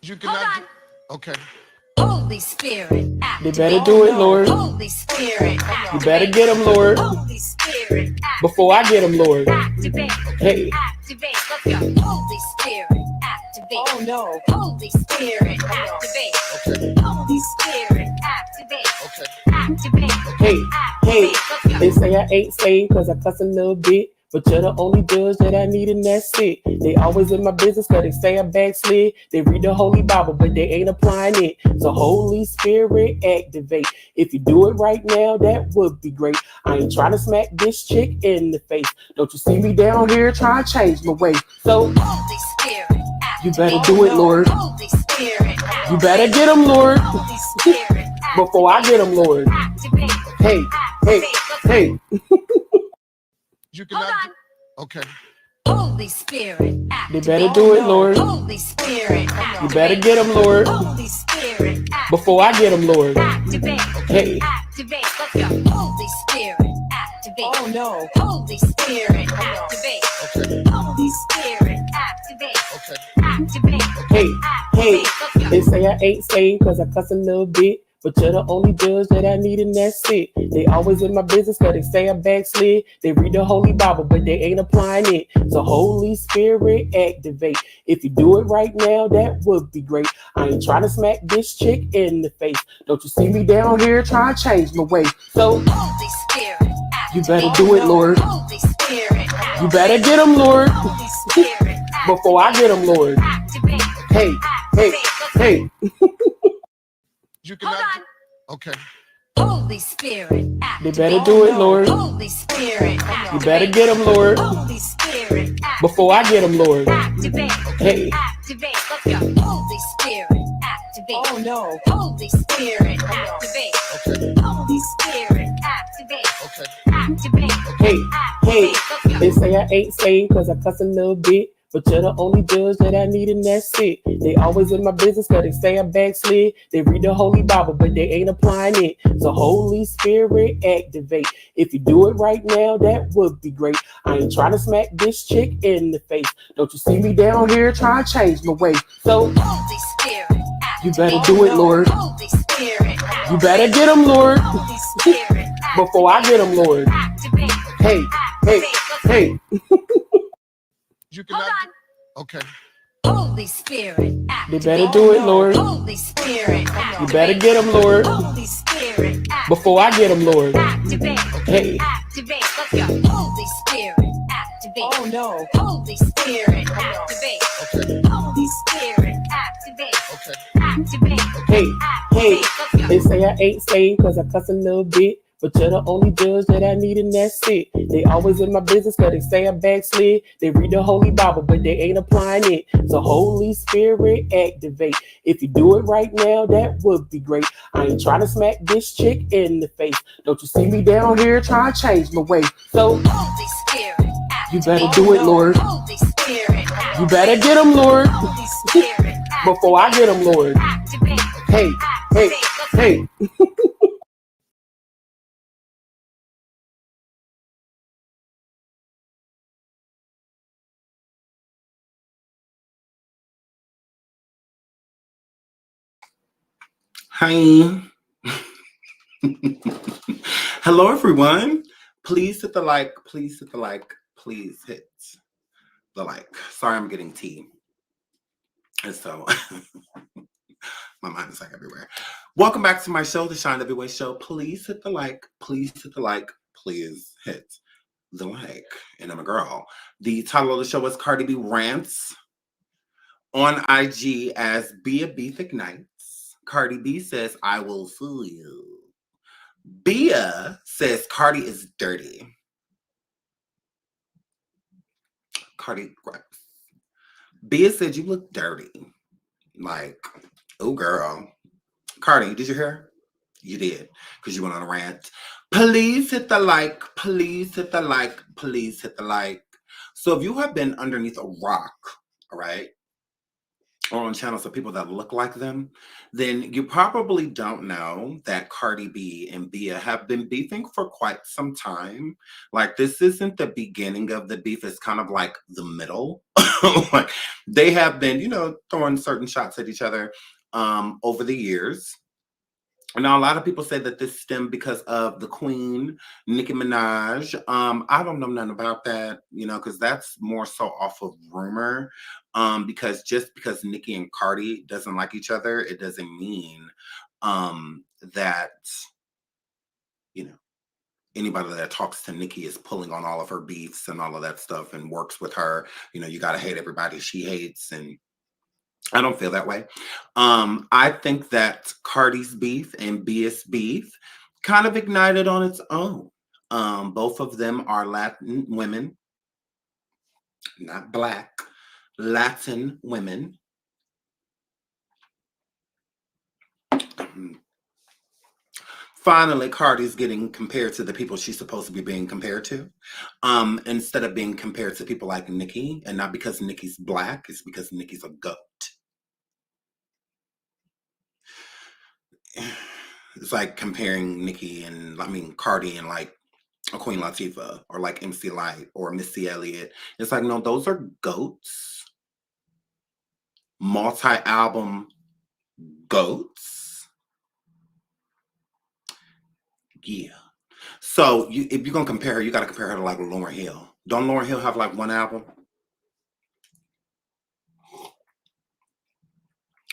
You cannot. Okay. Holy Spirit, They better do it, Lord. Holy Spirit, You better get them, Lord. Holy Spirit, Before I get them, Lord. activate. Hey. Activate. Let's go. Holy Spirit, activate. Oh no. Holy Spirit, activate. Okay. Holy Spirit, activate. Okay. Activate. Hey, hey, Let's go. they say I ain't saved cause I cuss a little bit. But you're the only judge that I need and that's it. They always in my business cause they say I backslid. They read the Holy Bible but they ain't applying it. So Holy Spirit activate. If you do it right now, that would be great. I ain't trying to smack this chick in the face. Don't you see me down here trying to change my way. So Holy Spirit, you better do it, Lord. Holy Spirit, You better get them, Lord. Holy Spirit, Before I get them, Lord. activate. Hey, hey, hey. You cannot. Okay. Holy Spirit, They activate. better do it, Lord. Holy Spirit, You activate. better get them, Lord. Holy Spirit, activate. Before I get them, Lord. Activate. Hey. Activate. Let's go. Holy Spirit, activate. Oh no. Holy Spirit, activate. Okay. Holy Spirit, activate. Okay. Activate. Hey, hey, Let's go. they say I ain't saved cause I cuss a little bit. But you're the only judge that I need and that's it. They always in my business cause they say I backslid. They read the Holy Bible but they ain't applying it. So Holy Spirit activate. If you do it right now, that would be great. I ain't trying to smack this chick in the face. Don't you see me down here trying to change my way. So Holy Spirit, you better do it, Lord. Holy Spirit, You better get them, Lord. Holy Spirit, Before I get them, Lord. activate. Hey, hey, hey. You cannot. Okay. Holy Spirit, They activate. better do it, Lord. Holy Spirit, You activate. better get them, Lord. Holy Spirit, activate. Before I get them, Lord. Activate. Hey. Activate. Let's go. Holy Spirit, activate. Oh no. Holy Spirit, activate. Okay. Holy Spirit, activate. Okay. Activate. Hey, hey, Let's go. they say I ain't saved cause I cuss a little bit. But you're the only judge that I need and that's it. They always in my business cause they say I backslid. They read the Holy Bible but they ain't applying it. So Holy Spirit activate. If you do it right now, that would be great. I ain't trying to smack this chick in the face. Don't you see me down here trying to change my way. So Holy Spirit, you better do it, Lord. Holy Spirit, You better get them, Lord. Holy Spirit, Before I get them, Lord. activate. Hey, hey, hey. You cannot. Okay. Holy Spirit, They activate. better do it, Lord. Holy Spirit, You activate. better get them, Lord. Holy Spirit, activate. Before I get them, Lord. Activate. Hey. Activate. Let's go. Holy Spirit, activate. Oh no. Holy Spirit, activate. Okay. Holy Spirit, activate. Okay. Activate. Hey, hey, Let's go. they say I ain't saved cause I cuss a little bit. But you're the only judge that I need and that's it. They always in my business cause they say I backslid. They read the Holy Bible but they ain't applying it. So Holy Spirit activate. If you do it right now, that would be great. I ain't trying to smack this chick in the face. Don't you see me down here trying to change my way. So Holy Spirit, you better do it, Lord. Holy Spirit, You better get them, Lord. Holy Spirit, Before I get them, Lord. activate. Hey, hey, hey. Hi. Hello, everyone. Please hit the like. Please hit the like. Please hit the like. Sorry, I'm getting tea. And so my mind is like everywhere. Welcome back to my show, the SeanDavieWay Show. Please hit the like. Please hit the like. Please hit the like. And I'm a girl. The title of the show is Cardi B Rants. On IG as BIA Thick Nights. Cardi B says, I will sue you. BIA says Cardi is dirty. Cardi gripes. BIA said you look dirty. Like, oh girl. Cardi, did you hear? You did, because you went on a rant. Please hit the like. Please hit the like. Please hit the like. So if you have been underneath a rock, all right, or on channels of people that look like them, then you probably don't know that Cardi B and BIA have been beefing for quite some time. Like, this isn't the beginning of the beef. It's kind of like the middle Like, they have been, you know, throwing certain shots at each other over the years. Now, a lot of people say that this stemmed because of the Queen, Nicki Minaj. I don't know nothing about that, you know, because that's more so off of rumor. Because just because Nicki and Cardi doesn't like each other, it doesn't mean that, you know, anybody that talks to Nicki is pulling on all of her beefs and all of that stuff and works with her. You know, you got to hate everybody she hates, and I don't feel that way. I think that Cardi's beef and Bia's beef kind of ignited on its own. Both of them are Latin women, not black, Latin women. Finally, Cardi's getting compared to the people she's supposed to be being compared to, instead of being compared to people like Nicki, and not because Nicki's black, it's because Nicki's a goat. It's like comparing Nicki and, I mean, Cardi and like a Queen Latifah or like MC Light or Missy Elliott. It's like, no, those are goats, multi-album goats. Yeah. So if you're gonna compare her, you gotta compare her to like Lauryn Hill. Don't Lauryn Hill have like one album?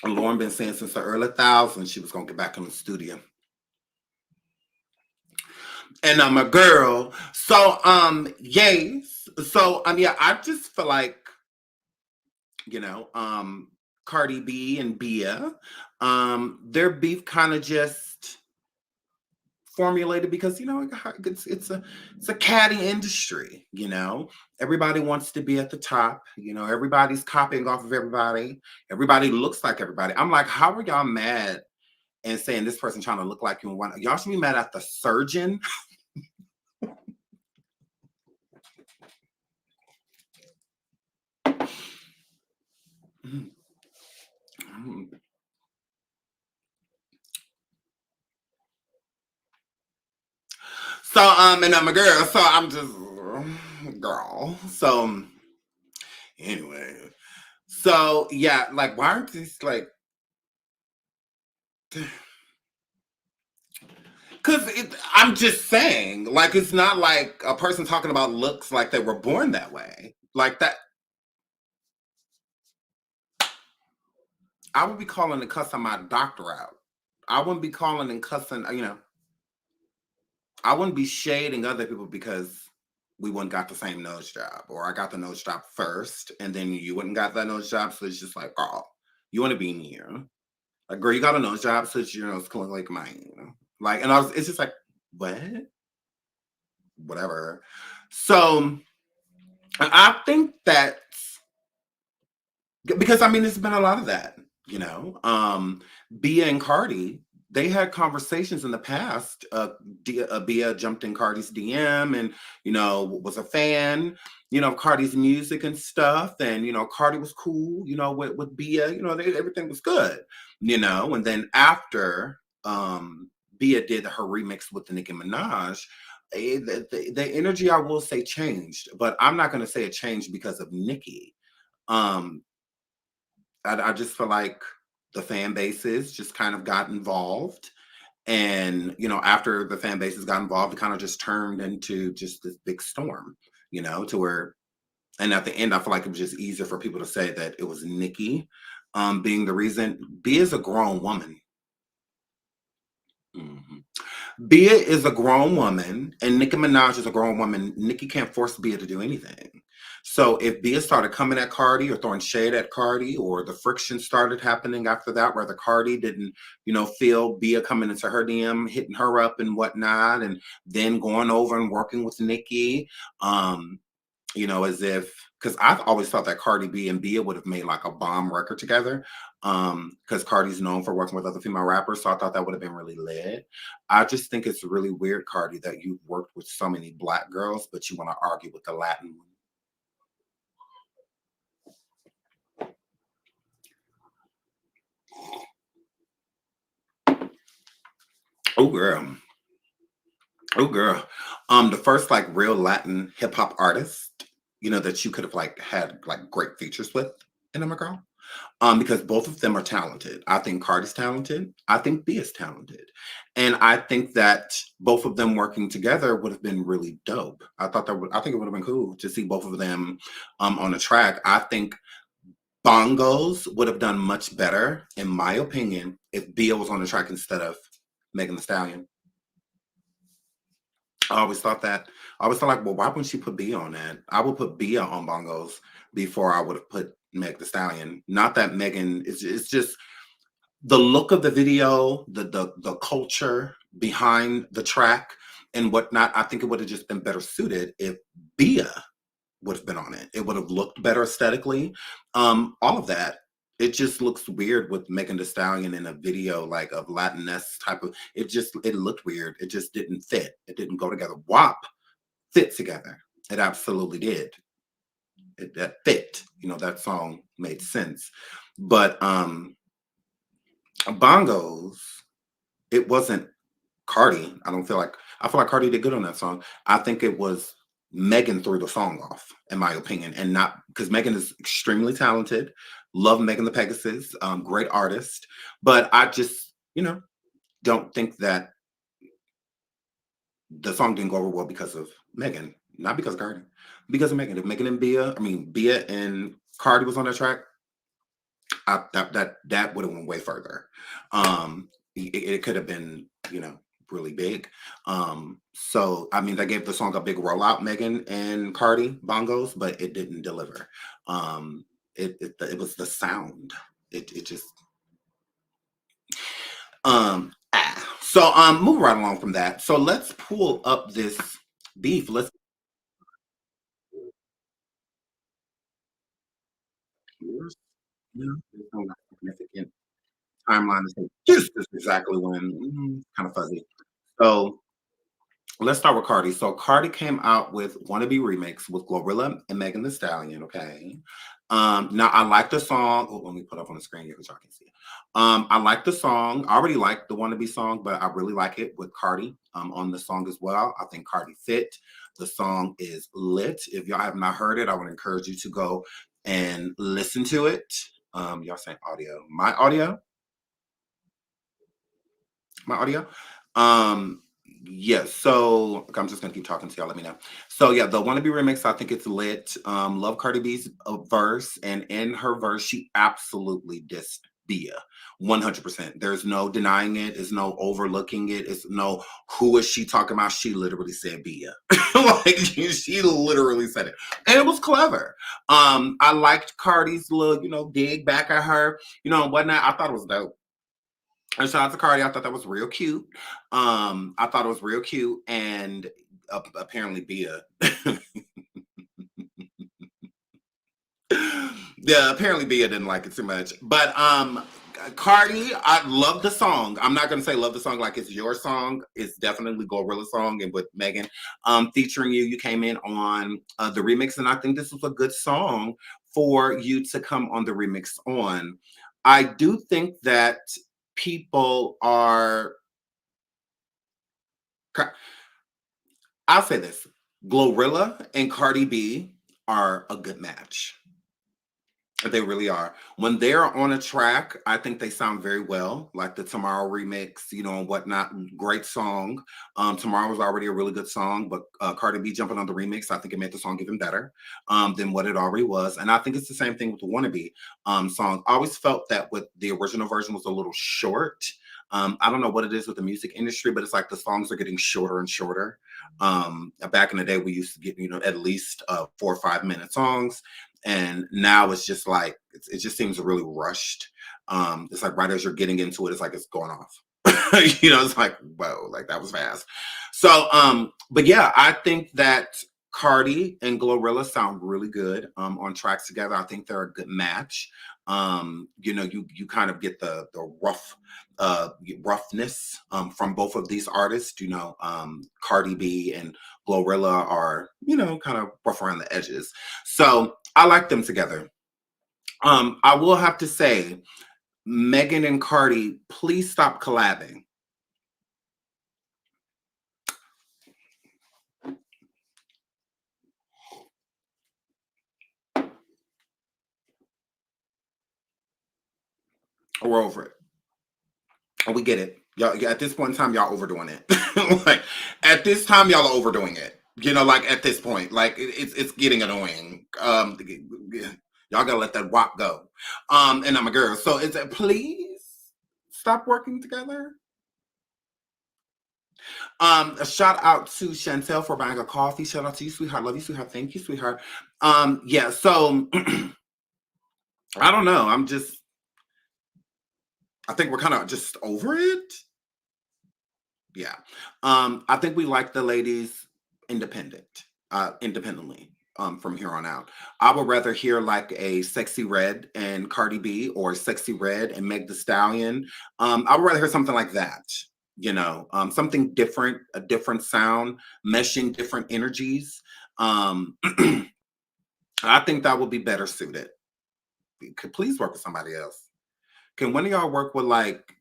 And Lauryn been saying since the early thousands she was gonna get back in the studio. And I'm a girl. So yes. So yeah, I just feel like, you know, Cardi B and BIA, their beef kind of just formulated because, you know, it's a catty industry. You know, everybody wants to be at the top. You know, everybody's copying off of everybody. Everybody looks like everybody. I'm like, how are y'all mad and saying this person trying to look like you? And y'all should be mad at the surgeon. So and I'm a girl, so I'm just girl. So anyway, so yeah, like, why aren't these like? Because I'm just saying, like, it's not like a person talking about looks like they were born that way, like that. I would be calling and cussing my doctor out. I wouldn't be calling and cussing, you know. I wouldn't be shading other people because we wouldn't got the same nose job, or I got the nose job first, and then you wouldn't got that nose job. So it's just like, oh, you want to be near. Like, girl, you got a nose job, so it's, your nose can look like mine, you know? Like, and it's just like, what? Whatever. So I think that, because I mean, there's been a lot of that, you know. Bia and Cardi, they had conversations in the past. Bia jumped in Cardi's DM and, you know, was a fan, you know, of Cardi's music and stuff. And, you know, Cardi was cool, you know, with Bia, you know, everything was good, you know. And then after Bia did her remix with the Nicki Minaj, the energy, I will say, changed. But I'm not going to say it changed because of Nicki. I just feel like the fan bases just kind of got involved. And, you know, after the fan bases got involved, it kind of just turned into just this big storm, you know, to where, and at the end, I feel like it was just easier for people to say that it was Nicki being the reason. Bia is a grown woman. Bia is a grown woman, and Nicki Minaj is a grown woman. Nicki can't force Bia to do anything. So if Bia started coming at Cardi or throwing shade at Cardi, or the friction started happening after that, where the Cardi didn't, you know, feel Bia coming into her DM, hitting her up and whatnot, and then going over and working with Nicki, you know, as if, because I've always thought that Cardi B and Bia would have made like a bomb record together. Because Cardi's known for working with other female rappers, so I thought that would have been really lit. I just think it's really weird, Cardi, that you've worked with so many black girls, but you want to argue with the Latin one. Oh girl. Oh girl. The first like real Latin hip hop artist, you know, that you could have like had like great features with in a girl. Because both of them are talented. I think Cardi's talented. I think B is talented. And I think that both of them working together would have been really dope. I think it would have been cool to see both of them on a track. I think Bongos would have done much better, in my opinion, if Bia was on the track instead of Megan Thee Stallion. I always thought that. I always thought like, well, why wouldn't she put Bia on that? I would put Bia on Bongos before I would have put Meg Thee Stallion. Not that Megan it's just the look of the video, the culture behind the track and whatnot. I think it would have just been better suited if Bia would have been on it. It would have looked better aesthetically. All of that. It just looks weird with Megan Thee Stallion in a video like of Latinx type of. It looked weird. It just didn't fit. It didn't go together. WAP fit together. It absolutely did. That fit. You know, that song made sense. But Bongos, it wasn't Cardi. I feel like Cardi did good on that song. I think it was Megan threw the song off, in my opinion, and not because Megan is extremely talented. Love Megan the Pegasus, great artist, but I just, you know, don't think that the song didn't go over well because of Megan, not because of Cardi, because of Megan. If Megan and Bia and Cardi was on that track, that would have went way further. It could have been, you know, really big. So I mean, they gave the song a big rollout, Megan and Cardi Bongos, but it didn't deliver. It was the sound. It just so move right along from that. So let's pull up this beef. Let's significant timeline to say this is exactly when kind of fuzzy. So let's start with Cardi. So Cardi came out with "Wannabe" remix with Glorilla and Megan Thee Stallion. Okay. Now I like the song. Oh, let me put up on the screen here because y'all can see it. I like the song. I already like the "Wannabe" song, but I really like it with Cardi on the song as well. I think Cardi fit. The song is lit. If y'all have not heard it, I would encourage you to go and listen to it. Y'all saying audio. My audio. Yes. So okay, I'm just gonna keep talking to y'all. Let me know. So yeah, the "Wannabe" remix. I think it's lit. Love Cardi B's verse, and in her verse, she absolutely dissed Bia. 100%. There's no denying it. There's no overlooking it. It's no who is she talking about? She literally said Bia. Like she literally said it, and it was clever. I liked Cardi's look. You know, dig back at her. You know, and whatnot. I thought it was dope. And shout out to Cardi. I thought that was real cute. I thought it was real cute, and apparently Bia. Yeah, apparently Bia didn't like it too much. But Cardi, I love the song. I'm not gonna say love the song like it's your song. It's definitely Glorilla's song, and with Megan featuring you, you came in on the remix, and I think this was a good song for you to come on the remix on. I do think that people are. I'll say this: Glorilla and Cardi B are a good match. They really are. When they're on a track, I think they sound very well, like the Tomorrow remix, you know, and whatnot. Great song. Tomorrow was already a really good song, but Cardi B jumping on the remix, I think it made the song even better than what it already was. And I think it's the same thing with the Wannabe song. I always felt that with the original version was a little short. I don't know what it is with the music industry, but it's like the songs are getting shorter and shorter. Back in the day, we used to get, you know, at least 4 or 5 minute songs. And now it's just like it just seems really rushed. It's like right as you're getting into it, it's like it's going off. You know, it's like, whoa, like that was fast. So but yeah, I think that Cardi and Glorilla sound really good on tracks together. I think they're a good match. You know, you kind of get the roughness from both of these artists. You know, Cardi B and Glorilla are, you know, kind of rough around the edges. So I like them together. I will have to say, Megan and Cardi, please stop collabing. We're over it. And we get it. Y'all, at this point in time, y'all overdoing it. Like, at this time, y'all are overdoing it. You know, like, at this point, like, it's getting annoying. Y'all gotta let that wop go. And I'm a girl. So it's please stop working together. A shout out to Chantel for buying a coffee. Shout out to you, sweetheart. Love you, sweetheart. Thank you, sweetheart. Yeah, so I don't know. I think we're kind of just over it. Yeah. I think we like the ladies independently from here on out. I would rather hear like a Sexy Red and Cardi B or Sexy Red and Meg the Stallion. I would rather hear something like that. You know, something different, a different sound, meshing different energies. I think that would be better suited. Could please work with somebody else. Can one of y'all work with like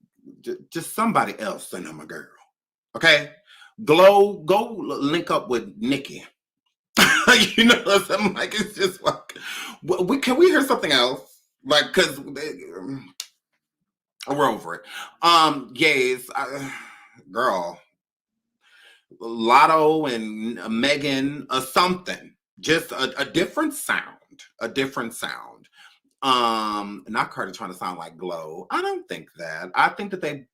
just somebody else than I'm a girl? Okay, go link up with Nikki. You know what I'm like? It's just like, can we hear something else? Like, cause we're over it. Yes, girl, Lotto and Megan, something, just a different sound, a different sound. Not Cardi trying to sound like Glow. I don't think that. I think that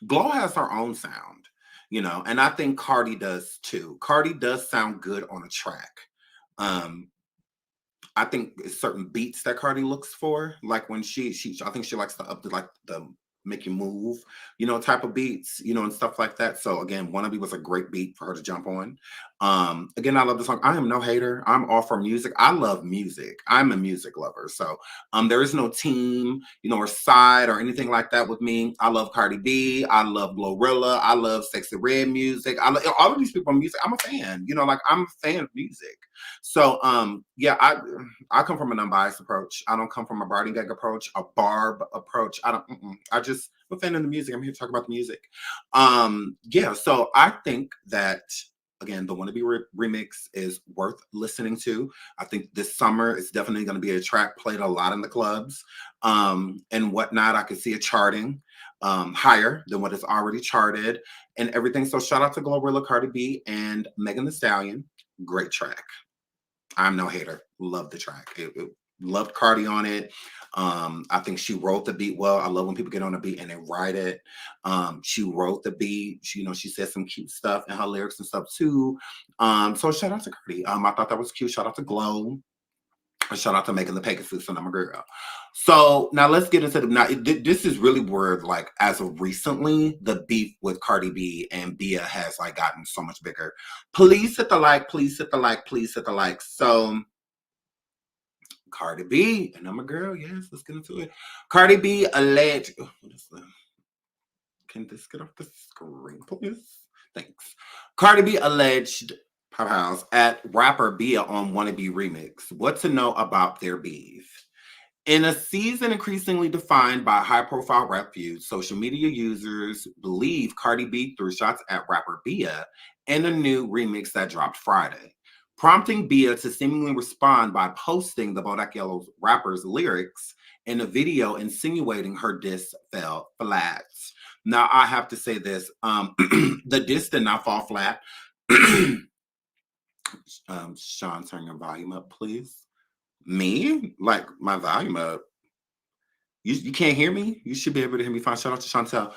Glow has her own sound, you know, and I think Cardi does too. Cardi does sound good on a track. I think certain beats that Cardi looks for, like when I think she likes the make you move, you know, type of beats, you know, and stuff like that. So again, Wannabe was a great beat for her to jump on. Again, I love the song. I am no hater. I'm all for music. I love music. I'm a music lover. So there is no team, you know, or side or anything like that with me. I love Cardi B. I love Glorilla. I love Sexy Red music. I love all of these people in music. I'm a fan, you know, like I'm a fan of music. So yeah, I come from an unbiased approach. I don't come from a Barty Gag approach, a Barb approach. I'm a fan of the music. I'm here to talk about the music. Yeah, so I think that again, the Wannabe remix is worth listening to. I think this summer it's definitely going to be a track played a lot in the clubs and whatnot. I could see it charting higher than what is already charted and everything. So shout out to Glorilla, Cardi B, and Megan Thee Stallion. Great track. I'm no hater. Love the track. Loved Cardi on it. I think she wrote the beat well. I love when people get on a beat and they write it. She wrote the beat. She said some cute stuff in her lyrics and stuff too. So shout out to Cardi. I thought that was cute. Shout out to Glow. Shout out to Megan the Pegasus and I'm a girl. So now let's get into this is really where like as of recently the beef with Cardi B and BIA has like gotten so much bigger. Please hit the like, please hit the like, please hit the like. So Cardi B and I'm a girl. Yes, let's get into it. Cardi B alleged. Oh, what is that? Can this get off the screen, please? Thanks. Cardi B alleged house at rapper BIA on Wannabe remix. What to know about their beef? In a season increasingly defined by high-profile rap feuds, social media users believe Cardi B threw shots at rapper BIA in a new remix that dropped Friday, prompting BIA to seemingly respond by posting the Bodak Yellow rapper's lyrics in a video insinuating her diss fell flat. Now, I have to say this. The diss did not fall flat. Sean, turn your volume up, please. Me? Like, my volume up. You can't hear me? You should be able to hear me fine. Shout out to Chantel.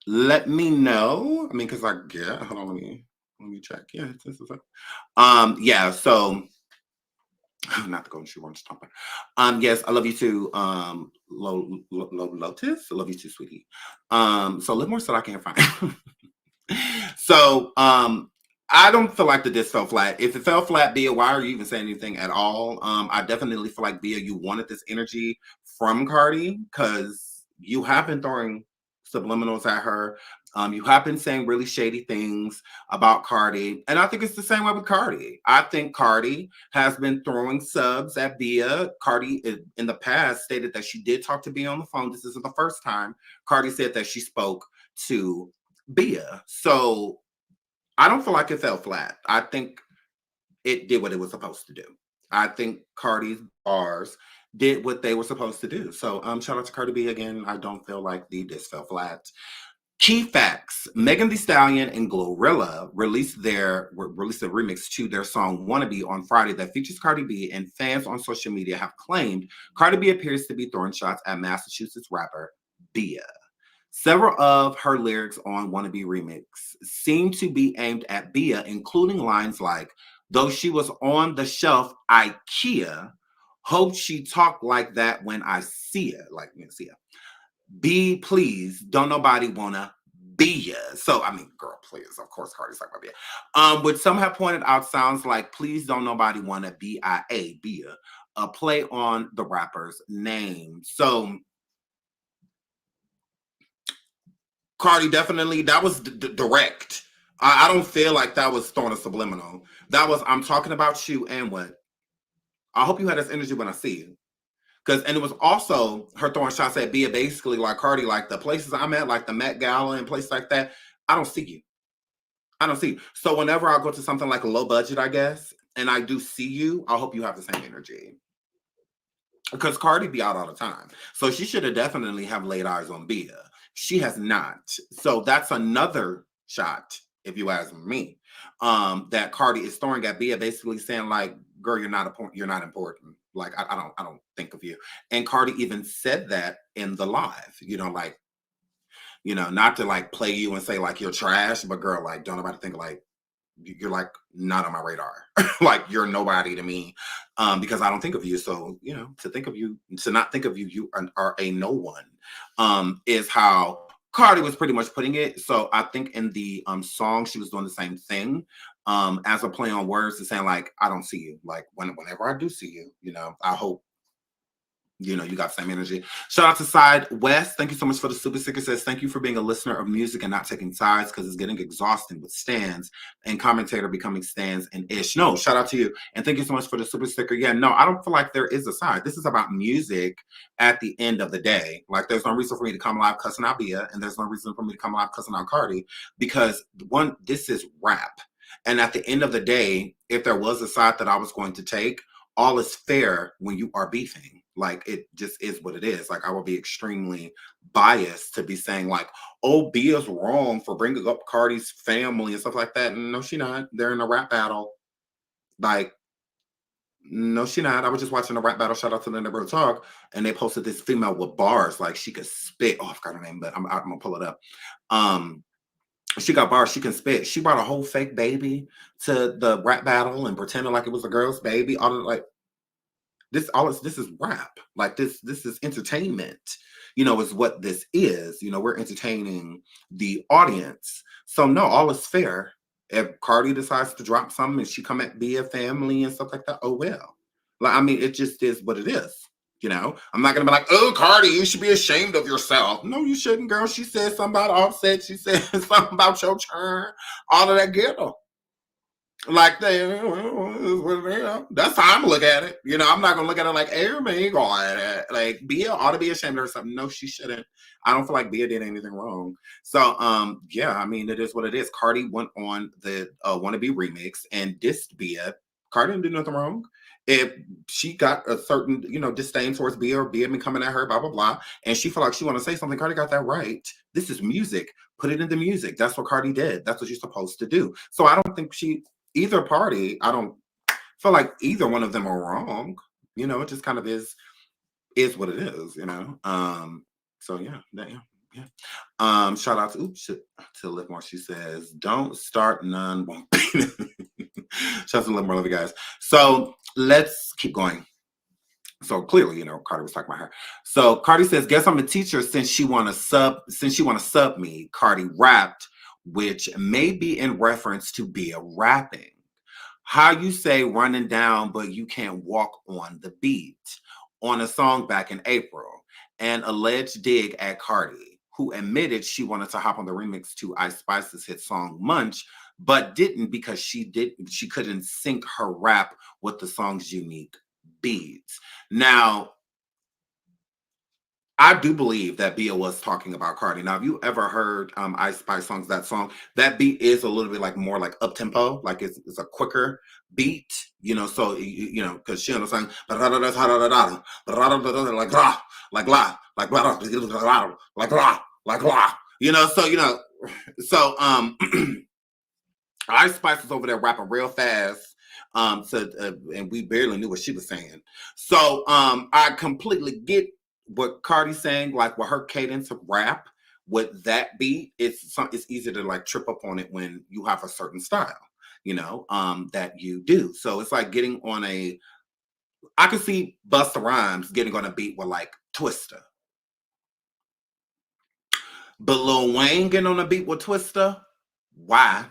Let me know. I mean, because hold on, let me check. Yeah, this is up. Yeah, so not the golden shoe orange stomper. Yes, I love you too. Lotus. I love you too, sweetie. So live more so I can find. So I don't feel like the diss fell flat. If it fell flat, BIA, why are you even saying anything at all? I definitely feel like BIA, you wanted this energy from Cardi because you have been throwing subliminals at her. You have been saying really shady things about Cardi. And I think it's the same way with Cardi. I think Cardi has been throwing subs at BIA. Cardi in the past stated that she did talk to BIA on the phone. This isn't the first time. Cardi said that she spoke to BIA. So I don't feel like it fell flat. I think it did what it was supposed to do. I think Cardi's bars did what they were supposed to do. So shout out to Cardi B again. I don't feel like the diss fell flat. Key facts: Megan Thee Stallion and Glorilla released a remix to their song "Wannabe" on Friday that features Cardi B, and fans on social media have claimed Cardi B appears to be throwing shots at Massachusetts rapper BIA. Several of her lyrics on "Wannabe" remix seem to be aimed at BIA, including lines like, "Though she was on the shelf, IKEA, hope she talk like that when I see her," like you see her. "Be please, don't nobody wanna be ya." So I mean, girl, please. Of course, Cardi's talking about BIA. Which some have pointed out sounds like "please don't nobody wanna BIA, BIA," a play on the rapper's name. So Cardi definitely, that was direct. I don't feel like that was throwing a subliminal. That was, I'm talking about you and what. I hope you had this energy when I see you. And it was also her throwing shots at BIA, basically like Cardi, like the places I'm at, like the Met Gala and places like that, I don't see you. I don't see you. So whenever I go to something like a low budget, I guess, and I do see you, I hope you have the same energy. Because Cardi be out all the time. So she should have definitely have laid eyes on BIA. She has not. So that's another shot, if you ask me, that Cardi is throwing at BIA, basically saying like, "Girl, you're not important. Like I don't think of you." And Cardi even said that in the live, like, not to like play you and say like you're trash, but girl, like don't nobody think like you're like not on my radar. Like you're nobody to me, because I don't think of you. So to not think of you, you are a no one, is how Cardi was pretty much putting it. So I think in the song she was doing the same thing, as a play on words, to saying like, I don't see you. Like whenever I do see you, I hope you got the same energy. Shout out to Side West. Thank you so much for the super sticker. Says, "Thank you for being a listener of music and not taking sides, because it's getting exhausting with stands and commentator becoming stands and ish." No, shout out to you. And thank you so much for the super sticker. Yeah, no, I don't feel like there is a side. This is about music at the end of the day. Like there's no reason for me to come live cussing out BIA, and there's no reason for me to come live cussing out Cardi, because this is rap. And at the end of the day, if there was a side that I was going to take, all is fair when you are beefing. Like it just is what it is. Like I will be extremely biased to be saying like, "Oh, BIA's wrong for bringing up Cardi's family and stuff like that." And no, she not. They're in a rap battle. Like, no, she not. I was just watching a rap battle. Shout out to Linda Bro Talk, and they posted this female with bars. Like she could spit. Oh, I forgot her name, but I'm gonna pull it up. She got bars. She can spit. She brought a whole fake baby to the rap battle and pretended like it was a girl's baby. All of like. This is rap. Like this is entertainment, is what this is. We're entertaining the audience. So no, all is fair. If Cardi decides to drop something and she come at BIA family and stuff like that, oh well. Like, I mean, it just is what it is. I'm not gonna be like, "Oh, Cardi, you should be ashamed of yourself." No, you shouldn't, girl. She said something about Offset. She said something about your turn. All of that ghetto. Like that's how I'm look at it. I'm not gonna look at it like everybody going like BIA ought to be ashamed of something. No, she shouldn't. I don't feel like BIA did anything wrong. So yeah, I mean it is what it is. Cardi went on the Wannabe remix and dissed BIA. Cardi didn't do nothing wrong. If she got a certain disdain towards BIA, or BIA been coming at her, blah blah blah, and she felt like she want to say something, Cardi got that right. This is music. Put it into music. That's what Cardi did. That's what you're supposed to do. So I don't think either party, I don't feel like either one of them are wrong. It just kind of is what it is, So yeah. Shout out to Livermore. She says, "Don't start none, won't be." Shout out to Livermore, love you guys. So let's keep going. So clearly, Cardi was talking about her. So Cardi says, "Guess I'm a teacher since she wanna sub me." Cardi rapped, which may be in reference to BIA rapping. How you say running down, but you can't walk on the beat, on a song back in April, an alleged dig at Cardi, who admitted she wanted to hop on the remix to Ice Spice's hit song Munch, but didn't because she couldn't sync her rap with the song's unique beats. Now, I do believe that Bia was talking about Cardi. Now, have you ever heard Ice Spice songs? That song, that beat is a little bit like more like up tempo, like it's a quicker beat, you know. So you know, because she understands like la, like la, like blah, like la, like la, you know. So you know, so Ice Spice was over there rapping real fast. And we barely knew what she was saying. So I completely get what Cardi's saying, like with her cadence of rap, with that beat, it's easy to like trip up on it when you have a certain style, you know, that you do. So it's like getting on I could see Busta Rhymes getting on a beat with like Twista. But Lil Wayne getting on a beat with Twista, why?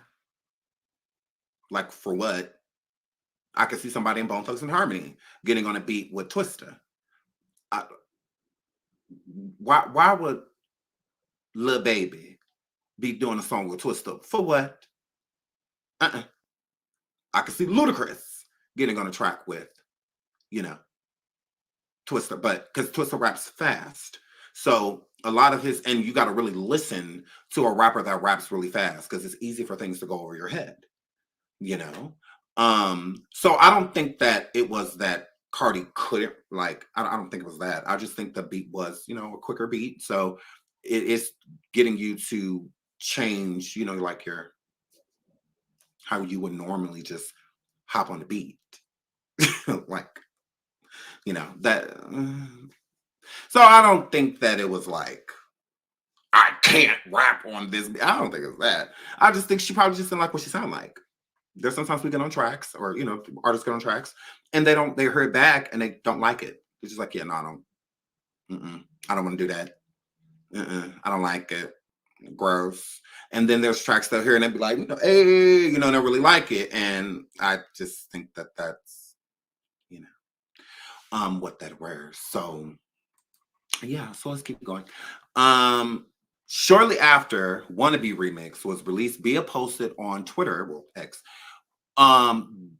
Like for what? I could see somebody in Bone Thugs and Harmony getting on a beat with Twista. Why would Lil Baby be doing a song with Twista? For what? I could see Ludacris getting on a track with, you know, Twista, but because Twista raps fast. So a lot of his, and you got to really listen to a rapper that raps really fast because it's easy for things to go over your head, you know? So I don't think that it was that Cardi couldn't, like, I don't think it was that. I just think the beat was, you know, a quicker beat. So it's getting you to change, you know, like how you would normally just hop on the beat. Like, you know, that. So I don't think that it was like, I can't rap on this. I don't think it's that. I just think she probably just didn't like what she sounded like. There's sometimes we get on tracks, or you know, artists get on tracks, and they hear it back and they don't like it. It's just like, yeah, no, I don't want to do that. I don't like it. Gross. And then there's tracks they'll hear and they'll be like, you know, hey, you know, they really like it, and I just think that that's, you know, what that wears. So yeah, so let's keep going. Shortly after Wannabe Remix was released, Bia posted on Twitter, well, X,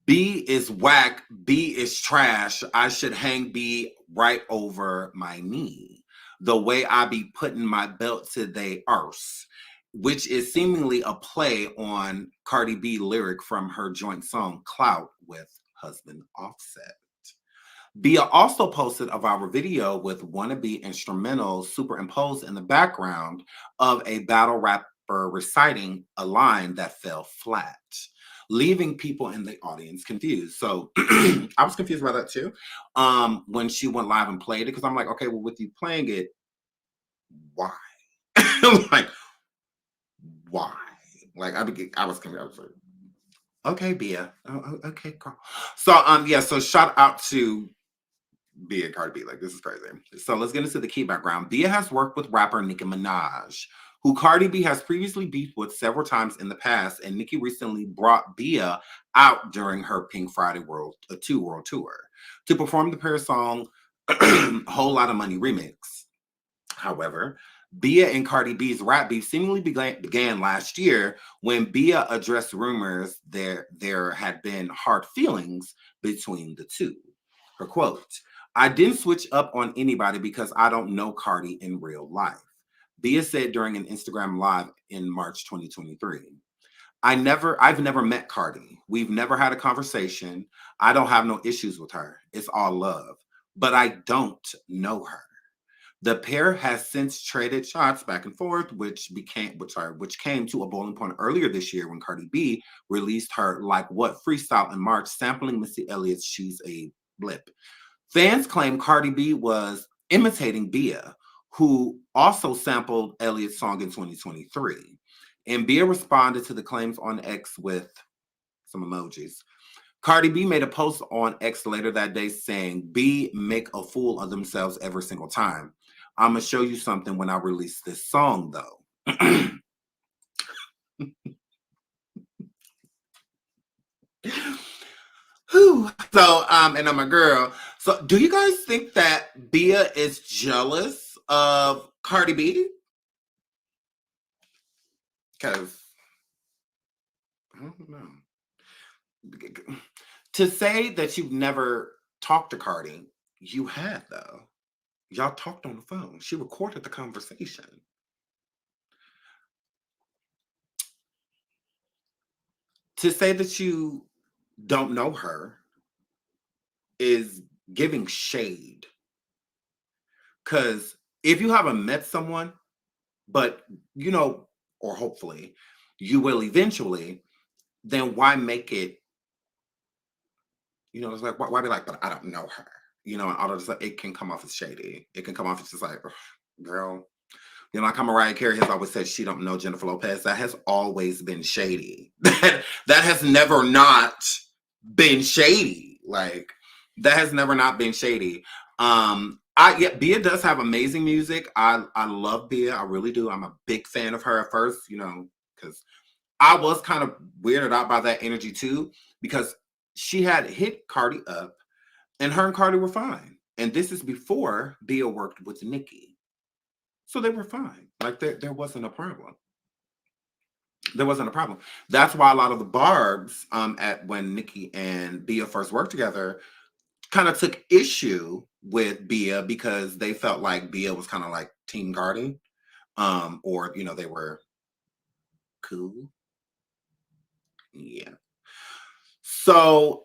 B is whack, B is trash. I should hang B right over my knee. The way I be putting my belt to they arse, which is seemingly a play on Cardi B lyric from her joint song Clout with husband Offset. Bia also posted a viral video with wannabe instrumentals superimposed in the background of a battle rapper reciting a line that fell flat, leaving people in the audience confused. So I was confused about that too. When she went live and played it, because I'm like, okay, well, with you playing it, why? Like, why? Like, I was confused. I was like, okay, Bia. Oh, okay, girl. So yeah, so shout out to Bia and Cardi B. Like, this is crazy. So let's get into the key background. Bia has worked with rapper Nicki Minaj, who Cardi B has previously beefed with several times in the past, and Nicki recently brought Bia out during her Pink Friday World Tour to perform the pair song Whole Lot of Money remix. However, Bia and Cardi B's rap beef seemingly began last year when Bia addressed rumors there had been hard feelings between the two. Her quote, I didn't switch up on anybody because I don't know Cardi in real life. Bia said during an Instagram live in March 2023. I've never met Cardi. We've never had a conversation. I don't have no issues with her. It's all love. But I don't know her. The pair has since traded shots back and forth, which came to a boiling point earlier this year when Cardi B released her Like What freestyle in March, sampling Missy Elliott's She's a Blip. Fans claim Cardi B was imitating Bia, who also sampled Elliott's song in 2023. And Bia responded to the claims on X with some emojis. Cardi B made a post on X later that day saying, B make a fool of themselves every single time. I'm going to show you something when I release this song, though. So, and I'm a girl. So, do you guys think that Bia is jealous of Cardi B? Because, I don't know. To say that you've never talked to Cardi, you had, though. Y'all talked on the phone. She recorded the conversation. To say that you don't know her is giving shade. Because if you haven't met someone, but or hopefully you will eventually, then why make it, it's like, why be like, but I don't know her, and all of this, it can come off as shady. It can come off as just like, girl, like how Mariah Carey has always said she don't know Jennifer Lopez. That has always been shady. That has never not been shady. Like, that has never not been shady. Bia does have amazing music. I love Bia. I really do. I'm a big fan of her at first, because I was kind of weirded out by that energy too, because she had hit Cardi up and her and Cardi were fine. And this is before Bia worked with Nicki. So they were fine. Like, there wasn't a problem. There wasn't a problem. That's why a lot of the barbs at when Nicki and Bia first worked together kind of took issue with Bia, because they felt like Bia was kind of like Team Cardi, or they were cool. Yeah. So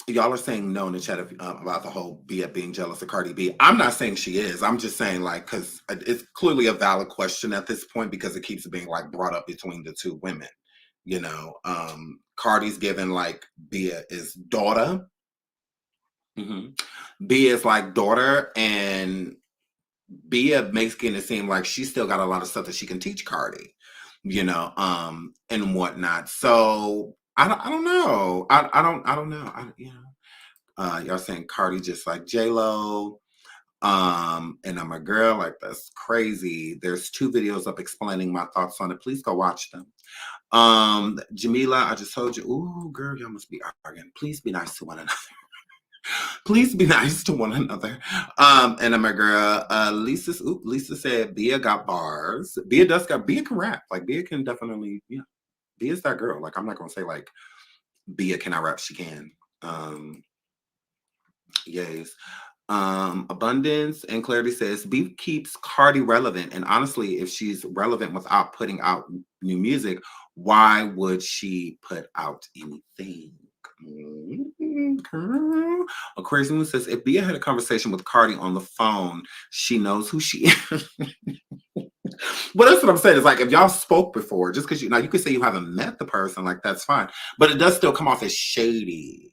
y'all are saying no in the chat about the whole Bia being jealous of Cardi B. I'm not saying she is. I'm just saying, like, because it's clearly a valid question at this point, because it keeps being like brought up between the two women. Cardi's given like Bia is daughter. Bia is like daughter, and Bia makes it seem like she still got a lot of stuff that she can teach Cardi, and whatnot. So I don't know. I don't know. Y'all saying Cardi just like J-Lo. And I'm a girl, like, that's crazy. There's 2 videos up explaining my thoughts on it. Please go watch them. Jamila, I just told you, ooh, girl, y'all must be arguing. Please be nice to one another. Please be nice to one another. And I'm a girl. Lisa said Bia got bars. Bia can rap. Like, Bia can definitely, Bia's that girl. Like, I'm not gonna say like Bia cannot rap. She can. Yes. Abundance and Clarity says beef keeps Cardi relevant, and honestly, if she's relevant without putting out new music, why would she put out anything? Girl. Crazy Moon says if Bia had a conversation with Cardi on the phone, she knows who she is. Well, that's what I'm saying. It's like, if y'all spoke before, just because you can say you haven't met the person, like, that's fine, but it does still come off as shady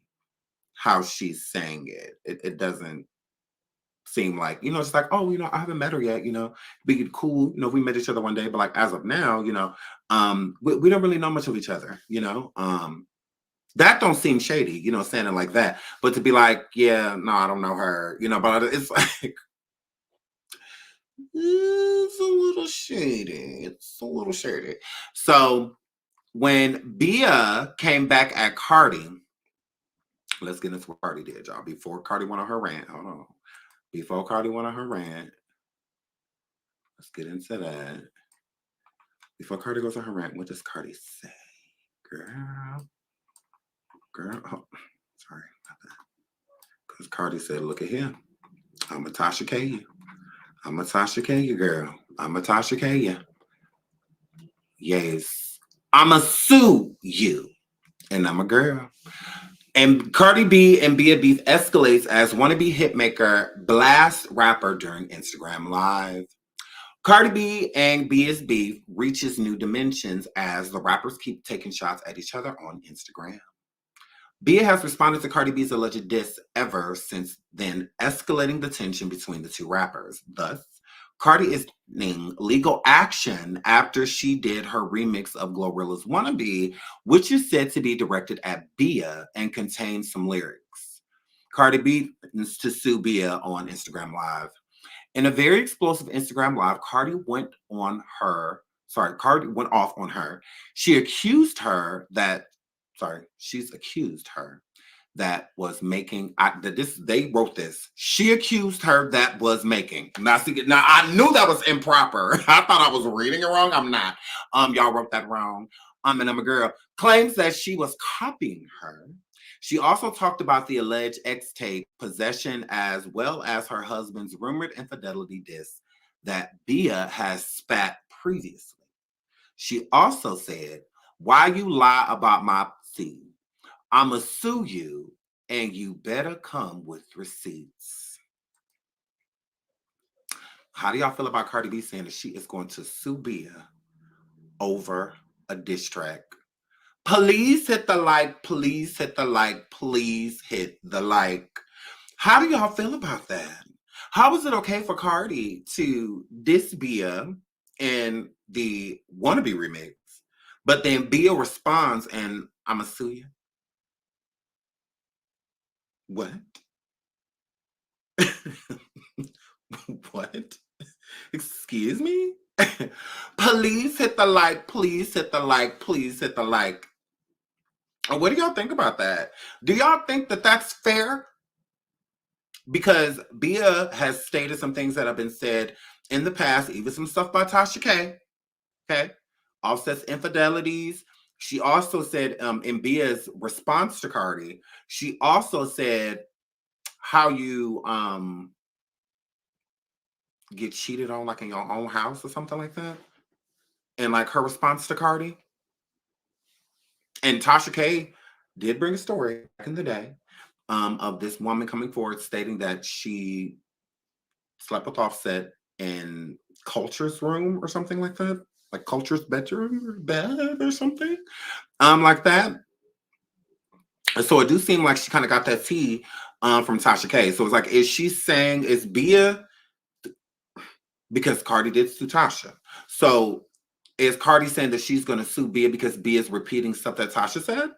how she's saying it. It doesn't seem like, it's like, oh, I haven't met her yet, be cool, if we met each other one day, but like, as of now, we don't really know much of each other, that don't seem shady, saying it like that. But to be like, yeah, no, I don't know her, but it's like, it's a little shady. It's a little shady. So when Bia came back at Cardi, let's get into what Cardi did, y'all. Before Cardi went on her rant, hold on. Before Cardi went on her rant, let's get into that. Before Cardi goes on her rant, what does Cardi say? Girl, oh, sorry about that. Because Cardi said, look at him. I'm a Tasha K you. I'm a Tasha K you, girl. I'm a Tasha K you. Yes. I'ma sue you. And I'm a girl. And Cardi B and BIA beef escalates as wannabe hitmaker blasts rapper during Instagram Live. Cardi B and BIA's beef reaches new dimensions as the rappers keep taking shots at each other on Instagram. BIA has responded to Cardi B's alleged diss ever since then, escalating the tension between the two rappers. Thus, Cardi is threatening legal action after she did her remix of Glorilla's Wannabe, which is said to be directed at BIA and contains some lyrics. Cardi B threatens to sue BIA on Instagram Live. In a very explosive Instagram Live, Cardi went off on her. She's accused her that was making, they wrote this. She accused her that was making. Now I knew that was improper. I thought I was reading it wrong. I'm not. Y'all wrote that wrong. And I'm a girl. Claims that she was copying her. She also talked about the alleged ex tape possession as well as her husband's rumored infidelity diss that BIA has spat previously. She also said, "Why you lie about my seed? I'ma sue you and you better come with receipts." How do y'all feel about Cardi B saying that she is going to sue BIA over a diss track? Please hit the like, please hit the like, please hit the like. How do y'all feel about that? How is it okay for Cardi to diss BIA in the Wannabe remix, but then BIA responds and I'ma sue you? What? What? Excuse me? Please hit the like, please hit the like, please hit the like. What do y'all think about that? Do y'all think that that's fair? Because BIA has stated some things that have been said in the past, even some stuff by Tasha K. Okay. Offset's infidelities. She also said in BIA's response to Cardi, she also said how you get cheated on like in your own house or something like that. And like her response to Cardi. And Tasha K did bring a story back in the day of this woman coming forward stating that she slept with Offset in Culture's room or something like that. Like Culture's bedroom or bed or something. Like that. And so it do seem like she kind of got that tea from Tasha K. So it's like, is she saying it's BIA? Because Cardi did sue Tasha. So is Cardi saying that she's going to sue BIA because BIA is repeating stuff that Tasha said?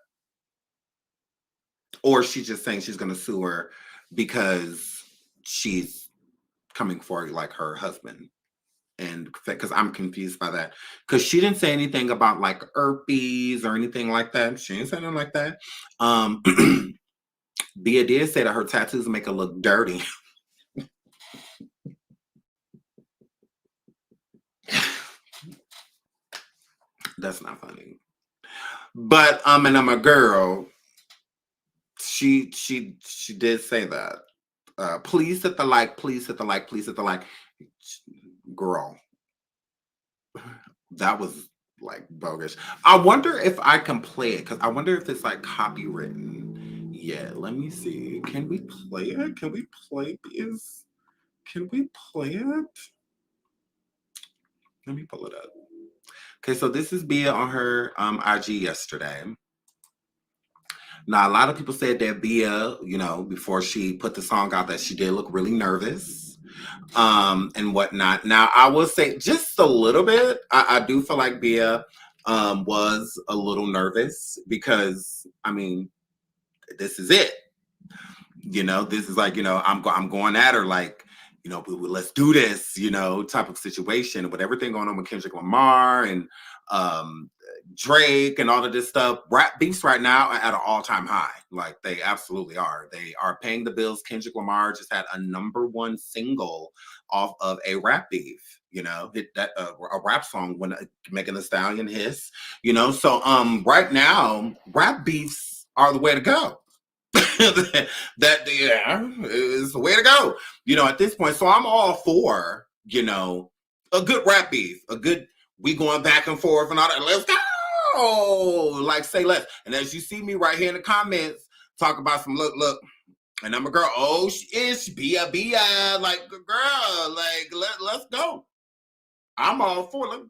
Or is she just saying she's going to sue her because she's coming for like her husband? And because I'm confused by that. Because she didn't say anything about like herpes or anything like that. She didn't say anything like that. BIA did say that her tattoos make her look dirty. That's not funny. But and I'm a girl. She did say that. Please hit the like, please hit the like, please hit the like. Girl. That was like bogus. I wonder if I can play it because I wonder if it's like copywritten. Yeah, let me see. Can we play it? Can we play these? Can we play it? Let me pull it up. Okay, so this is BIA on her IG yesterday. Now, a lot of people said that BIA, you know, before she put the song out, that she did look really nervous and whatnot. Now, I will say just a little bit. I do feel like BIA was a little nervous because, I mean, this is it. You know, this is like, you know, I'm going at her like, you know, let's do this, you know, type of situation with everything going on with Kendrick Lamar and Drake and all of this stuff. Rap beefs right now are at an all-time high. Like they absolutely are. They are paying the bills. Kendrick Lamar just had a #1 single off of a rap beef. You know, hit that a rap song when Megan Thee Stallion hiss. You know, so right now rap beefs are the way to go. that is the way to go. You know, at this point, so I'm all for, you know, a good rap beef, a good we going back and forth and all that. Let's go, like say less. And as you see me right here in the comments, talk about some look, and I'm a girl. Oh, she is BIA, like girl, like let's go. I'm all for it.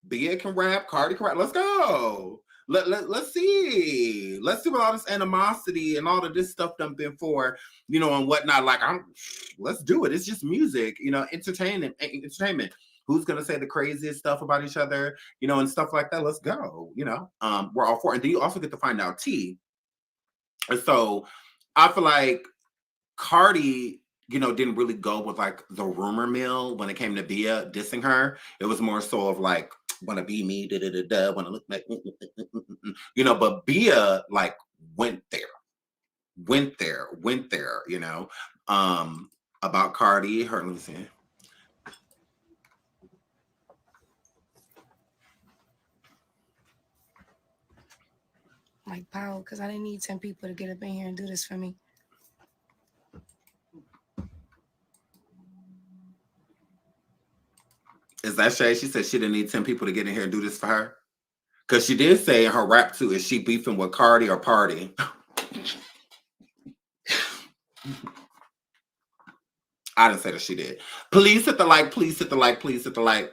BIA can rap, Cardi can rap. Let's go. Let's see. Let's see what all this animosity and all of this stuff done been for, you know, and whatnot. Like, let's do it. It's just music, you know, entertainment. Who's gonna say the craziest stuff about each other, you know, and stuff like that? Let's go. You know, we're all for it. And then you also get to find out tea. And so I feel like Cardi, you know, didn't really go with like the rumor mill when it came to BIA dissing her. It was more so of like, wanna be me, wanna look like, you know, but BIA like went there, you know, about Cardi. Let me see. like power, because I didn't need 10 people to get up in here and do this for me. Is that Shay? She said she didn't need 10 people to get in here and do this for her. Because she did say in her rap too, is she beefing with Cardi or Party? I didn't say that she did. Please hit the like, please hit the like, please hit the like.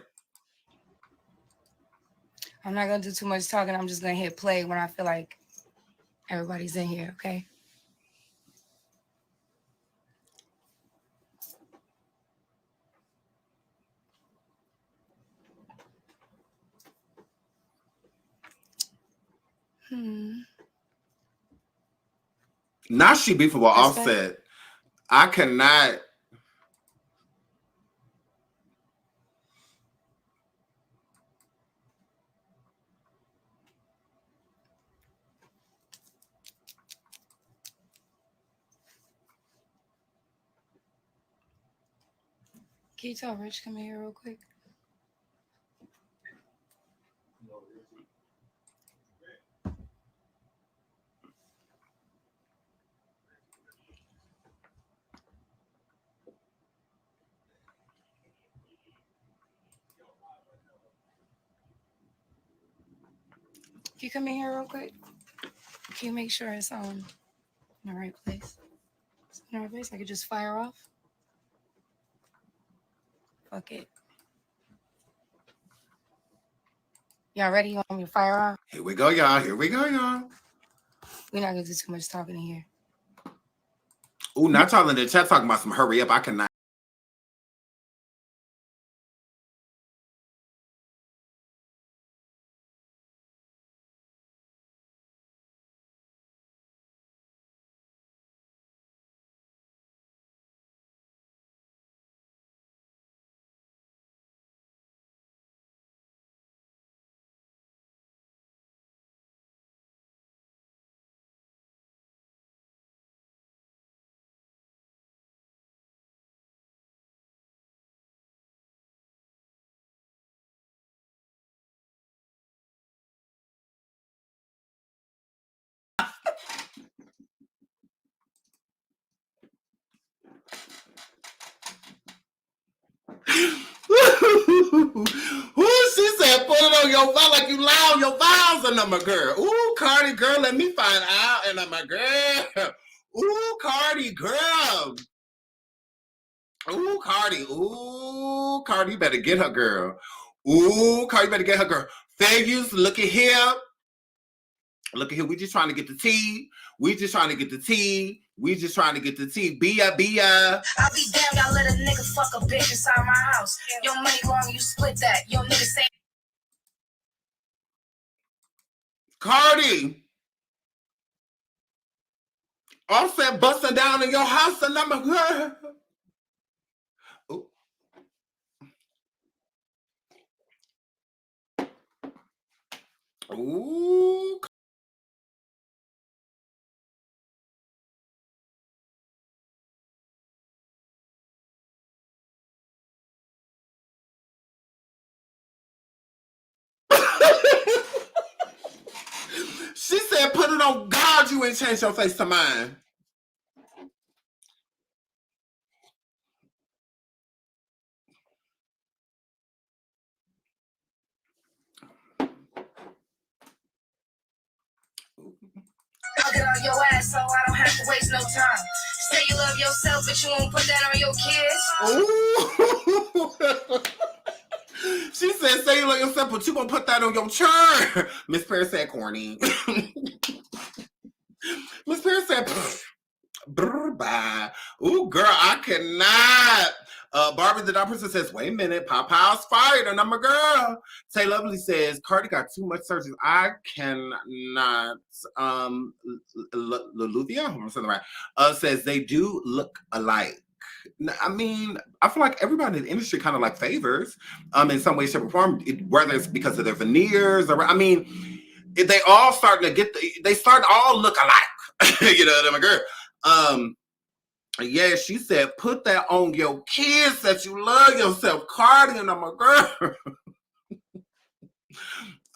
I'm not going to do too much talking. I'm just going to hit play when I feel like everybody's in here, okay? Now she beefing with Offset. I cannot. Can you tell Rich come in here real quick? Can you come in here real quick? Can you make sure it's in the right place? It's in the right place? I could just fire off? Fuck it. Y'all ready? You want me to fire off? Here we go, y'all. Here we go, y'all. We're not going to do too much talking in here. Ooh, not y'all in the chat talking about some hurry up. I cannot. Ooh, she said, put it on your vowel like you loud your vowels and I'm a girl. Ooh, Cardi girl, let me find out and I'm a girl. Ooh, Cardi girl. Ooh, Cardi. Ooh, Cardi, you better get her girl. Ooh, Cardi, better get her girl. Failures, look at here. Look at here. We just trying to get the tea. We just trying to get the tea. We just trying to get the tea. BIA. I'll be damned, I let a nigga fuck a bitch inside my house. Your money long, you split that. Your nigga say. Cardi. Offset busting down in your house and I'm a girl. Ooh. Ooh. She said, put it on God, you ain't changed your face to mine. I'll get on your ass so I don't have to waste no time. Say you love yourself, but you won't put that on your kids. Ooh. She said, say you love yourself, but you gonna put that on your churn. Miss Perry said, corny. Miss Perry said, bye. Ooh, girl, I cannot. Barbara the Dog Person says, wait a minute, Popeye's fired, and I'm a girl. Tay Lovely says, Cardi got too much surgery. I cannot. Luluthia, I'm saying right. Says they do look alike. I mean, I feel like everybody in the industry kind of like favors in some way, shape, or form, whether it's because of their veneers or, I mean, they all starting to get, they start to all look alike. You know, I'm a girl. Yeah, she said, put that on your kids that you love yourself, Cardi, and I'm a girl.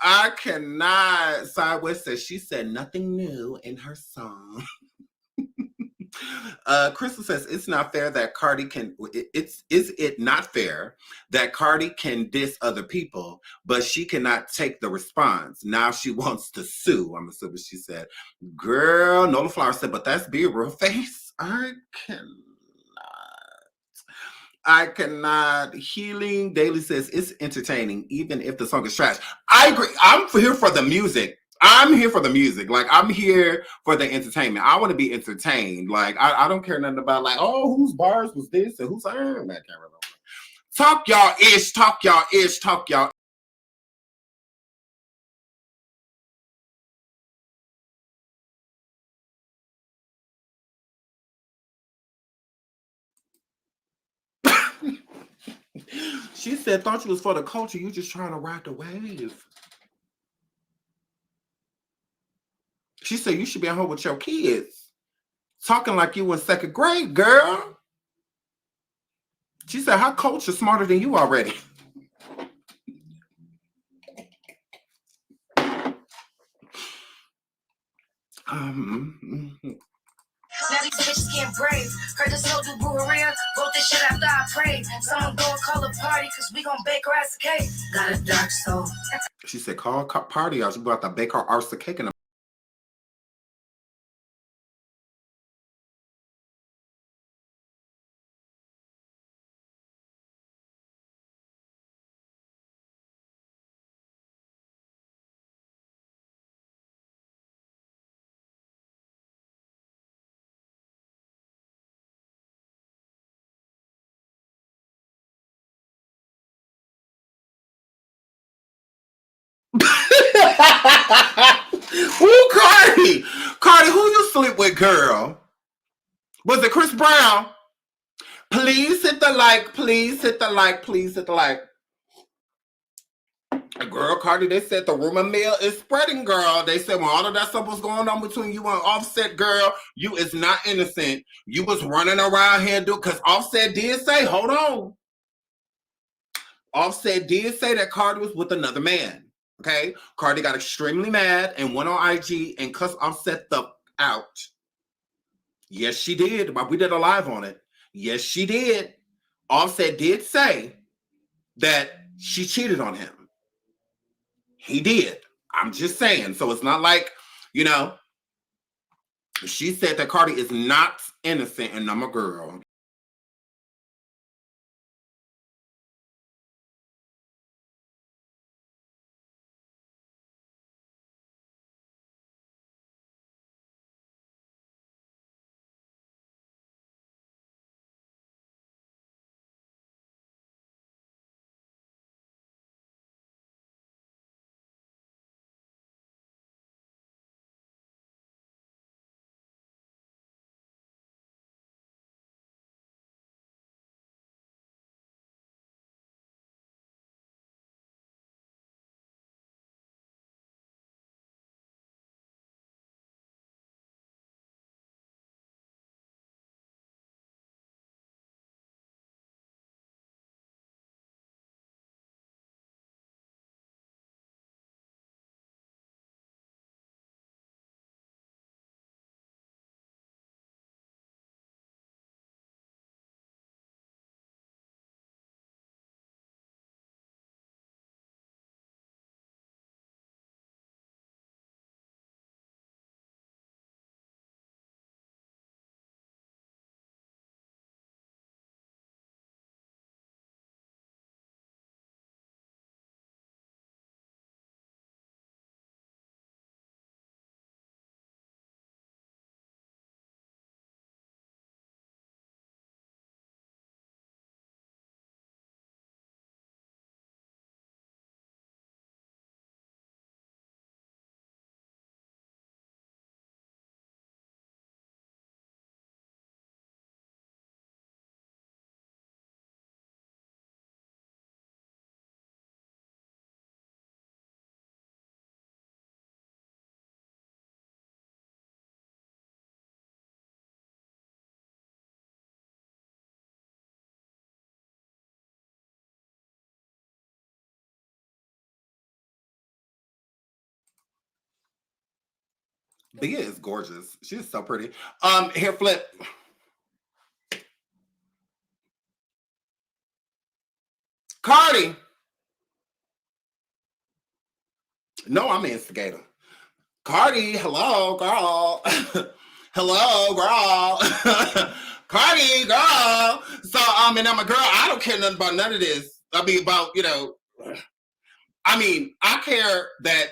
I cannot. Sideways says she said nothing new in her song. Crystal says it's not fair that Cardi can. Is it not fair that Cardi can diss other people, but she cannot take the response? Now she wants to sue. I'm assuming she said, "Girl," Nola Flower said, "But that's be a real face." I cannot. Healing Daily says it's entertaining, even if the song is trash. I agree. I'm here for the music. I'm here for the music. Like, I'm here for the entertainment. I want to be entertained. Like, I don't care nothing about, like, oh, whose bars was this and who's iron that camera. Talk y'all ish, talk y'all ish, talk y'all. She said, thought you was for the culture. You just trying to ride the wave. She said, you should be at home with your kids. Talking like you in second grade, girl. She said, how culture smarter than you already? Now these bitches getting brave. Heard the soldier Buharia wrote this shit after I prayed. Someone go and call a party, cause we gon' bake her ass a cake. Got a dark soul. She said, call party out. She about to bake her arse a cake in a Who, Cardi? Cardi, who you sleep with, girl? Was it Chris Brown? Please hit the like. Please hit the like. Please hit the like. Girl, Cardi, they said the rumor mill is spreading, girl. They said when all of that stuff was going on between you and Offset, girl, you is not innocent. You was running around here, because Offset did say, hold on. Offset did say that Cardi was with another man. Okay? Cardi got extremely mad and went on IG and cussed Offset the out. Yes, she did. But we did a live on it. Yes, she did. Offset did say that she cheated on him. He did. I'm just saying. So it's not like, you know, she said that Cardi is not innocent and I'm a girl. Bia is gorgeous. She is so pretty. Here, flip. Cardi. No, I'm an instigator. Cardi, hello, girl. Hello, girl. Cardi, girl. So, and I'm a girl. I don't care nothing about none of this. I mean, about, I care that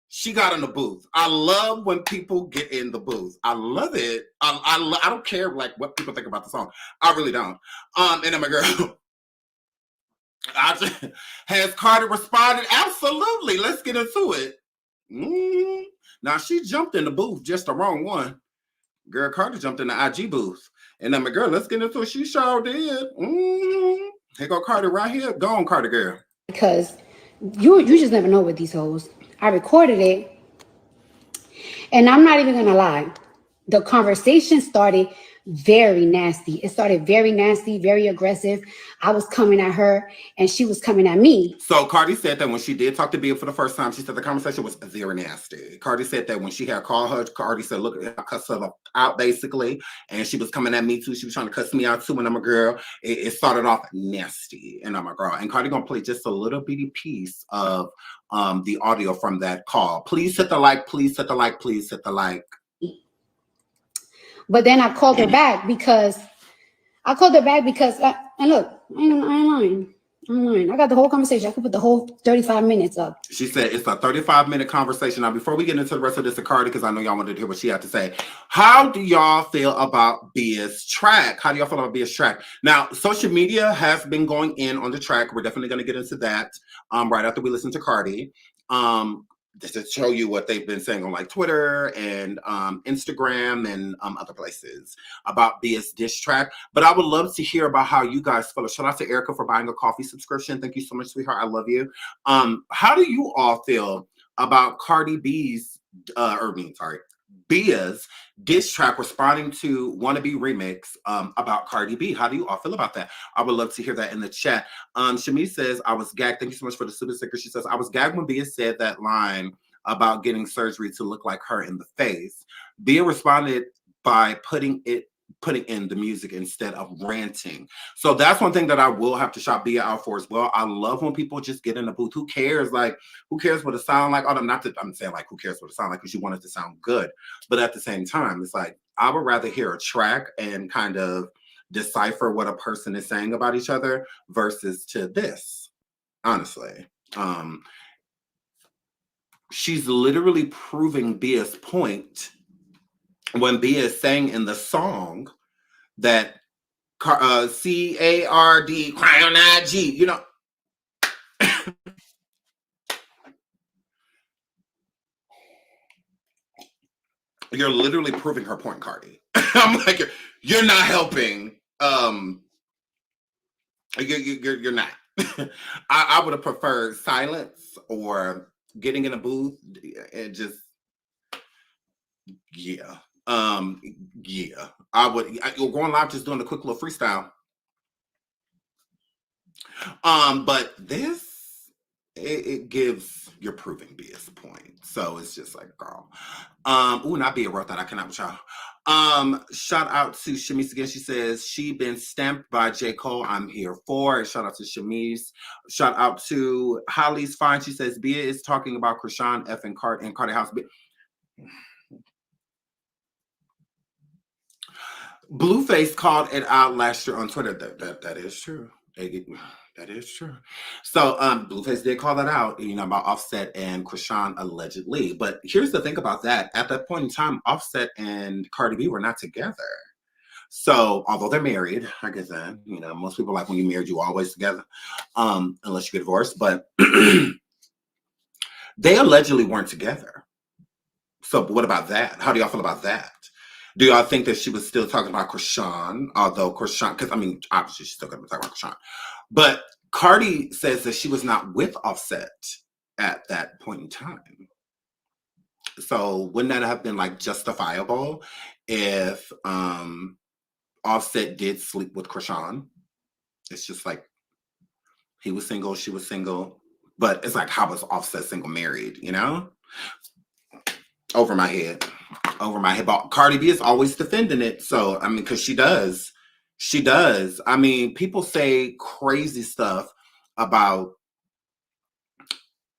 she got in the booth. I love when people get in the booth. I love it. I don't care like what people think about the song. I really don't. And I'm a girl. Has Cardi responded? Absolutely. Let's get into it. Now she jumped in the booth, just the wrong one. Girl, Cardi jumped in the IG booth. And I'm a girl, let's get into it. She sure did. Here go Cardi right here. Go on, Cardi girl. Because you just never know with these hoes. I recorded it. And I'm not even going to lie. The conversation started very nasty. It started very nasty, very aggressive. I was coming at her and she was coming at me. So Cardi said that when she did talk to Bia for the first time, she said the conversation was very nasty. Cardi said that when she had called her, Cardi said, look, I cussed her out basically. And she was coming at me too. She was trying to cuss me out too. And I'm a girl. It started off nasty. And I'm a girl. And Cardi gonna play just a little bitty piece of the audio from that call. Please hit the like, please hit the like, please hit the like. But then I called her back because and look, I ain't lying. I'm lying. I got the whole conversation. I could put the whole 35 minutes up. She said it's a 35-minute conversation. Now, before we get into the rest of this, Cardi, because I know y'all wanted to hear what she had to say. How do y'all feel about Bia's track? How do y'all feel about Bia's track? Now, social media has been going in on the track. We're definitely going to get into that right after we listen to Cardi. Just to show you what they've been saying on like Twitter and Instagram and other places about Bia's diss track. But I would love to hear about how you guys feel. Shout out to Erica for buying a coffee subscription. Thank you so much, sweetheart. I love you. How do you all feel about Cardi B's, Bia's diss track responding to Wannabe remix about Cardi B? How do you all feel about that? I would love to hear that in the chat. Shami says, I was gagged. Thank you so much for the super sticker. She says, I was gagged when Bia said that line about getting surgery to look like her in the face. Bia responded by putting in the music instead of ranting. So that's one thing that I will have to shout Bia out for as well. I love when people just get in the booth. Who cares? Like, who cares what it sound like? I'm saying like, who cares what it sound like? Because you want it to sound good. But at the same time, it's like, I would rather hear a track and kind of decipher what a person is saying about each other versus to this, honestly. She's literally proving Bia's point when Bia is saying in the song that C-A-R-D, cry on IG, you're literally proving her point, Cardi. I'm like, you're not helping. You're not. I would have preferred silence or getting in a booth and just, yeah. Yeah. Going live just doing a quick little freestyle. But this, it gives you're proving Bia's point. So it's just like, girl. Not Bia wrote that. I cannot with y'all. Shout out to Shamice again. She says she been stamped by J. Cole. I'm here for it. Shout out to Shamice. Shout out to Holly's Fine. She says Bia is talking about Krishan F and Cardi House. Blueface called it out last year on Twitter. That is true. That is true. So Blueface did call that out, about Offset and Krishan allegedly. But here's the thing about that. At that point in time, Offset and Cardi B were not together. So although they're married, I get that. Most people like when you're married, you're always together, unless you get divorced. But they allegedly weren't together. So what about that? How do y'all feel about that? Do y'all think that she was still talking about Krishan? Although Krishan, because obviously she's still going to be talking about Krishan. But Cardi says that she was not with Offset at that point in time. So wouldn't that have been like justifiable if Offset did sleep with Krishan? It's just like he was single, she was single. But it's like, how was Offset single married, Over my head. over my head. But Cardi B is always defending it. So, I mean, because she does. She does. I mean, people say crazy stuff about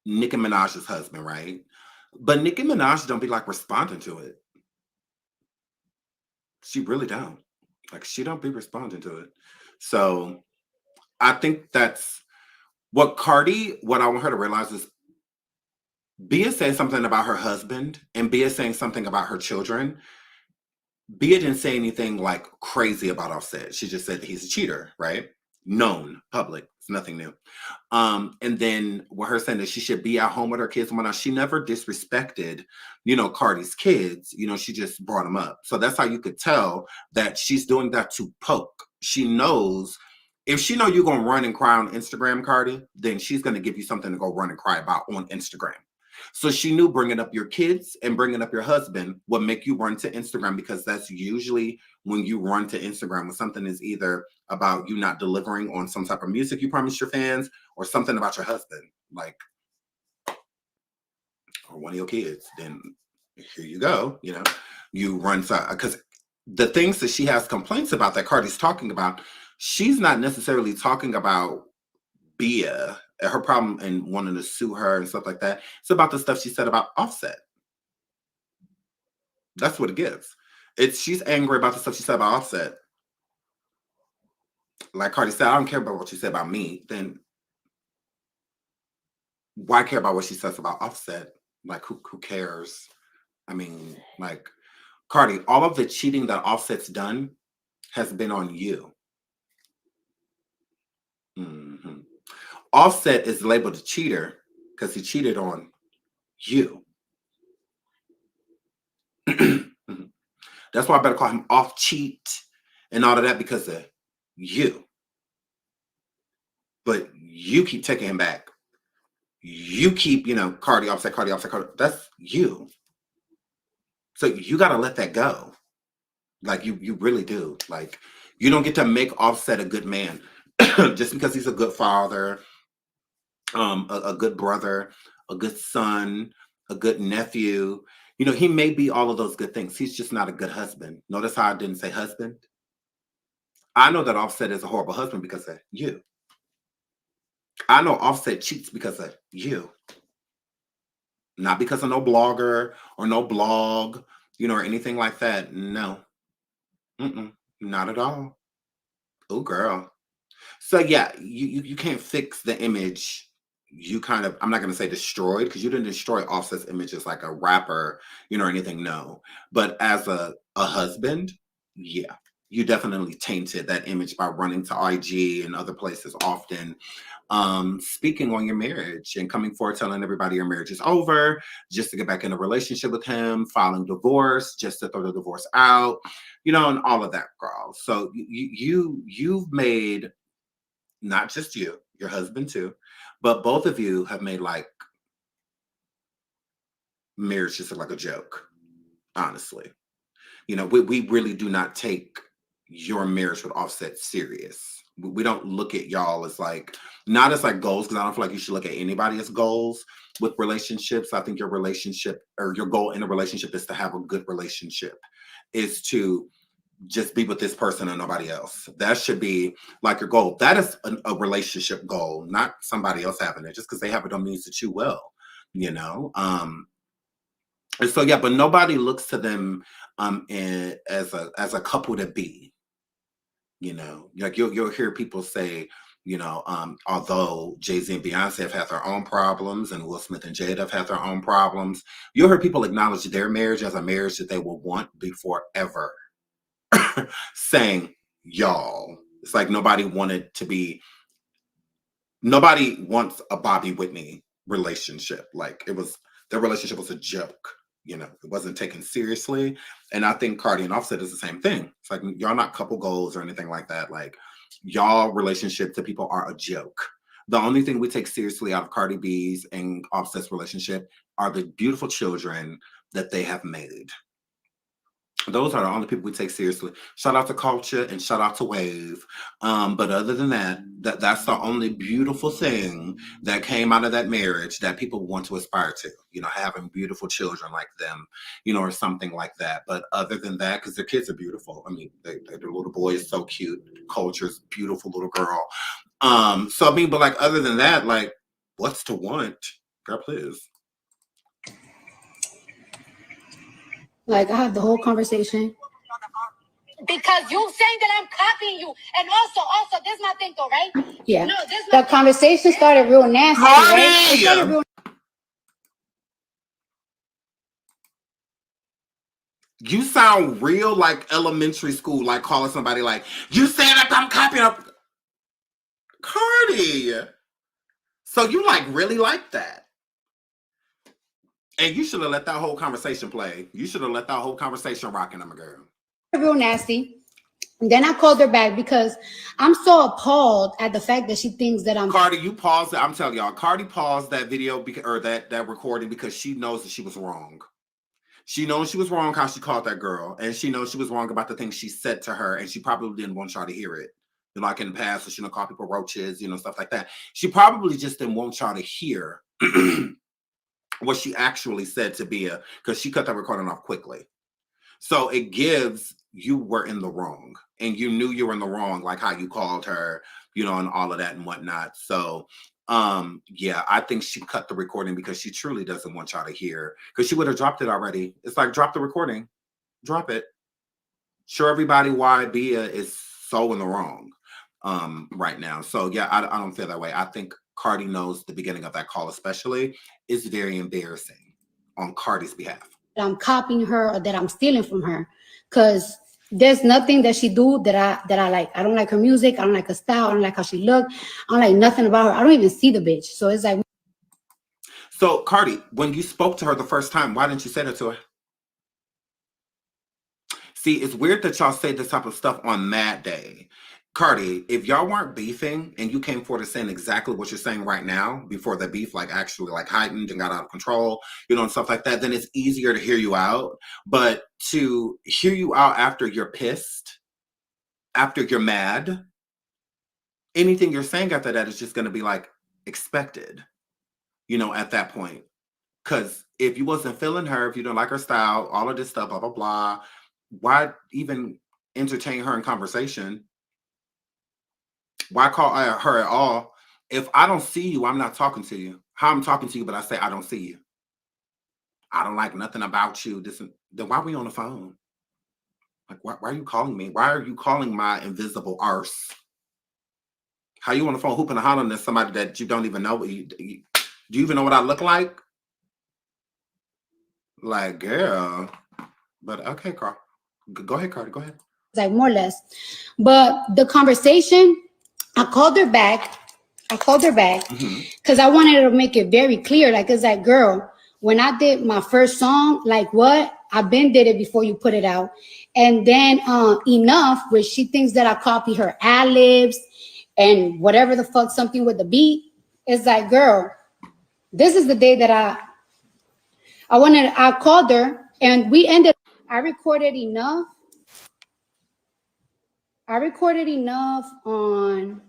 Nicki Minaj's husband, right? But Nicki Minaj don't be like responding to it. She really don't. Like, she don't be responding to it. So I think that's what I want her to realize is Bia saying something about her husband and Bia saying something about her children. Bia didn't say anything like crazy about Offset. She just said that he's a cheater, right? Known, public. It's nothing new. And then with her saying that she should be at home with her kids and whatnot, she never disrespected, Cardi's kids. She just brought them up. So that's how you could tell that she's doing that to poke. She knows if she know you're going to run and cry on Instagram, Cardi, then she's going to give you something to go run and cry about on Instagram. So she knew bringing up your kids and bringing up your husband would make you run to Instagram, because that's usually when you run to Instagram when something is either about you not delivering on some type of music you promised your fans or something about your husband, like, or one of your kids. Then here you go, you run to, because the things that she has complaints about that Cardi's talking about, she's not necessarily talking about Bia, her problem and wanting to sue her and stuff like that. It's about the stuff she said about Offset. That's what it gives. She's angry about the stuff she said about Offset. Like Cardi said, I don't care about what you said about me. Then why care about what she says about Offset? Like, who cares? I mean, like, Cardi, all of the cheating that Offset's done has been on you. Mm-hmm. Offset is labeled a cheater because he cheated on you. That's why I better call him off cheat and all of that, because of you. But you keep taking him back. You keep, Cardi, Offset, Cardi, Offset, Cardi. That's you. So you got to let that go. Like, you really do. Like, you don't get to make Offset a good man just because he's a good father, a good brother, a good son, a good nephew. He may be all of those good things. He's just not a good husband. Notice how I didn't say husband? I know that Offset is a horrible husband because of you. I know Offset cheats because of you. Not because of no blogger or no blog, or anything like that. No. Not at all. Oh, girl. So, yeah, you can't fix the image. You kind of, I'm not going to say destroyed, because you didn't destroy Offset's image as like a rapper, or anything. No. But as a husband, yeah, you definitely tainted that image by running to IG and other places often, speaking on your marriage and coming forward telling everybody your marriage is over just to get back in a relationship with him, filing divorce just to throw the divorce out, and all of that, girl. So you've made, not just you, your husband too, but both of you have made like marriage just like a joke, honestly. We really do not take your marriage with Offset serious. We don't look at y'all as like, not as like goals, because I don't feel like you should look at anybody as goals with relationships. I think your relationship or your goal in a relationship is to have a good relationship, is to just be with this person and nobody else. That should be like your goal. That is a relationship goal, not somebody else having it. Just because they have it don't mean that you will, and so, yeah, but nobody looks to them as a couple to be, like you'll hear people say, although Jay-Z and Beyonce have had their own problems and Will Smith and Jada have had their own problems, you'll hear people acknowledge their marriage as a marriage that they will want before ever saying y'all. It's like nobody wants a Bobby Whitney relationship. Like their relationship was a joke. It wasn't taken seriously. And I think Cardi and Offset is the same thing. It's like, y'all not couple goals or anything like that. Like, y'all relationship to people are a joke. The only thing we take seriously out of Cardi B's and Offset's relationship are the beautiful children that they have made. Those are the only people we take seriously. Shout out to Culture and shout out to Wave. But other than that, that's the only beautiful thing that came out of that marriage that people want to aspire to, you know, having beautiful children like them, you know, or something like that. But other than that, because their kids are beautiful. I mean, their little boy is so cute. Culture's beautiful little girl. So I mean, but like other than that, like what's to want? Girl, please. Like I have the whole conversation. Because you saying that I'm copying you. And also, this is my thing though, right? Yeah. No, this is my The conversation started real nasty, right? It started real. You sound real like elementary school, like calling somebody like, you said that I'm copying up. Cardi. So you like really like that. And you should have let that whole conversation play. You should have let that whole conversation rock in, my girl. Real nasty. And then I called her back because I'm so appalled at the fact that she thinks that I'm. Cardi, you paused it. I'm telling y'all, Cardi paused that video or that recording because she knows that she was wrong. She knows she was wrong how she called that girl, and she knows she was wrong about the things she said to her, and she probably didn't want y'all to hear it. You know, like in the past, so she didn't call people roaches, you know, stuff like that. She probably just didn't want y'all to hear what she actually said to BIA because she cut that recording off quickly. So it gives you were in the wrong, and you knew you were in the wrong, like how you called her, you know, and all of that and whatnot. So yeah, I think she cut the recording because she truly doesn't want y'all to hear, because she would have dropped it already. It's like, drop the recording, drop it, show everybody why BIA is so in the wrong right now. So yeah, I don't feel that way. I think Cardi knows the beginning of that call especially is very embarrassing on Cardi's behalf. I'm copying her or that I'm stealing from her, because there's nothing that she do that I like. I don't like her music. I don't like her style. I don't like how she look. I don't like nothing about her. I don't even see the bitch. So it's like. So Cardi, when you spoke to her the first time, why didn't you say that to her? See, it's weird that y'all say this type of stuff on Mad Day. Cardi, if y'all weren't beefing and you came forward to saying exactly what you're saying right now, before the beef like actually like heightened and got out of control, you know, and stuff like that, then it's easier to hear you out. But to hear you out after you're pissed, after you're mad, anything you're saying after that is just going to be like expected, you know, at that point. Because if you wasn't feeling her, if you don't like her style, all of this stuff, blah, blah, blah, why even entertain her in conversation? Why call her at all? If I don't see you, I'm not talking to you. How I'm talking to you, but I say I don't see you. I don't like nothing about you. Then why are we on the phone? Like, why are you calling me? Why are you calling my invisible arse? How you on the phone hooping and hollering at somebody that you don't even know? Do you even know what I look like? Like, girl. But okay, Carl. Go ahead, Cardi. Go ahead. Like more or less. But the conversation, I called her back because I wanted to make it very clear. Like, it's like, girl, when I did my first song, like what? I been did it before you put it out. And then Enough, where she thinks that I copy her ad-libs and whatever the fuck, something with the beat. It's like, girl, this is the day that I called her and I recorded Enough. I recorded Enough on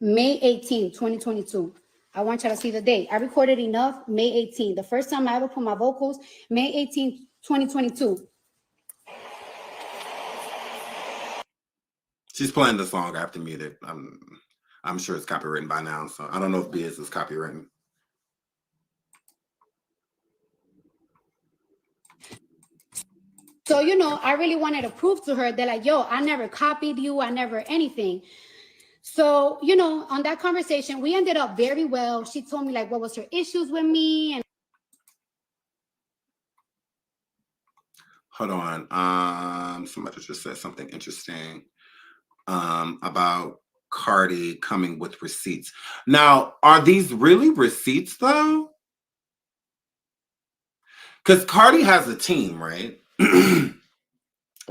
May 18, 2022. I want you to see the date. I recorded Enough May 18. The first time I ever put my vocals, May 18, 2022. She's playing the song after muted. I'm sure it's copywritten by now, so I don't know if Biz is copywritten. So, you know, I really wanted to prove to her that, like, yo, I never copied you. I never anything. So, you know, on that conversation, we ended up very well. She told me, like, what was her issues with me. And hold on. Somebody just said something interesting about Cardi coming with receipts. Now, are these really receipts, though? Because Cardi has a team, right?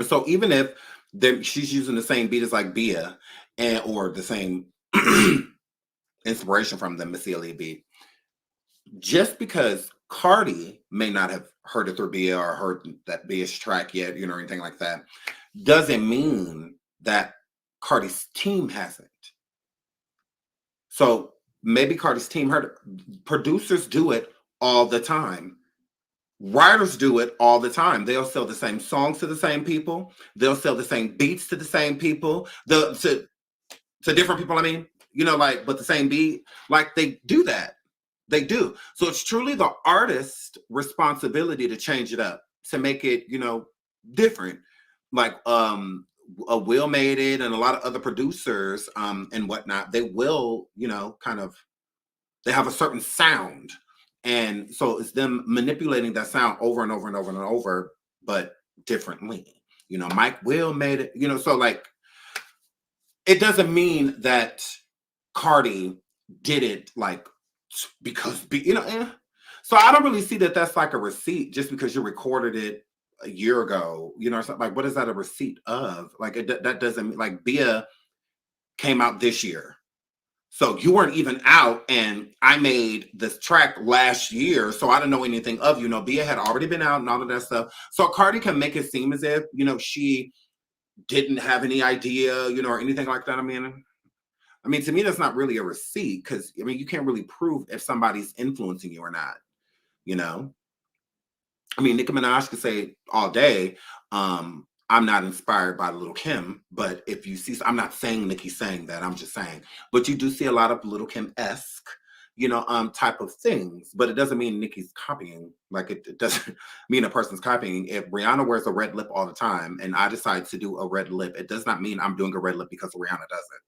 So even if she's using the same beat as like BIA or the same inspiration from the Missy Elliott beat, just because Cardi may not have heard it through BIA or heard that BIA's track yet, or anything like that. Doesn't mean that Cardi's team hasn't. So maybe Cardi's team heard it. Producers do it all the time. Writers do it all the time. They'll sell the same songs to the same people. They'll sell the same beats to the same people. To different people, I mean, but the same beat. Like, they do that. They do. So it's truly the artist's responsibility to change it up, to make it, different. Like, Will made it, and a lot of other producers and whatnot, they will, they have a certain sound. And so it's them manipulating that sound over and over and over and over, but differently. Mike Will made it, so like, it doesn't mean that Cardi did it like because, So I don't really see that that's like a receipt just because you recorded it a year ago, or something. Like, what is that a receipt of? Like, that doesn't, like, BIA came out this year. So you weren't even out, and I made this track last year, so I didn't know anything of you. BIA had already been out and all of that stuff. So Cardi can make it seem as if, she didn't have any idea, or anything like that. I mean, to me, that's not really a receipt, because, you can't really prove if somebody's influencing you or not, I mean, Nicki Minaj could say all day, I'm not inspired by Lil' Kim, but if you see, I'm not saying Nicki's saying that, I'm just saying, but you do see a lot of Lil' Kim-esque, type of things, but it doesn't mean Nicki's copying. Like, it doesn't mean a person's copying. If Rihanna wears a red lip all the time and I decide to do a red lip, it does not mean I'm doing a red lip because Rihanna does it.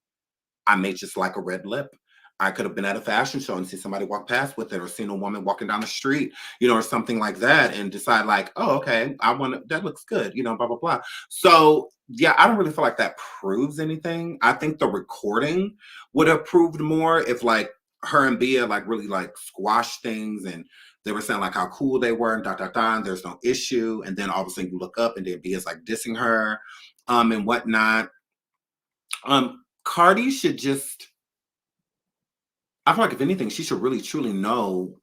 I may just like a red lip. I could have been at a fashion show and see somebody walk past with it, or seen a woman walking down the street, or something like that, and decide like, oh, okay, that looks good, blah, blah, blah. So yeah, I don't really feel like that proves anything. I think the recording would have proved more if, like, her and BIA like really like squashed things, and they were saying like how cool they were and and there's no issue. And then all of a sudden you look up and then BIA's like dissing her and whatnot. Cardi should just, I feel like if anything, she should really truly know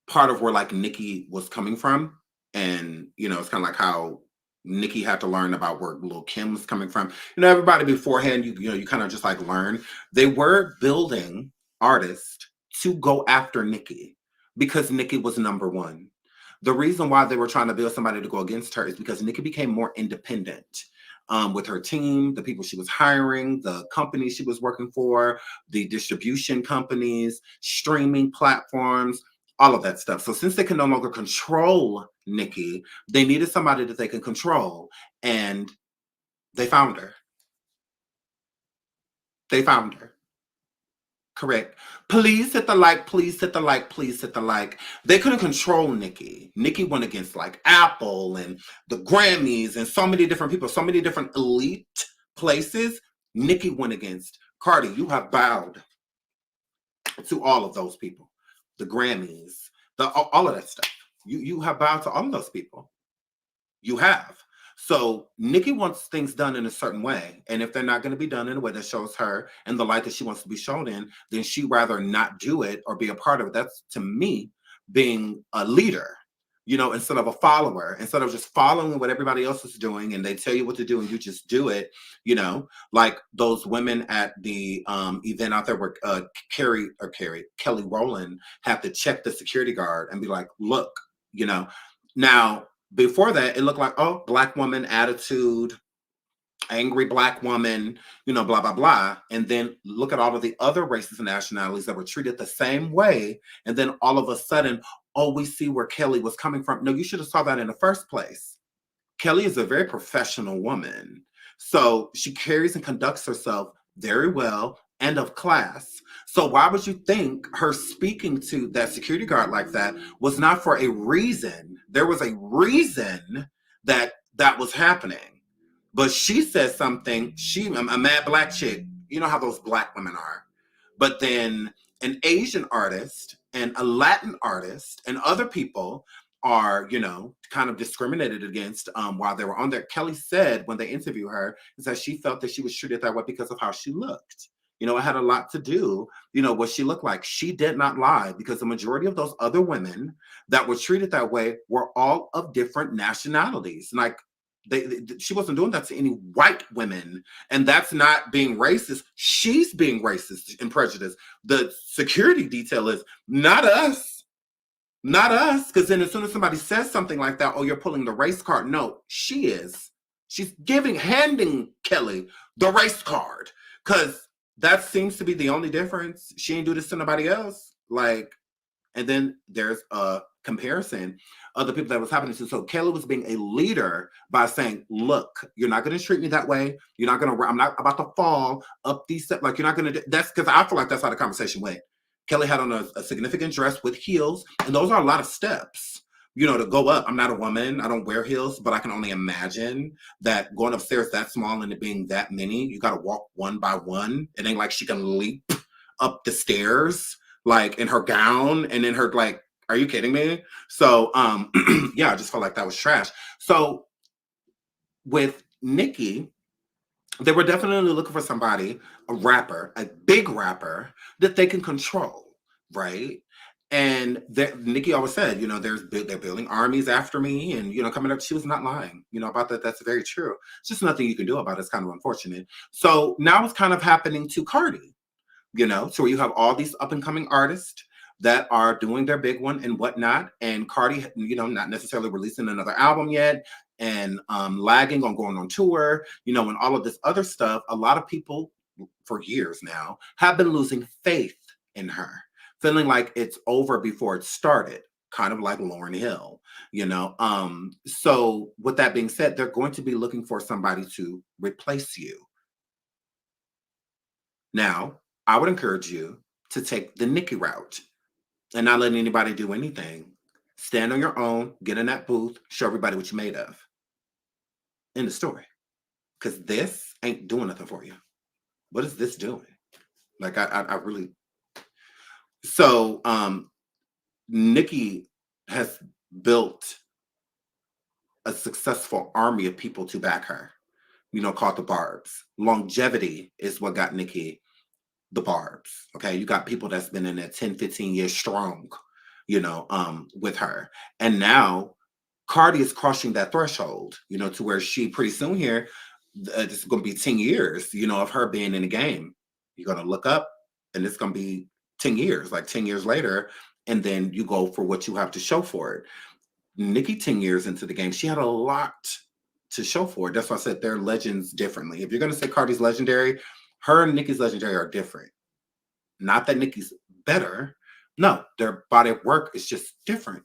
part of where like Nicki was coming from. And, it's kind of like how Nicki had to learn about where Lil' Kim was coming from. Everybody beforehand, you kind of just like learn. They were building artists to go after Nicki because Nicki was number one. The reason why they were trying to build somebody to go against her is because Nicki became more independent. With her team, the people she was hiring, the companies she was working for, the distribution companies, streaming platforms, all of that stuff. So since they can no longer control Nicki, they needed somebody that they can control. And they found her. They found her. Correct. Please hit the like, please hit the like, please hit the like. They couldn't control Nicki. Nicki went against like Apple and the Grammys and so many different people, so many different elite places. Nicki went against Cardi. You have bowed to all of those people. The Grammys, all of that stuff. You have bowed to all of those people. You have. So Nicki wants things done in a certain way. And if they're not going to be done in a way that shows her in the light that she wants to be shown in, then she'd rather not do it or be a part of it. That's, to me, being a leader, instead of a follower, instead of just following what everybody else is doing and they tell you what to do and you just do it, like those women at the event out there where Kelly Rowland had to check the security guard and be like, look, now, before that, it looked like, oh, Black woman attitude, angry Black woman, blah, blah, blah. And then look at all of the other races and nationalities that were treated the same way. And then all of a sudden, oh, we see where Kelly was coming from. No, you should have saw that in the first place. Kelly is a very professional woman. So she carries and conducts herself very well and of class. So why would you think her speaking to that security guard like that was not for a reason? There was a reason that was happening. But she said something, a mad Black chick, you know how those Black women are. But then an Asian artist and a Latin artist and other people are, kind of discriminated against while they were on there. Kelly said when they interviewed her is that she felt that she was treated that way because of how she looked. You know, it had a lot to do, you know, what she looked like. She did not lie because the majority of those other women that were treated that way were all of different nationalities. Like she wasn't doing that to any white women. And that's not being racist. She's being racist and prejudiced. The security detail is not us. Not us. Because then as soon as somebody says something like that, oh, you're pulling the race card. No, she is. She's handing Kelly the race card. Because that seems to be the only difference. She ain't do this to nobody else. Like, and then there's a comparison of the people that was happening to. So Kelly was being a leader by saying, look, you're not going to treat me that way. You're not going to, I'm not about to fall up these steps. Like, you're not going to, that's because I feel like that's how the conversation went. Kelly had on a significant dress with heels, and those are a lot of steps, you know, to go up. I'm not a woman. I don't wear heels, but I can only imagine that going upstairs that small and it being that many, you got to walk one by one. It ain't like she can leap up the stairs, like in her gown and in her, like, are you kidding me? So, yeah, I just felt like that was trash. So with Nicki, they were definitely looking for somebody, a rapper, a big rapper that they can control, right? And Nicki always said, you know, they're building armies after me, and, you know, coming up, she was not lying, you know, about that. That's very true. It's just nothing you can do about it. It's kind of unfortunate. So now it's kind of happening to Cardi, you know, so you have all these up and coming artists that are doing their big one and whatnot. And Cardi, you know, not necessarily releasing another album yet, and lagging on going on tour, you know, and all of this other stuff. A lot of people for years now have been losing faith in her, feeling like it's over before it started, kind of like Lauryn Hill, you know. So with that being said, they're going to be looking for somebody to replace you. Now, I would encourage you to take the Nicki route and not let anybody do anything. Stand on your own, get in that booth, show everybody what you're made of. In the story. Because this ain't doing nothing for you. What is this doing? Like, I really... So, Nicki has built a successful army of people to back her, you know, called the Barbs. Longevity is what got Nicki the Barbs. Okay, you got people that's been in there 10, 15 years strong, you know, with her. And now Cardi is crossing that threshold, you know, to where she pretty soon here, this is going to be 10 years, you know, of her being in the game. You're going to look up and it's going to be 10 years, like 10 years later. And then you go for what you have to show for it. Nicki, 10 years into the game, she had a lot to show for it. That's why I said they're legends differently. If you're going to say Cardi's legendary, her and Nicki's legendary are different. Not that Nicki's better. No, their body of work is just different.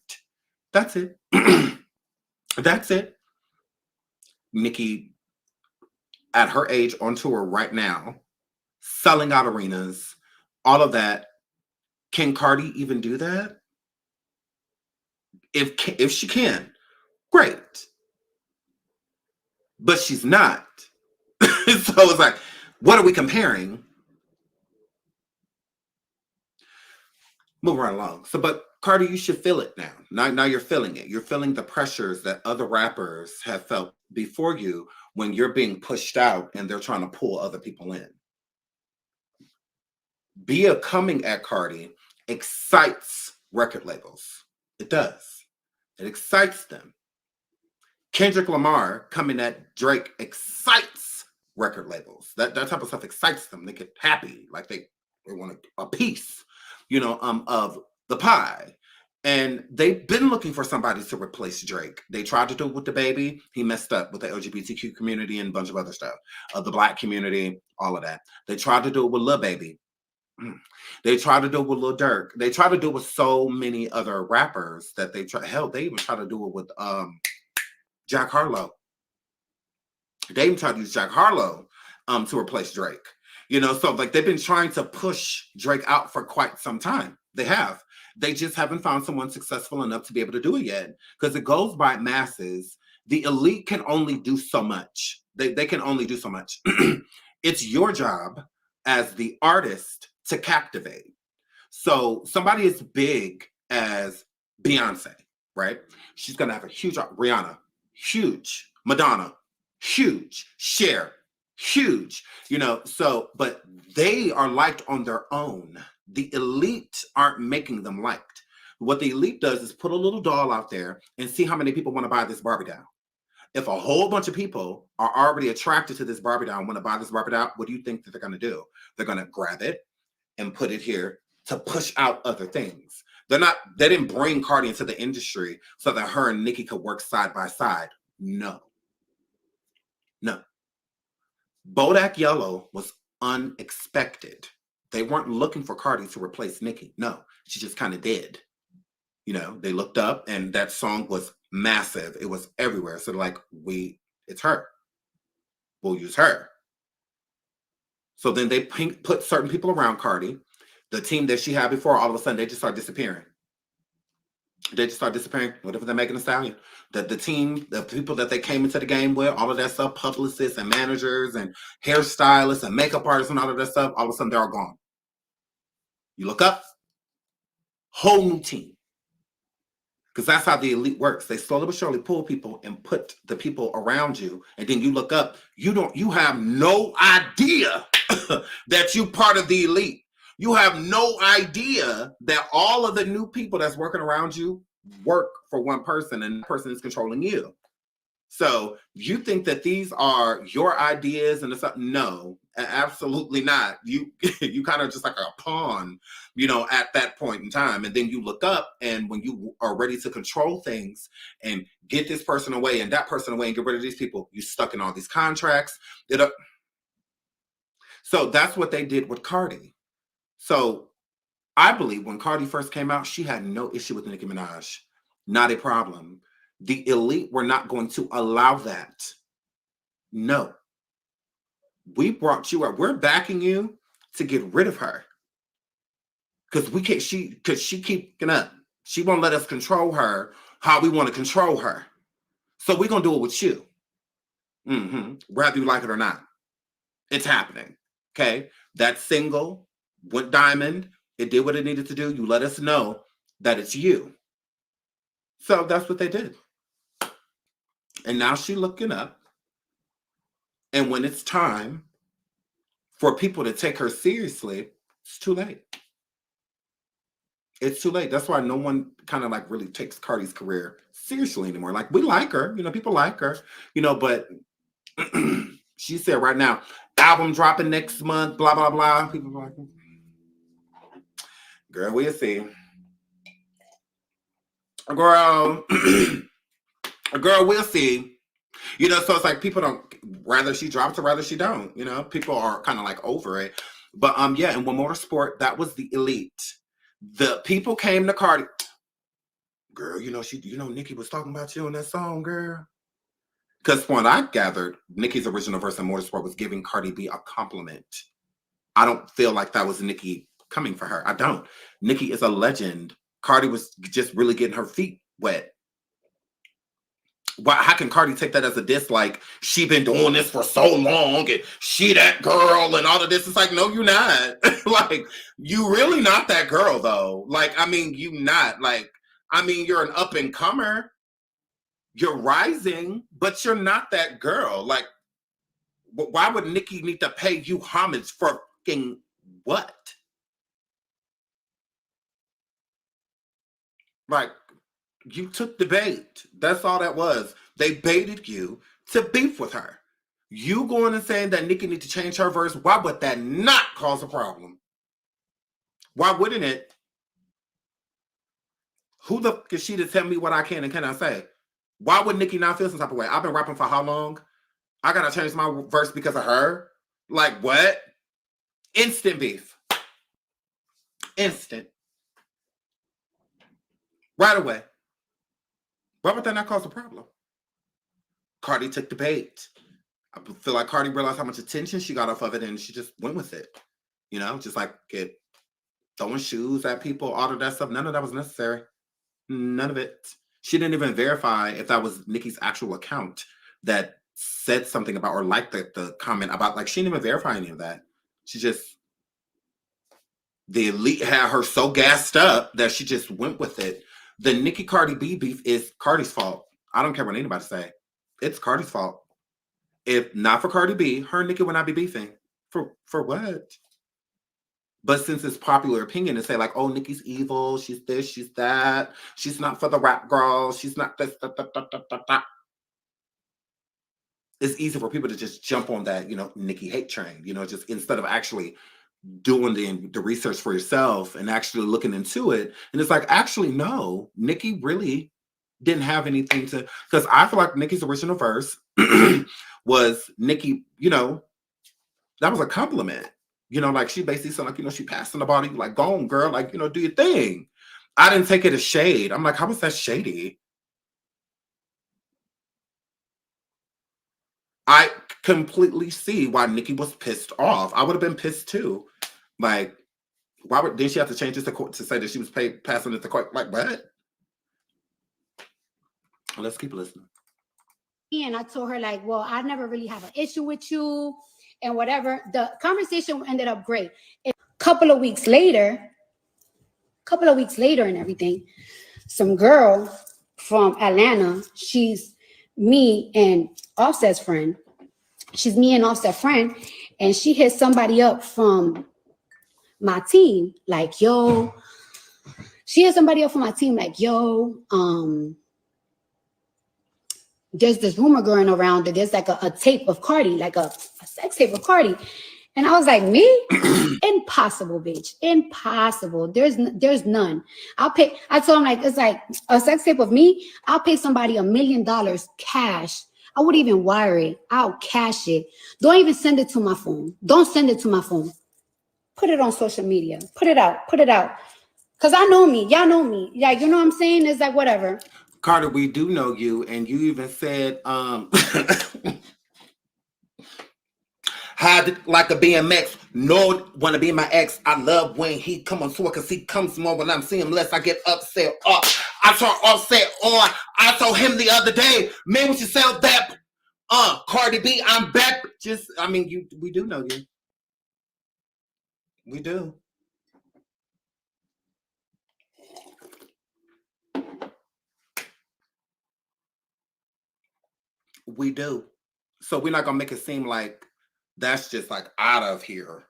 That's it. That's it. Nicki, at her age, on tour right now, selling out arenas, all of that. Can Cardi even do that? If she can, great. But she's not. So it's like, what are we comparing? Move right along. So, but Cardi, you should feel it now. Now you're feeling it. You're feeling the pressures that other rappers have felt before you when you're being pushed out and they're trying to pull other people in. BIA coming at Cardi excites record labels. It does. It excites them. Kendrick Lamar coming at Drake excites record labels. That type of stuff excites them. They get happy, like they want a piece, you know, of the pie. And they've been looking for somebody to replace Drake. They tried to do it with the baby. He messed up with the LGBTQ community and a bunch of other stuff. The Black community, all of that. They tried to do it with Lil Baby. They tried to do it with Lil Durk. They tried to do it with so many other rappers that they try. Hell, they even tried to do it with Jack Harlow. They even tried to use Jack Harlow to replace Drake. You know, so like they've been trying to push Drake out for quite some time. They have. They just haven't found someone successful enough to be able to do it yet. Because it goes by masses. The elite can only do so much. They can only do so much. It's your job as the artist to captivate. So somebody as big as Beyonce, right? She's going to have a huge, Rihanna, huge, Madonna, huge, Cher, Huge, you know, so, but they are liked on their own. The elite aren't making them liked. What the elite does is put a little doll out there and see how many people want to buy this Barbie doll. If a whole bunch of people are already attracted to this Barbie doll and want to buy this Barbie doll, what do you think that they're going to do? They're going to grab it and put it here to push out other things. They didn't bring Cardi into the industry so that her and Nicki could work side by side. No. Bodak Yellow was unexpected. They weren't looking for Cardi to replace Nicki. No, she just kind of did. You know, they looked up and that song was massive. It was everywhere. So like, it's her. We'll use her. So then they put certain people around Cardi. The team that she had before, all of a sudden, they just start disappearing. Whatever they're making a stallion. The team, the people that they came into the game with, all of that stuff, publicists and managers and hairstylists and makeup artists and all of that stuff, all of a sudden they're all gone. You look up, whole new team. Because that's how the elite works. They slowly but surely pull people and put the people around you. And then you look up, you have no idea that you're part of the elite. You have no idea that all of the new people that's working around you work for one person and the person is controlling you. So you think that these are your ideas and it's no, absolutely not. You kind of just like a pawn, you know, at that point in time. And then you look up and when you are ready to control things and get this person away and that person away and get rid of these people, you're stuck in all these contracts. So that's what they did with Cardi. So I believe when Cardi first came out, she had no issue with Nicki Minaj. Not a problem. The elite were not going to allow that. No. We brought you up. We're backing you to get rid of her. Because she keeping up. She won't let us control her how we want to control her. So we're going to do it with you. Whether you like it or not. It's happening. Okay? That single went diamond. It did what it needed to do. You let us know that it's you. So that's what they did. And now she's looking up. And when it's time for people to take her seriously, it's too late. It's too late. That's why no one kind of like really takes Cardi's career seriously anymore. Like, we like her. You know, people like her. You know, but she said right now, album dropping next month, blah, blah, blah. People are like, girl, we'll see. Girl, we'll see. You know, so it's like people don't, rather she drops or rather she don't. You know, people are kind of like over it. But yeah, and with motorsport, that was the elite. The people came to Cardi. Girl, you know, Nicki was talking about you in that song, girl. Because from what I gathered, Nicki's original verse in Motorsport was giving Cardi B a compliment. I don't feel like that was Nicki coming for her. I don't. Nicki is a legend. Cardi was just really getting her feet wet. How can Cardi take that as a diss? Like, she been doing this for so long and she that girl and all of this. It's like, no, you're not. Like, you really not that girl, though. Like, I mean, you not. Like, I mean, you're an up-and-comer. You're rising, but you're not that girl. Like, why would Nicki need to pay you homage for fucking what? Like, you took the bait. That's all that was. They baited you to beef with her. You going and saying that Nicki need to change her verse, why would that not cause a problem? Why wouldn't it? Who the fuck is she to tell me what I can and cannot say? Why would Nicki not feel some type of way? I've been rapping for how long? I gotta change my verse because of her? Like, what? Instant beef. Instant. Right away. Why would that not cause a problem? Cardi took the bait. I feel like Cardi realized how much attention she got off of it and she just went with it. You know, just like throwing shoes at people, all of that stuff. None of that was necessary. None of it. She didn't even verify if that was Nicki's actual account that said something about or liked the comment about, like, she didn't even verify any of that. She just, the elite had her so gassed up that she just went with it. The Nicki Cardi B beef is Cardi's fault. I don't care what anybody say. It's Cardi's fault. If not for Cardi B, her and Nicki would not be beefing. For what? But since it's popular opinion to say like, oh, Nicki's evil, she's this, she's that, she's not for the rap girl, she's not this, it's easy for people to just jump on that, Nicki hate train, just instead of actually doing the research for yourself and actually looking into it. And it's like, actually, no, Nicki really didn't have anything to, because I feel like Nicki's original verse was Nicki, that was a compliment. Like she basically said, like, she passed in the body, like, go on, girl, like, do your thing. I didn't take it as shade. I'm like, how was that shady? I completely see why Nicki was pissed off. I would have been pissed too. Like, did she have to change this to say that she was passing it to court? Like, what? Let's keep listening. And I told her, like, well, I never really have an issue with you and whatever. The conversation ended up great. A couple of weeks later and everything, some girl from Atlanta, she's me and Offset's friend. She's me and Offset's friend, and she hit somebody up from my team, like, yo, there's this rumor going around that there's like a tape of Cardi, like a sex tape of Cardi. And I was like, me? Impossible, bitch. Impossible. There's none. I told him, like, it's like a sex tape of me. I'll pay somebody $1 million cash. I wouldn't even wire it. I'll cash it. Don't even send it to my phone. Don't send it to my phone. Put it on social media. Put it out. Because I know me. Y'all know me. Like, you know what I'm saying? It's like, whatever. Carter, we do know you, and you even said, how like a BMX, no want to be my ex. I love when he come on tour because he comes more when I'm seeing him less. I get upset up. I turn Offset on. I told him the other day, man, we should sell that. Cardi B, I'm back. We do know you. We do. We do. So we're not gonna make it seem like that's just like out of here,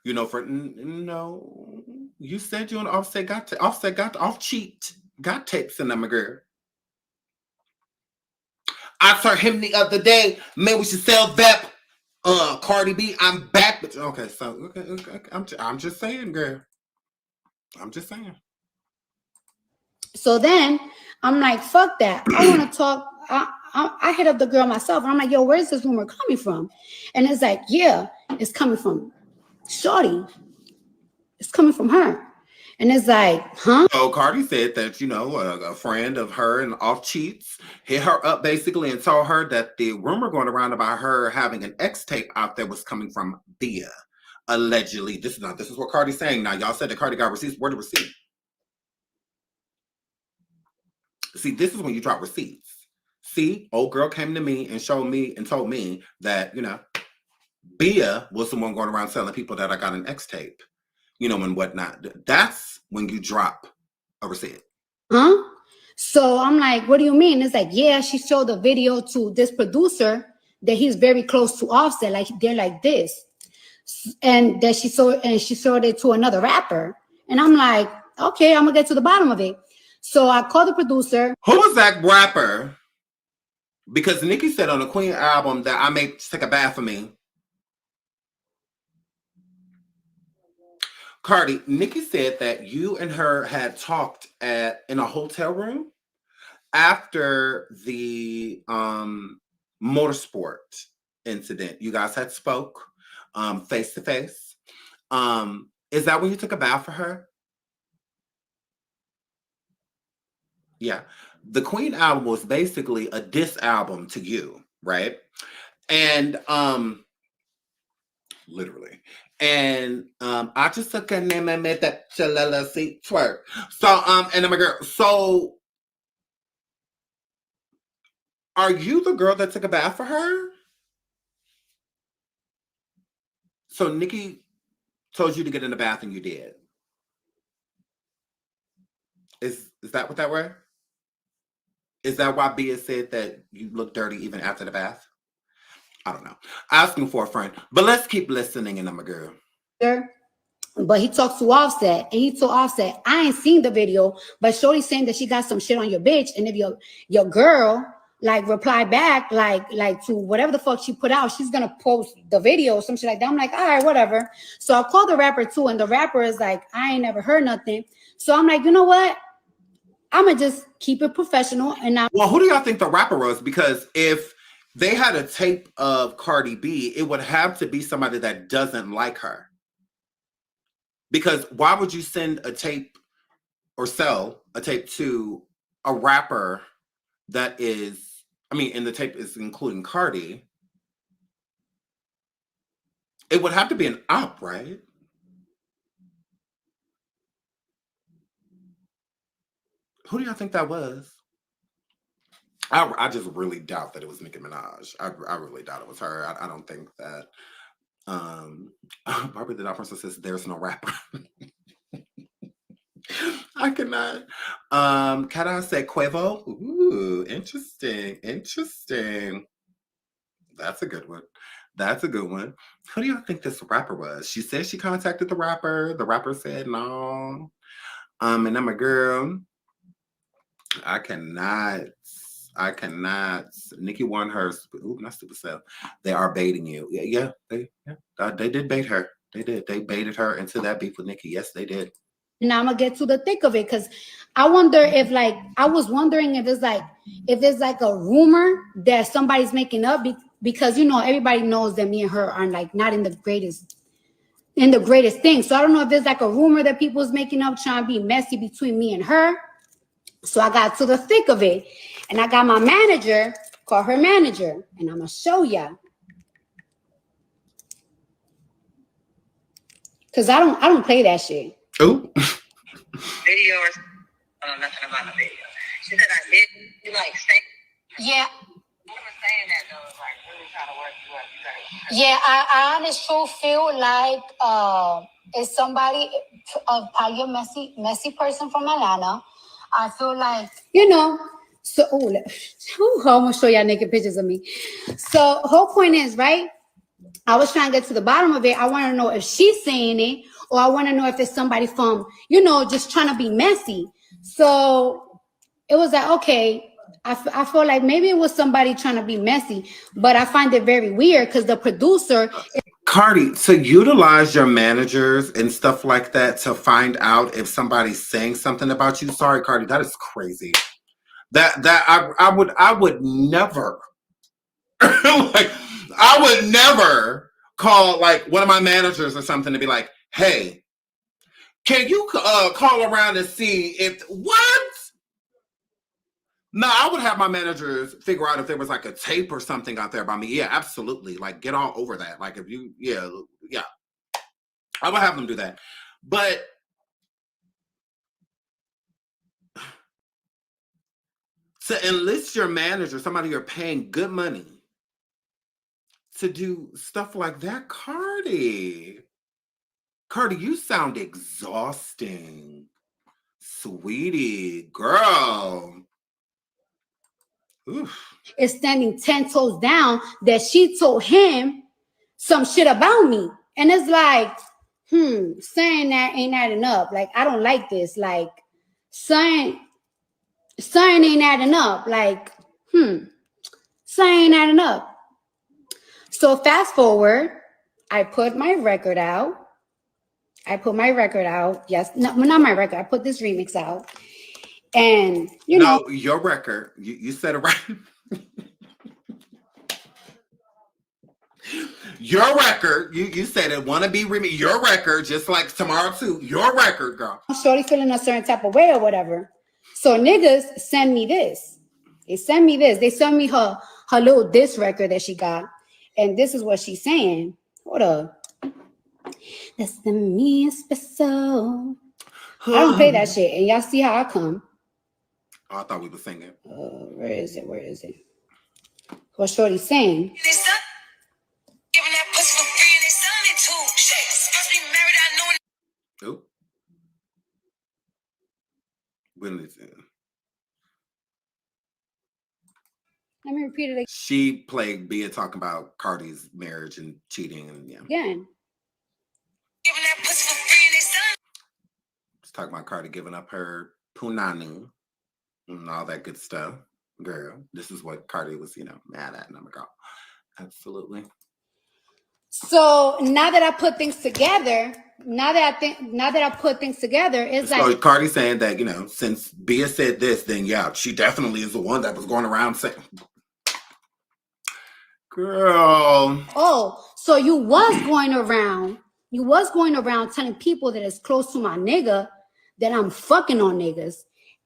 no. You said you and Offset got off cheat, got tapes in them, girl. I told him the other day, man, we should sell that. Cardi B, I'm back. Okay, so okay. I'm just saying, girl. I'm just saying. So then I'm like, fuck that. I want to talk. I hit up the girl myself. And I'm like, yo, where's this rumor coming from? And it's like, yeah, it's coming from Shorty. It's coming from her. And it's like, huh? So Cardi said that, a friend of her and off cheats hit her up basically and told her that the rumor going around about her having an X tape out there was coming from BIA. Allegedly. This is what Cardi's saying. Now, y'all said that Cardi got receipts. Where the receipt? See, this is when you drop receipts. See, old girl came to me and showed me and told me that, BIA was the one going around telling people that I got an X tape, and whatnot. That's when you drop a receipt. Huh? So I'm like, what do you mean? It's like, yeah, she showed the video to this producer that he's very close to Offset. Like, they're like this. And that she showed it to another rapper. And I'm like, okay, I'm gonna get to the bottom of it. So I called the producer. Who was that rapper? Because Nicki said on the Queen album that I may take a bath for me. Cardi, Nicki said that you and her had talked in a hotel room after the motorsport incident. You guys had spoke face to face. Is that when you took a bath for her? Yeah. The Queen album was basically a diss album to you, right? And literally. And I just took a name and made that chalala seat twerk. So and I'm a girl. So are you the girl that took a bath for her? So Nicki told you to get in the bath and you did. Is that what that were? Is that why Bia said that you look dirty even after the bath? I don't know. Asking for a friend. But let's keep listening, and I'm a girl. But he talks to Offset, and he told Offset, I ain't seen the video, but Shorty's saying that she got some shit on your bitch, and if your girl like reply back like to whatever the fuck she put out, she's gonna post the video or some shit like that. I'm like, all right, whatever. So I called the rapper too, and the rapper is like, I ain't never heard nothing. So I'm like, you know what? I'm gonna just keep it professional. And now, well, who do y'all think the rapper was? Because if they had a tape of Cardi B, it would have to be somebody that doesn't like her. Because why would you send a tape or sell a tape to a rapper that is, I mean, and the tape is including Cardi? It would have to be an op, right? Who do y'all think that was? I just really doubt that it was Nicki Minaj. I really doubt it was her. I don't think that. Barbara the Doll Princess says there's no rapper. I cannot. Cara said Quavo. Ooh, interesting. That's a good one. That's a good one. Who do y'all think this rapper was? She said she contacted the rapper. The rapper said no. And I'm a girl. I cannot. Nikki won her. Ooh, not stupid self. They are baiting you. Yeah. They did bait her. They did. They baited her into that beef with Nikki. Yes, they did. now I'm gonna get to the thick of it, because I wonder if I was wondering if it's like a rumor that somebody's making up, because everybody knows that me and her are like not in the greatest thing. So I don't know if it's like a rumor that people's making up trying to be messy between me and her. So I got to the thick of it, and I got my manager, call her manager, and I'm gonna show ya. Cause I don't play that shit. Oh. Video or nothing about the video. She said I did. You like say. Yeah. You were saying that though, like really trying to work you up. Yeah, I honestly feel like it's somebody, probably a messy person from Atlanta. I feel like, so I'm gonna show y'all naked pictures of me. So whole point is, right? I was trying to get to the bottom of it. I want to know if she's saying it, or I want to know if it's somebody from, just trying to be messy. So it was like, okay, I feel like maybe it was somebody trying to be messy, but I find it very weird because the producer. Cardi, to utilize your managers and stuff like that to find out if somebody's saying something about you. Sorry, Cardi, that is crazy. I would never like I would never call like one of my managers or something to be like, hey, can you call around and see if what? No, I would have my managers figure out if there was like a tape or something out there by me. Yeah, absolutely. Like get all over that. Like if you, yeah. I would have them do that. But to enlist your manager, somebody you're paying good money to do stuff like that, Cardi, you sound exhausting. Sweetie, girl. Oof. Is standing 10 toes down that she told him some shit about me. And it's like, saying that ain't adding up. Like, I don't like this. Like, saying ain't adding up. Like, saying ain't adding up. So fast forward, I put my record out. Yes, no, not my record. I put this remix out. And, No, your record. You said it right. Your record, you said it, wanna be remix. Your record, just like tomorrow too. Your record, girl. Shorty feeling a certain type of way or whatever. So niggas send me this. They send me this. They send me her little diss record that she got. And this is what she's saying. Hold up. That's the me special. I don't play that shit. And y'all see how I come. Oh, I thought we were singing. Where is it? What Shorty's saying? Giving that pussy for free and they selling it too. Shit, supposed to be married, I know. Oh. When is it? Let me repeat it She played BIA talking about Cardi's marriage and cheating and yeah. again. Giving that pussy for free and they selling. Let's talk about Cardi giving up her punani and all that good stuff. Girl, this is what Cardi was, mad at. And I'm like, oh, absolutely. So now that I put things together, it's So like Cardi saying that, since BIA said this, then yeah, she definitely is the one that was going around saying, girl. oh, so you was going around telling people that it's close to my nigga that I'm fucking on niggas.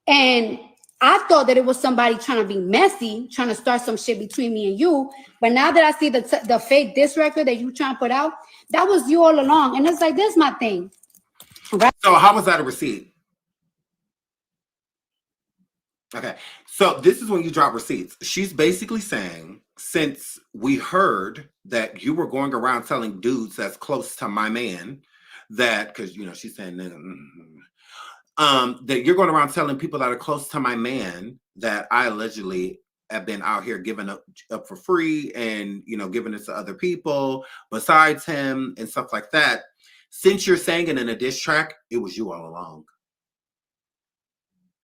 And I thought that it was somebody trying to be messy, trying to start some shit between me and you. But now that I see the fake diss record that you trying to put out, that was you all along. And it's like, this is my thing. Right? So how was that a receipt? Okay. So this is when you drop receipts. She's basically saying, since we heard that you were going around telling dudes that's close to my man that, because, she's saying, that you're going around telling people that are close to my man that I allegedly have been out here giving up for free and, giving it to other people besides him and stuff like that. Since you're saying it in a diss track, it was you all along.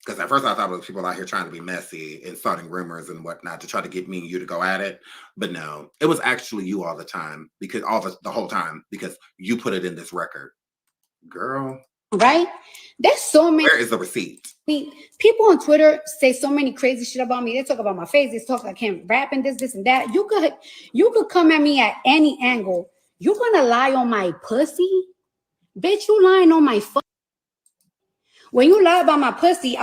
Because at first I thought it was people out here trying to be messy and starting rumors and whatnot to try to get me and you to go at it. But no, it was actually you all the time, because the whole time, because you put it in this record. Girl. Right? There's so many. Where is the receipt? People on Twitter say so many crazy shit about me. They talk about my face. They talk like I can't rap and this and that. You could come at me at any angle. You gonna lie on my pussy? Bitch, you lying on my fuck. When you lie about my pussy,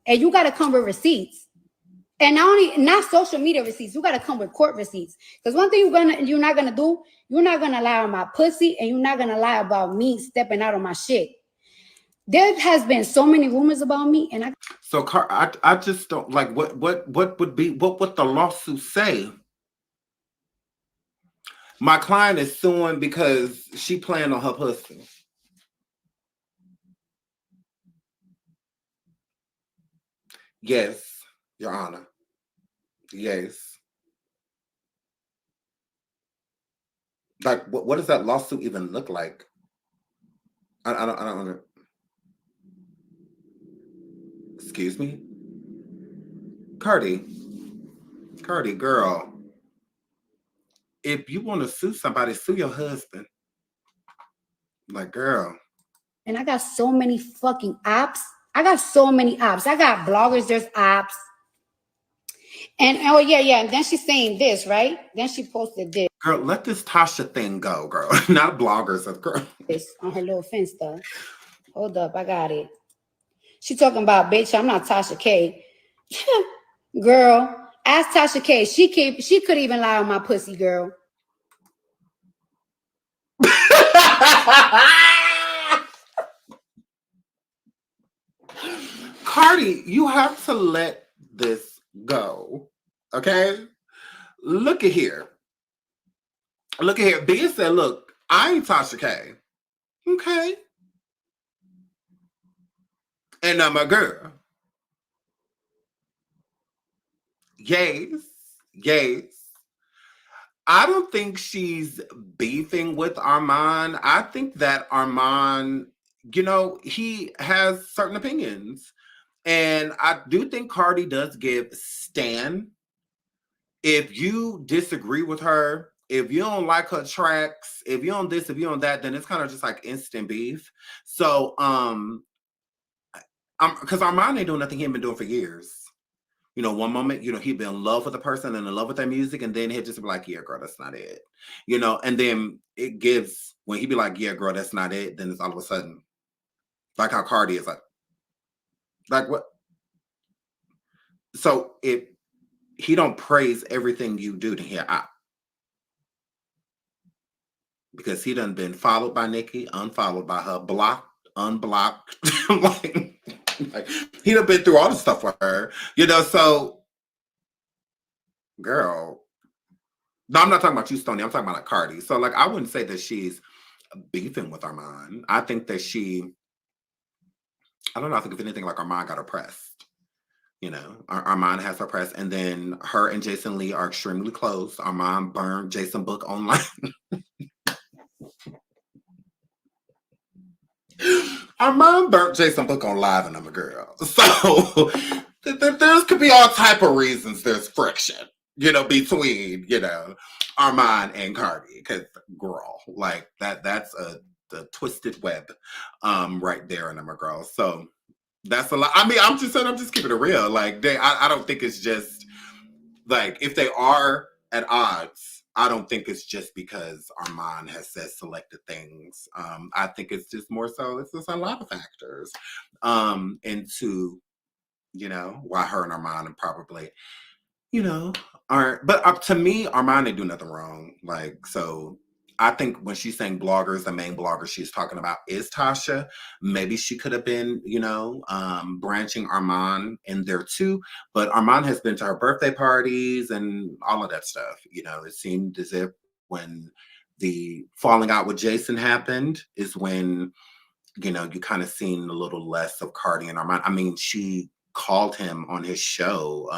and you gotta come with receipts. And not social media receipts. You gotta come with court receipts. Because one thing you're not gonna do, you're not gonna lie on my pussy, and you're not gonna lie about me stepping out on my shit. There has been so many rumors about me, and I just don't like what would the lawsuit say? My client is suing because she planned on her pussy. Yes, Your Honor. Yes. Like, what does that lawsuit even look like? I don't know. Excuse me? Cardi, girl. If you want to sue somebody, sue your husband. Like, girl. And I got so many fucking apps. I got bloggers, there's apps. And oh yeah. And then she's saying this, right? Then she posted this. Girl, let this Tasha thing go, girl. Not bloggers, girl. This on her little Finsta. Hold up, I got it. She talking about, bitch, I'm not Tasha K. Girl, ask Tasha K. She could even lie on my pussy, girl. Cardi, you have to let this go. Okay? Look at here. BIA said, look, I ain't Tasha K. Okay. And I'm a girl. Yes. I don't think she's beefing with Armand. I think that Armand, he has certain opinions. And I do think Cardi does give Stan. If you disagree with her, if you don't like her tracks, if you don't this, if you don't that, then it's kind of just like instant beef. So, because Armand ain't doing nothing he'd been doing for years. One moment, he'd be in love with a person and in love with their music, and then he'd just be like, yeah, girl, that's not it. And then it gives, when he'd be like, yeah, girl, that's not it, then it's all of a sudden, like how Cardi is like what? So if he don't praise everything you do to hear out. Because he done been followed by Nicki, unfollowed by her, blocked, unblocked. like he done been through all the stuff with her. So girl. No, I'm not talking about you, Stoney. I'm talking about like Cardi. So like I wouldn't say that she's beefing with Armand. I think that I don't know, I think if anything, like Armand got oppressed. You know, Armand has her press, and then her and Jason Lee are extremely close. Armand burned Jason book online. Armand burnt Jason book on live, and I'm a girl. So there could be all type of reasons there's friction, you know, between, you know, Armand and Cardi, because girl, like that's the twisted web right there, and I'm a girl. So that's a lot. I mean, I'm just keeping it real. Like I don't think it's just like, if they are at odds, I don't think it's just because Armand has said selected things. I think it's just more so, it's just a lot of factors into, you know, why her and Armand probably, you know, aren't. But to me, Armand didn't do nothing wrong. Like, so I think when she's saying bloggers, the main blogger she's talking about is Tasha. Maybe she could have been, you know, branching Armand in there too. But Armand has been to her birthday parties and all of that stuff. You know, it seemed as if when the falling out with Jason happened is when, you know, you kind of seen a little less of Cardi and Armand. I mean, she called him on his show.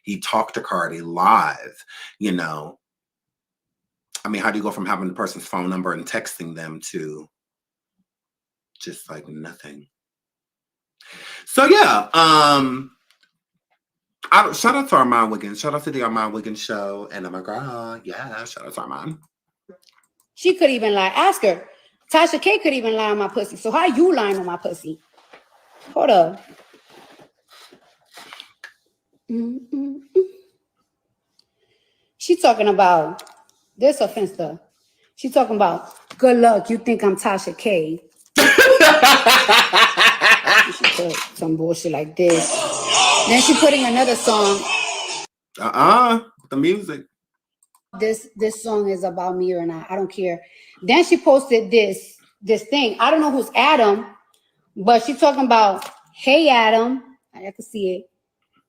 He talked to Cardi live, you know. I mean, how do you go from having the person's phone number and texting them to just like nothing? So yeah, shout out to Armand Wiggins. Shout out to the Armand Wiggins show. And I'm like, girl, yeah, shout out to Armand. She could even lie. Ask her. Tasha K could even lie on my pussy. So how you lying on my pussy? Hold up. She talking about this offensive. She talking about good luck. You think I'm Tasha K? She put some bullshit like this. Then she putting another song. The music. This song is about me or not. I don't care. Then she posted this thing. I don't know who's Adam, but she talking about, hey Adam. I can see it.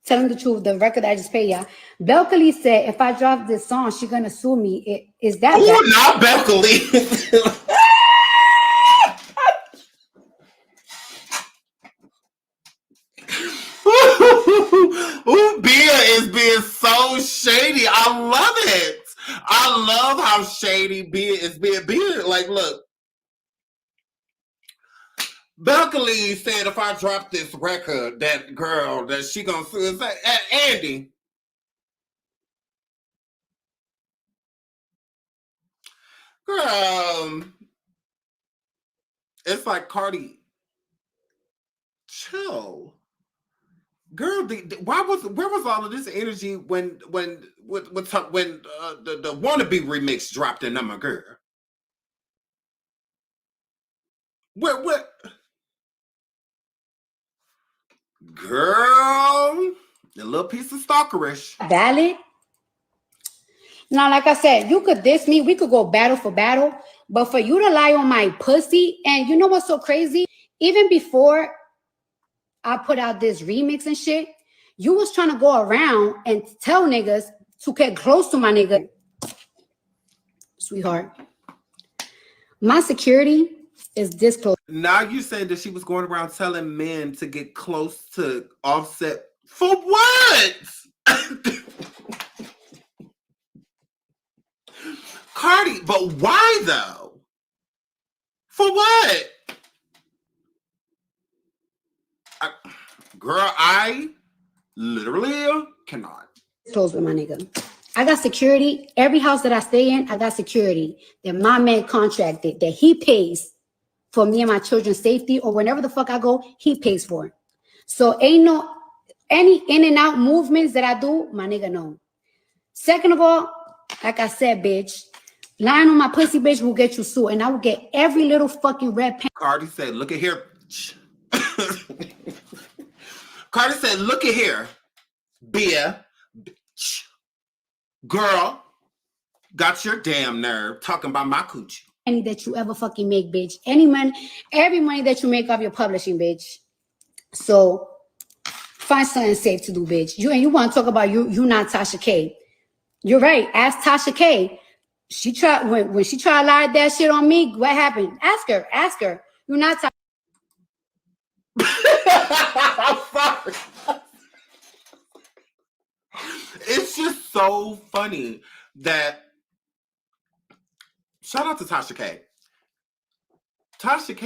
Telling the truth, the record that I just paid y'all. Belkali said, if I drop this song, she's gonna sue me. Is that not Belkali? Ooh, Bia is being so shady. I love it. I love how shady Bia is being. Bia, like, look. Belkali said if I drop this record, that girl, that she gonna sue. Is that Andy? Girl, it's like, Cardi, chill. Girl, where was all of this energy when the Wannabe remix dropped in number, girl? What? Girl, a little piece of stalkerish. valid? Now, like I said, you could diss me. We could go battle for battle. But for you to lie on my pussy, and you know what's so crazy? Even before I put out this remix and shit, you was trying to go around and tell niggas to get close to my nigga. Sweetheart, my security is this close. Now you saying that she was going around telling men to get close to Offset for what? Cardi, but why though? For what? Girl, I literally cannot. Close with my nigga. I got security. Every house that I stay in, I got security that my man contracted, that he pays for me and my children's safety, or whenever the fuck I go, he pays for it. So ain't no any in and out movements that I do, my nigga know. Second of all, like I said, bitch, lying on my pussy, bitch, will get you sued, and I will get every little fucking red pen. Cardi said, look at here. Cardi said, look at here, Bia. Girl, got your damn nerve talking about my coochie. Any that you ever fucking make, bitch. Any money, every money that you make off your publishing, bitch. So find something safe to do, bitch. You want to talk about you not Tasha K. You're right. Ask Tasha K. She tried when she tried to lie that shit on me. What happened? Ask her. You're not Tasha. I'm sorry. so funny that, shout out to Tasha K. Tasha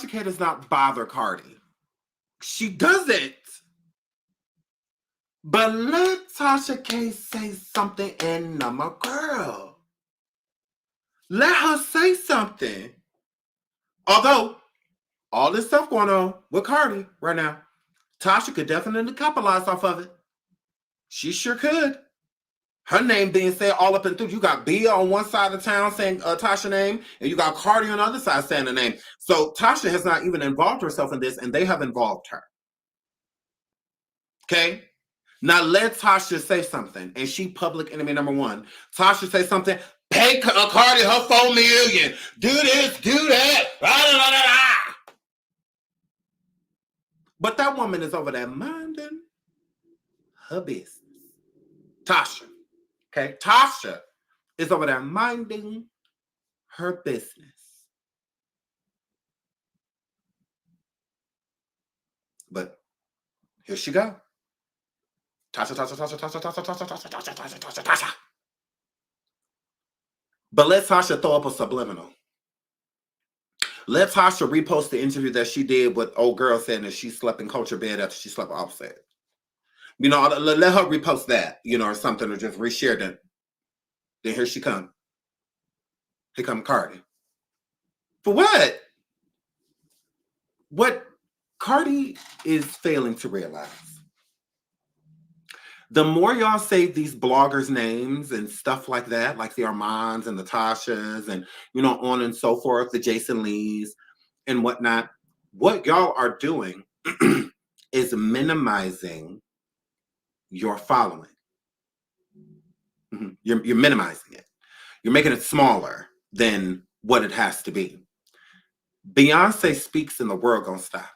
K does not bother Cardi. She doesn't. But let Tasha K say something, and I'm a girl. Let her say something. Although, all this stuff going on with Cardi right now, Tasha could definitely capitalize off of it. She sure could. Her name being said all up and through. You got BIA on one side of town saying Tasha's name, and you got Cardi on the other side saying the name. So Tasha has not even involved herself in this, and they have involved her. Okay? Now let Tasha say something, and she public enemy number one. Tasha say something, pay Cardi her $4 million. Do this, do that. Blah, blah, blah, blah. But that woman is over there minding her business. Tasha. Okay? Tasha is over there minding her business. But here she go. Tasha. But let Tasha throw up a subliminal. Let Tasha repost the interview that she did with old girl saying that she slept in Culture bed after she slept with Offset. You know, let her repost that, you know, or something, or just reshare that. Then here she come. Here come Cardi. For what? What Cardi is failing to realize. The more y'all say these bloggers' names and stuff like that, like the Armands and the Tashas and, you know, on and so forth, the Jason Lees and whatnot, what y'all are doing is minimizing your following. You're minimizing it. You're making it smaller than what it has to be. Beyonce speaks and the world gonna stop.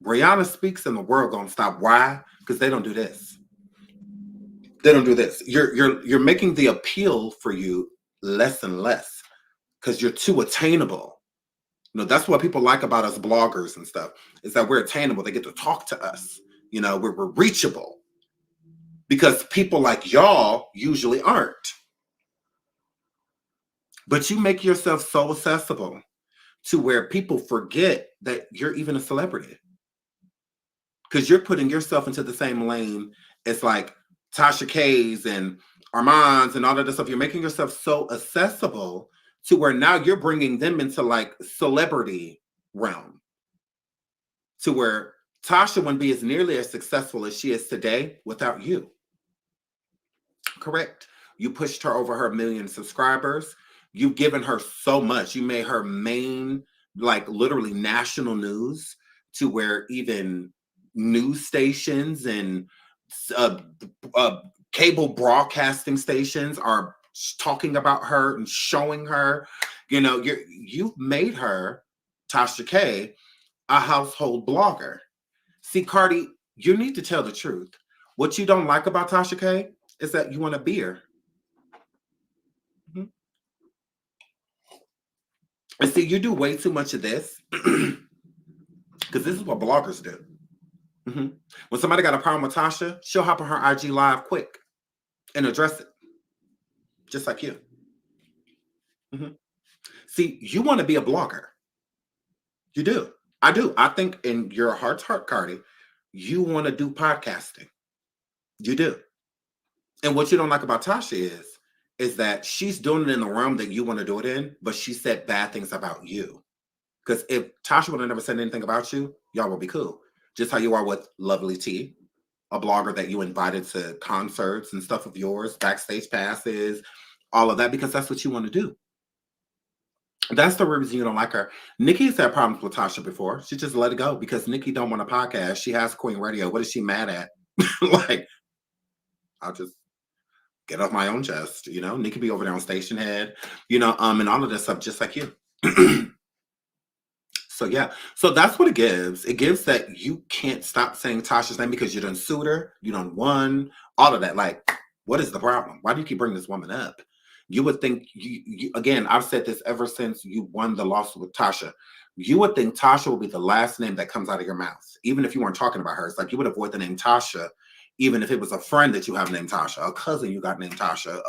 Rihanna speaks and the world gonna stop. Why? Because they don't do this. They don't do this. You're making the appeal for you less and less because you're too attainable. You know, that's what people like about us bloggers and stuff, is that we're attainable. They get to talk to us. You know, we're reachable. Because people like y'all usually aren't. But you make yourself so accessible to where people forget that you're even a celebrity. Because you're putting yourself into the same lane as like Tasha K's and Armand's and all of this stuff. You're making yourself so accessible to where now you're bringing them into like celebrity realm. To where Tasha wouldn't be as nearly as successful as she is today without you. Correct. You pushed her over her 1 million subscribers. You've given her so much. You made her main, like literally national news, to where even news stations and cable broadcasting stations are talking about her and showing her. You know, you've made her, Tasha K, a household blogger. See, Cardi, you need to tell the truth. What you don't like about Tasha K is that you want to be her. And see, you do way too much of this because this is what bloggers do. When somebody got a problem with Tasha, she'll hop on her IG live quick and address it. Just like you. See, you want to be a blogger. You do. I do. I think in your heart's heart, Cardi, you want to do podcasting. You do. And what you don't like about Tasha is that she's doing it in the realm that you want to do it in, but she said bad things about you. Because if Tasha would have never said anything about you, y'all would be cool. Just how you are with Lovely T, a blogger that you invited to concerts and stuff of yours, backstage passes, all of that, because that's what you want to do. That's the reason you don't like her. Nikki's had problems with Tasha before. She just let it go because Nikki don't want a podcast. She has Queen Radio. What is she mad at? Like, I'll just get off my own chest, you know? Nikki be over there on Station Head, you know, and all of this stuff just like you. So yeah, so that's what it gives. It gives that you can't stop saying Tasha's name because you done sued her, you done won, all of that. Like, what is the problem? Why do you keep bringing this woman up? You would think, again, I've said this ever since you won the lawsuit with Tasha. You would think Tasha would be the last name that comes out of your mouth, even if you weren't talking about her. It's like you would avoid the name Tasha, even if it was a friend that you have named Tasha, a cousin you got named Tasha.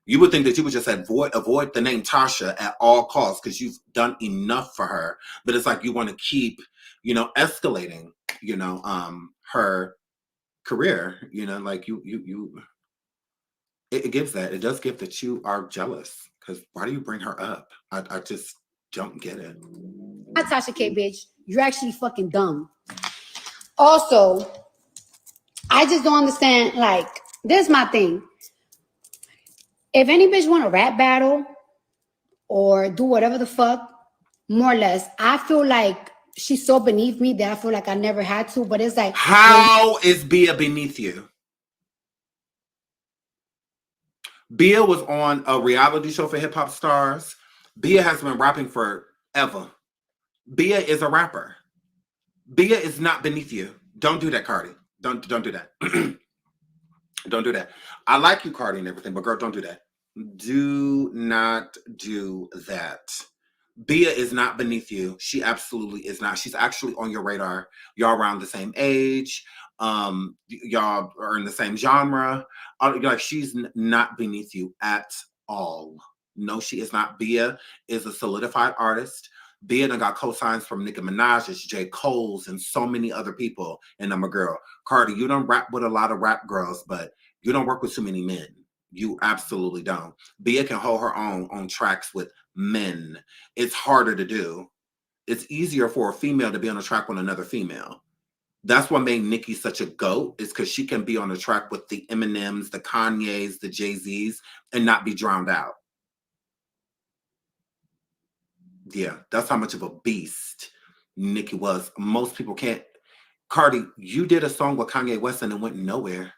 You would think that you would just avoid the name Tasha at all costs because you've done enough for her. But it's like you want to keep, escalating, her career. Like it gives that. It does give that you are jealous. Because why do you bring her up? I just don't get it. Not Tasha K, bitch. You're actually fucking dumb. Also, I just don't understand. Like, this is my thing. If any bitch want a rap battle or do whatever the fuck, more or less, I feel like she's so beneath me that I feel like I never had to. But it's like, how is Bia beneath you? Bia was on a reality show for hip hop stars. Bia has been rapping forever. Bia is a rapper. Bia is not beneath you. Don't do that, Cardi. Don't do that. Don't do that. I like you, Cardi, and everything, but girl, don't do that. Do not do that. Bia is not beneath you. She absolutely is not. She's actually on your radar. Y'all around the same age. Y'all are in the same genre. Like, she's not beneath you at all. No, she is not. Bia is a solidified artist. Bia done got cosigns from Nicki Minaj's, J. Cole's, and so many other people. And I'm a girl. Cardi, you don't rap with a lot of rap girls, but you don't work with too many men. You absolutely don't. Bia can hold her own on tracks with men. It's harder to do. It's easier for a female to be on a track with another female. That's what made Nicki such a GOAT, is because she can be on a track with the Eminems, the Kanyes, the Jay-Z's, and not be drowned out. Yeah, that's how much of a beast Nicki was. Most people can't. Cardi, you did a song with Kanye West and it went nowhere.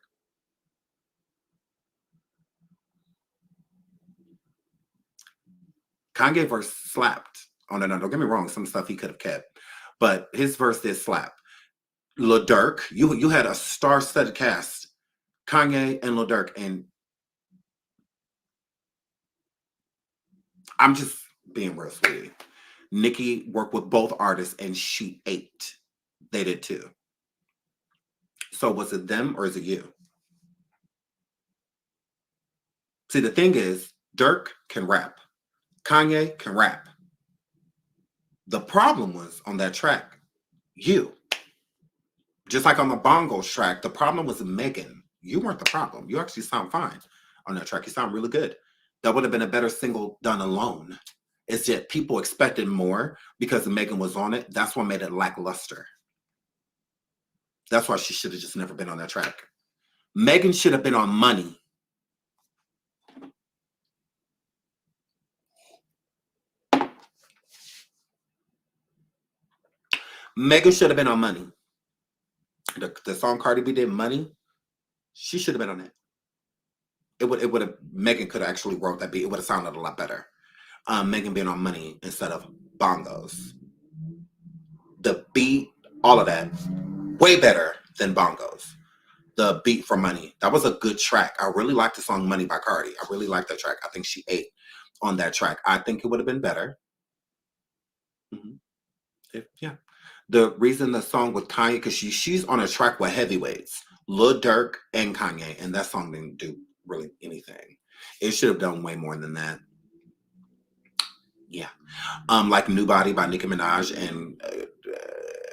Kanye verse slapped on it. Don't get me wrong, some stuff he could have kept, but his verse did slap. Lil Durk, you had a star-studded cast, Kanye and Lil Durk, and I'm just being real sweet. Nicki worked with both artists and she ate. They did too. So was it them or is it you? See, the thing is, Durk can rap. Kanye can rap. The problem was on that track, you. Just like on the Bongos track, the problem was Megan. You weren't the problem. You actually sound fine on that track. You sound really good. That would have been a better single done alone. It's just people expected more because Megan was on it. That's what made it lackluster. That's why she should have just never been on that track. Megan should have been on Money. Megan should have been on Money. The song Cardi B did, Money, she should have been on it. It would have, Megan could have actually wrote that beat. It would have sounded a lot better. Megan being on Money instead of Bongos. The beat, all of that, way better than Bongos. The beat for Money, that was a good track. I really like the song Money by Cardi. I really like that track. I think she ate on that track. I think it would have been better. Yeah. The reason the song with Kanye, because she's on a track with heavyweights, Lil Durk and Kanye, and that song didn't do really anything. It should have done way more than that. Yeah. Like New Body by Nicki Minaj and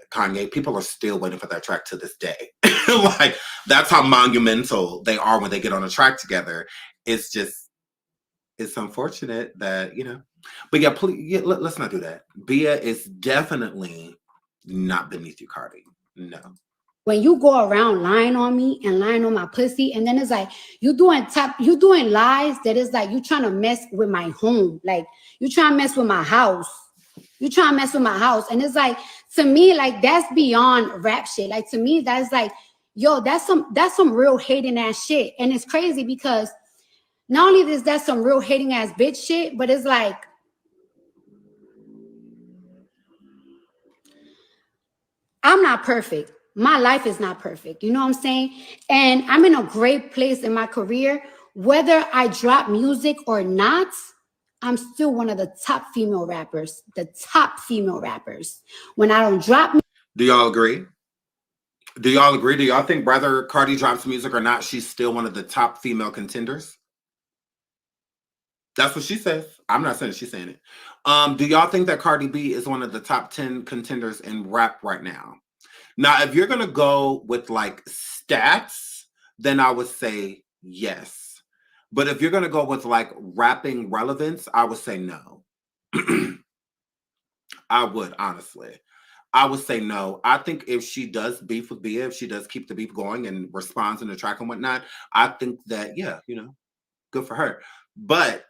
Kanye, people are still waiting for that track to this day. Like, that's how monumental they are when they get on a track together. It's just, it's unfortunate that, but yeah, please, let's not do that. Bia is definitely not beneath you, Cardi. No. when you go around lying on me and lying on my pussy, and then it's like you doing lies that is like you trying to mess with my home, like you trying to mess with my house. You trying to mess with my house. And it's like, to me, like, that's beyond rap shit. Like, to me, that's like, yo, that's some real hating ass shit. And it's crazy because not only is that some real hating ass bitch shit, but it's like, I'm not perfect. My life is not perfect. You know what I'm saying? And I'm in a great place in my career whether I drop music or not, I'm still one of the top female rappers. The top female rappers. When I don't drop. Do y'all agree? Do y'all agree? Do y'all think whether Cardi drops music or not, she's still one of the top female contenders? That's what she says. I'm not saying she's saying it. Do y'all think that Cardi B is one of the top 10 contenders in rap right now? Now, if you're going to go with like stats, then I would say yes. But if you're going to go with like rapping relevance, I would say no. I would, honestly. I would say no. I think if she does beef with BIA, if she does keep the beef going and responds in the track and whatnot, I think that, yeah, you know, good for her. But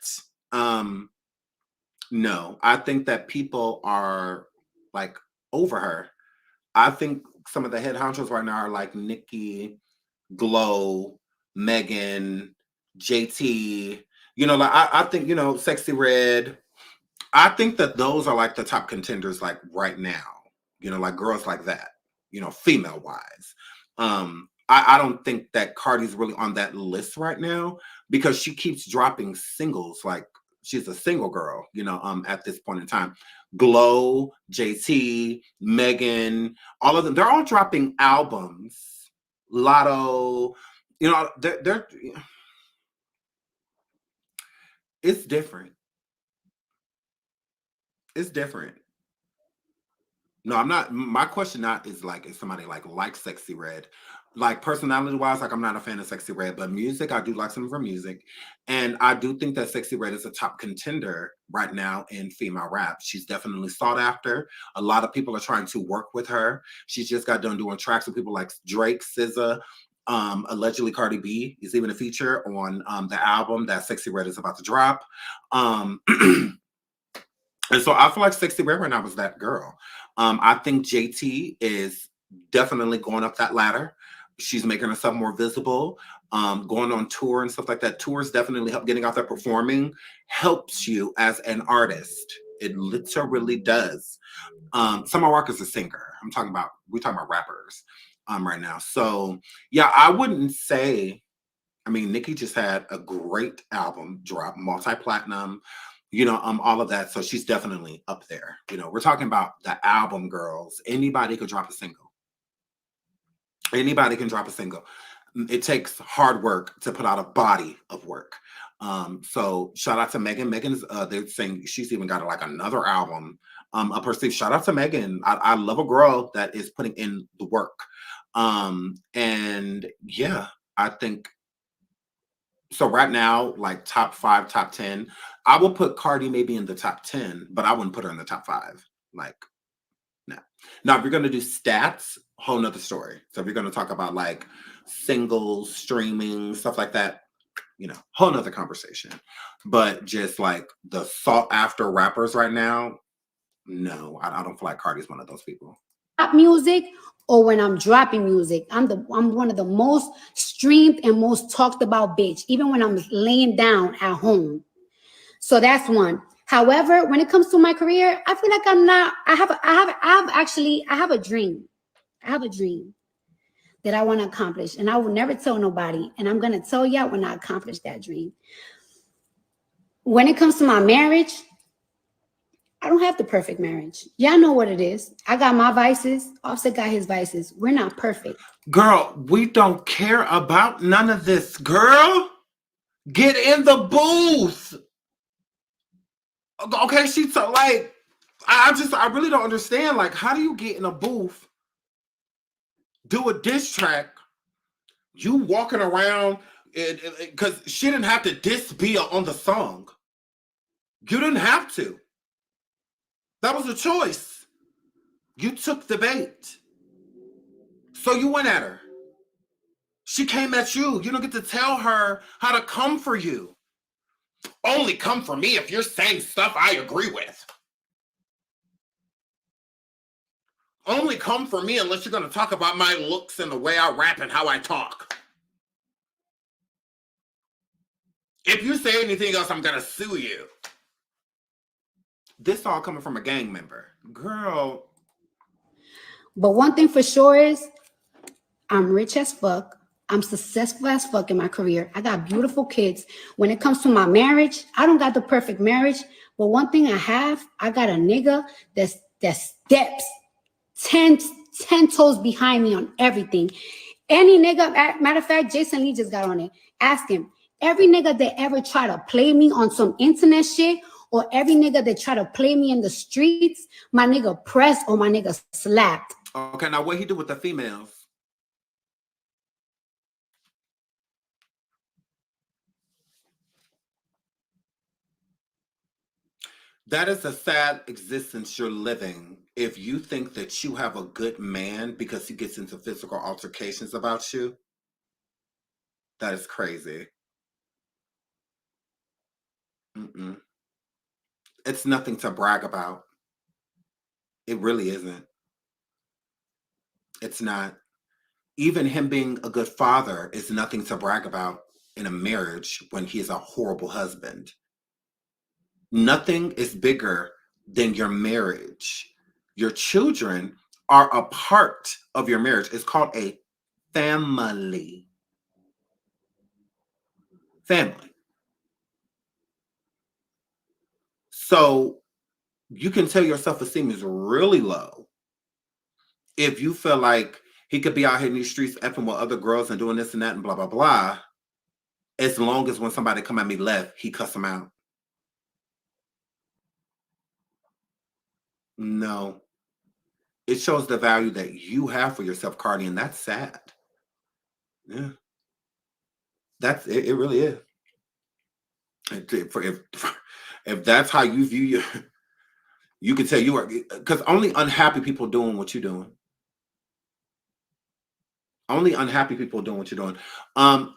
no, I think that people are like over her. I think some of the head honchos right now are like Nicki, Glow, Megan, JT, you know, like I think, you know, Sexy Red. I think that those are like the top contenders like right now, you know, like girls like that, you know, female wise. I don't think that Cardi's really on that list right now because she keeps dropping singles. Like she's a single girl, you know, at this point in time. Glow, JT, Megan, all of them, they're all dropping albums. Lotto, you know, they're it's different. It's different. No, I'm not. My question not is like, is somebody like Sexy Red? Like personality wise, like I'm not a fan of Sexy Red, but music, I do like some of her music. And I do think that Sexy Red is a top contender right now in female rap. She's definitely sought after. A lot of people are trying to work with her. She's just got done doing tracks with people like Drake, SZA, allegedly Cardi B is even a feature on the album that Sexy Red is about to drop. And so I feel like Sexy Red right now was that girl. I think JT is definitely going up that ladder. She's making herself more visible, going on tour and stuff like that. Tours definitely help. Getting out there performing helps you as an artist. It literally does. Summer Walker's a singer. we're talking about rappers right now. So yeah, I wouldn't say, I mean, Nicki just had a great album drop, multi-platinum, you know, all of that. So she's definitely up there. You know, we're talking about the album girls. Anybody could drop a single. Anybody can drop a single. It takes hard work to put out a body of work. So shout out to Megan. Megan's they're saying she's even got like another album up her sleeve. Shout out to Megan. I love a girl that is putting in the work. And yeah, I think so right now, like top 5, top 10, I will put Cardi maybe in the top 10, but I wouldn't put her in the top 5. Like, no. Now, if you're going to do stats, whole nother story. So if you're going to talk about like singles, streaming, stuff like that, you know, whole nother conversation. But just like the sought after rappers right now, no, I don't feel like Cardi's one of those people. Music, or when I'm dropping music, I'm one of the most streamed and most talked about bitch, even when I'm laying down at home. So that's one. However, when it comes to my career, I feel like I'm not. I have a dream. I have a dream that I want to accomplish, and I will never tell nobody. And I'm gonna tell y'all when I accomplish that dream. When it comes to my marriage, I don't have the perfect marriage. Y'all know what it is. I got my vices. Offset got his vices. We're not perfect. Girl, we don't care about none of this, girl. Get in the booth. Okay, she's like, I really don't understand. Like, how do you get in a booth, do a diss track, you walking around, because she didn't have to diss BIA on the song. You didn't have to. That was a choice. You took the bait. So you went at her. She came at you. You don't get to tell her how to come for you. Only come for me if you're saying stuff I agree with. Only come for me unless you're going to talk about my looks and the way I rap and how I talk. If you say anything else, I'm going to sue you. This all coming from a gang member. Girl. But one thing for sure is I'm rich as fuck. I'm successful as fuck in my career. I got beautiful kids. When it comes to my marriage, I don't got the perfect marriage, but one thing I got a nigga that steps 10 toes behind me on everything. Any nigga, matter of fact, Jason Lee just got on it. Ask him. Every nigga that ever try to play me on some internet shit, or every nigga that try to play me in the streets, my nigga pressed or my nigga slapped. Okay, now what he do with the females? That is a sad existence you're living if you think that you have a good man because he gets into physical altercations about you. That is crazy. It's nothing to brag about. It really isn't. It's not. Even him being a good father is nothing to brag about in a marriage when he is a horrible husband. Nothing is bigger than your marriage. Your children are a part of your marriage. It's called a family. Family. So you can tell your self-esteem is really low if you feel like he could be out here in these streets effing with other girls and doing this and that and blah, blah, blah. As long as when somebody come at me left, he cuss them out. No. It shows the value that you have for yourself, Cardi, and that's sad. Yeah. That's it. It really is. If that's how you view your, you can tell you are, because only unhappy people doing what you're doing. Only unhappy people doing what you're doing.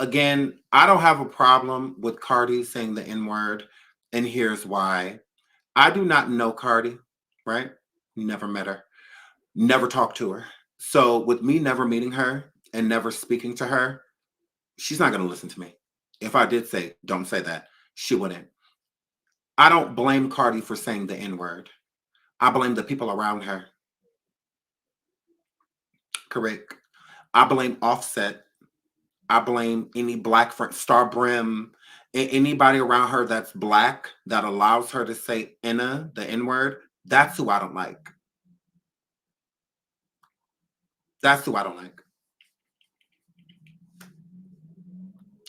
Again, I don't have a problem with Cardi saying the N-word, and here's why. I do not know Cardi, right? Never met her. Never talked to her. So with me never meeting her and never speaking to her, she's not going to listen to me. If I did say, don't say that, she wouldn't. I don't blame Cardi for saying the N-word. I blame the people around her. Correct. I blame Offset. I blame any black friend, Star Brim, anybody around her that's black that allows her to say the N-word. That's who I don't like. That's who I don't like.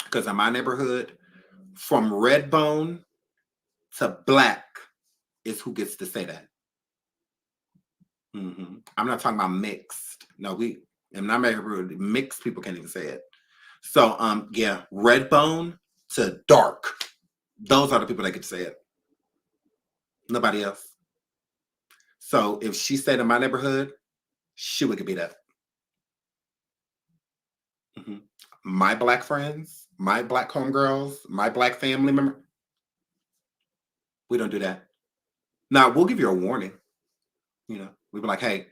Because in my neighborhood, from red bone to black is who gets to say that. I'm not talking about mixed. No, in my neighborhood, mixed people can't even say it. So, yeah, red bone to dark. Those are the people that get to say it. Nobody else. So if she stayed in my neighborhood, she would get beat up. My black friends, my black homegirls, my black family member, we don't do that. Now, we'll give you a warning. We'll be like, hey,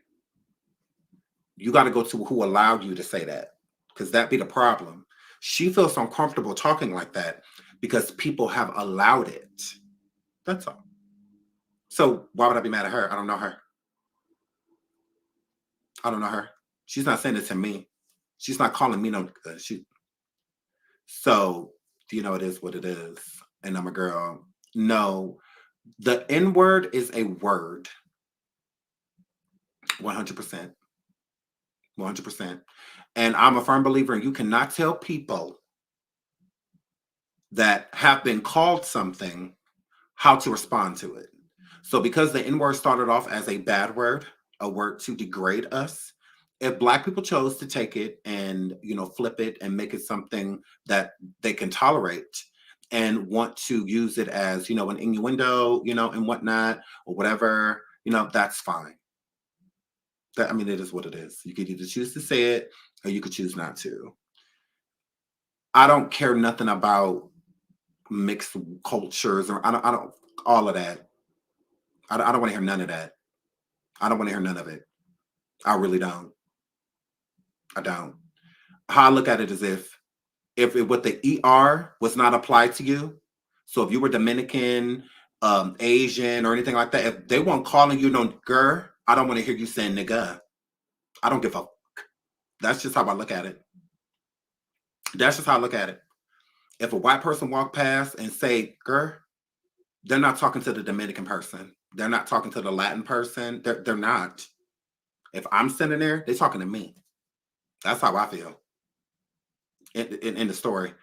you got to go to who allowed you to say that, because that be the problem. She feels uncomfortable talking like that because people have allowed it. That's all. So why would I be mad at her? I don't know her. I don't know her. She's not saying it to me. She's not calling me no. So, it is what it is. And I'm a girl. No, the N-word is a word. 100%. 100%. And I'm a firm believer in you cannot tell people that have been called something how to respond to it. So because the N-word started off as a bad word, a word to degrade us, if black people chose to take it and, flip it and make it something that they can tolerate and want to use it as, an innuendo, and whatnot, or whatever, that's fine. It is what it is. You could either choose to say it or you could choose not to. I don't care nothing about mixed cultures or I don't all of that. I don't want to hear none of that. I don't want to hear none of it. I really don't. I don't. How I look at it is if with the ER was not applied to you, so if you were Dominican, Asian, or anything like that, if they weren't calling you no girl, I don't want to hear you saying nigga. I don't give a fuck. That's just how I look at it. That's just how I look at it. If a white person walk past and say, girl, they're not talking to the Dominican person. They're not talking to the Latin person. They're not. If I'm sitting there, they're talking to me. That's how I feel. In the story,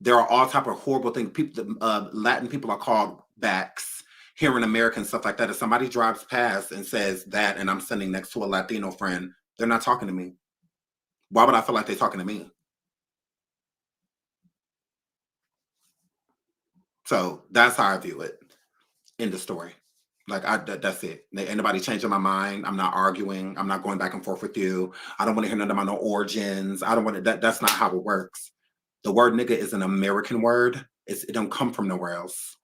there are all type of horrible things. People, Latin people are called backs. Here in America and stuff like that. If somebody drives past and says that, and I'm sitting next to a Latino friend, they're not talking to me. Why would I feel like they're talking to me? So that's how I view it in the story. Like, that's it. Ain't nobody changing my mind. I'm not arguing. I'm not going back and forth with you. I don't want to hear nothing about no origins. I don't want to, that's not how it works. The word nigga is an American word. It don't come from nowhere else.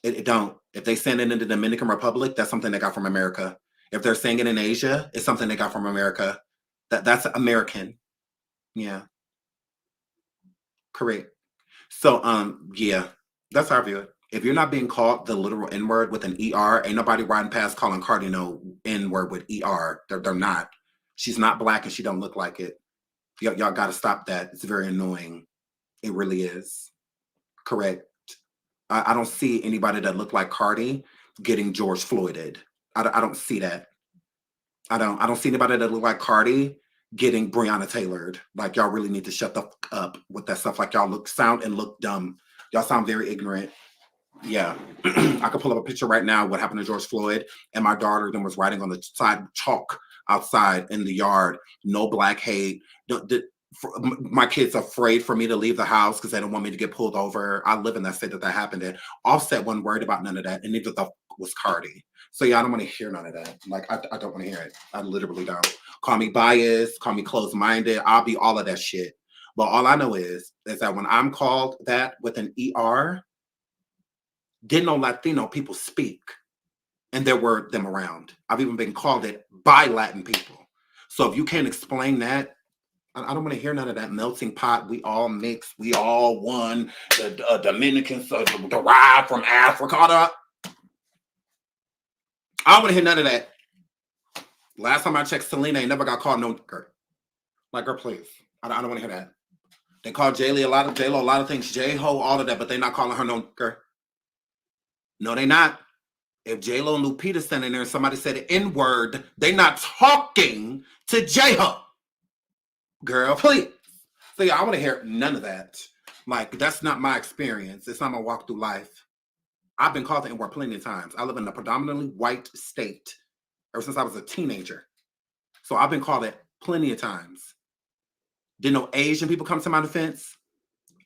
It don't. If they send it in the Dominican Republic, that's something they got from America. If they're saying it in Asia, it's something they got from America. That's American. Yeah. Correct. So, yeah, that's how I view it. If you're not being called the literal N-word with an ER, ain't nobody riding past calling Cardi no N-word with ER. They're not. She's not black and she don't look like it. Y'all got to stop that. It's very annoying. It really is. Correct. I don't see anybody that look like Cardi getting George Floyded. I don't see that. I don't see anybody that look like Cardi getting Breonna Tailored. Like, y'all really need to shut the fuck up with that stuff. Like, y'all sound and look dumb. Y'all sound very ignorant. Yeah. I could pull up a picture right now what happened to George Floyd, and my daughter then was writing on the side chalk outside in the yard, no black hate. My kids are afraid for me to leave the house because they don't want me to get pulled over. I live in that state that happened in. Offset wasn't worried about none of that, and neither was Cardi. So yeah, I don't want to hear none of that. Like, I don't want to hear it. I literally don't. Call me biased, call me closed-minded. I'll be all of that shit. But all I know is that when I'm called that with an ER, didn't no Latino people speak, and there were them around. I've even been called it by Latin people. So if you can't explain that, I don't want to hear none of that melting pot. We all mix. We all one. The Dominicans derived from Africa. I don't want to hear none of that. Last time I checked, Selena ain't never got called no girl. Like, girl, please. I don't want to hear that. They call J-Lo a lot of things. J-Ho, all of that, but they not calling her no girl. No, they not. If J-Lo and Lupita standing there and somebody said the N-word, they not talking to J-Ho. Girl, please. So yeah, I want to hear none of that. Like, that's not my experience. It's not my walk through life. I've been called the N-word plenty of times. I live in a predominantly white state ever since I was a teenager. So I've been called it plenty of times. Didn't no Asian people come to my defense.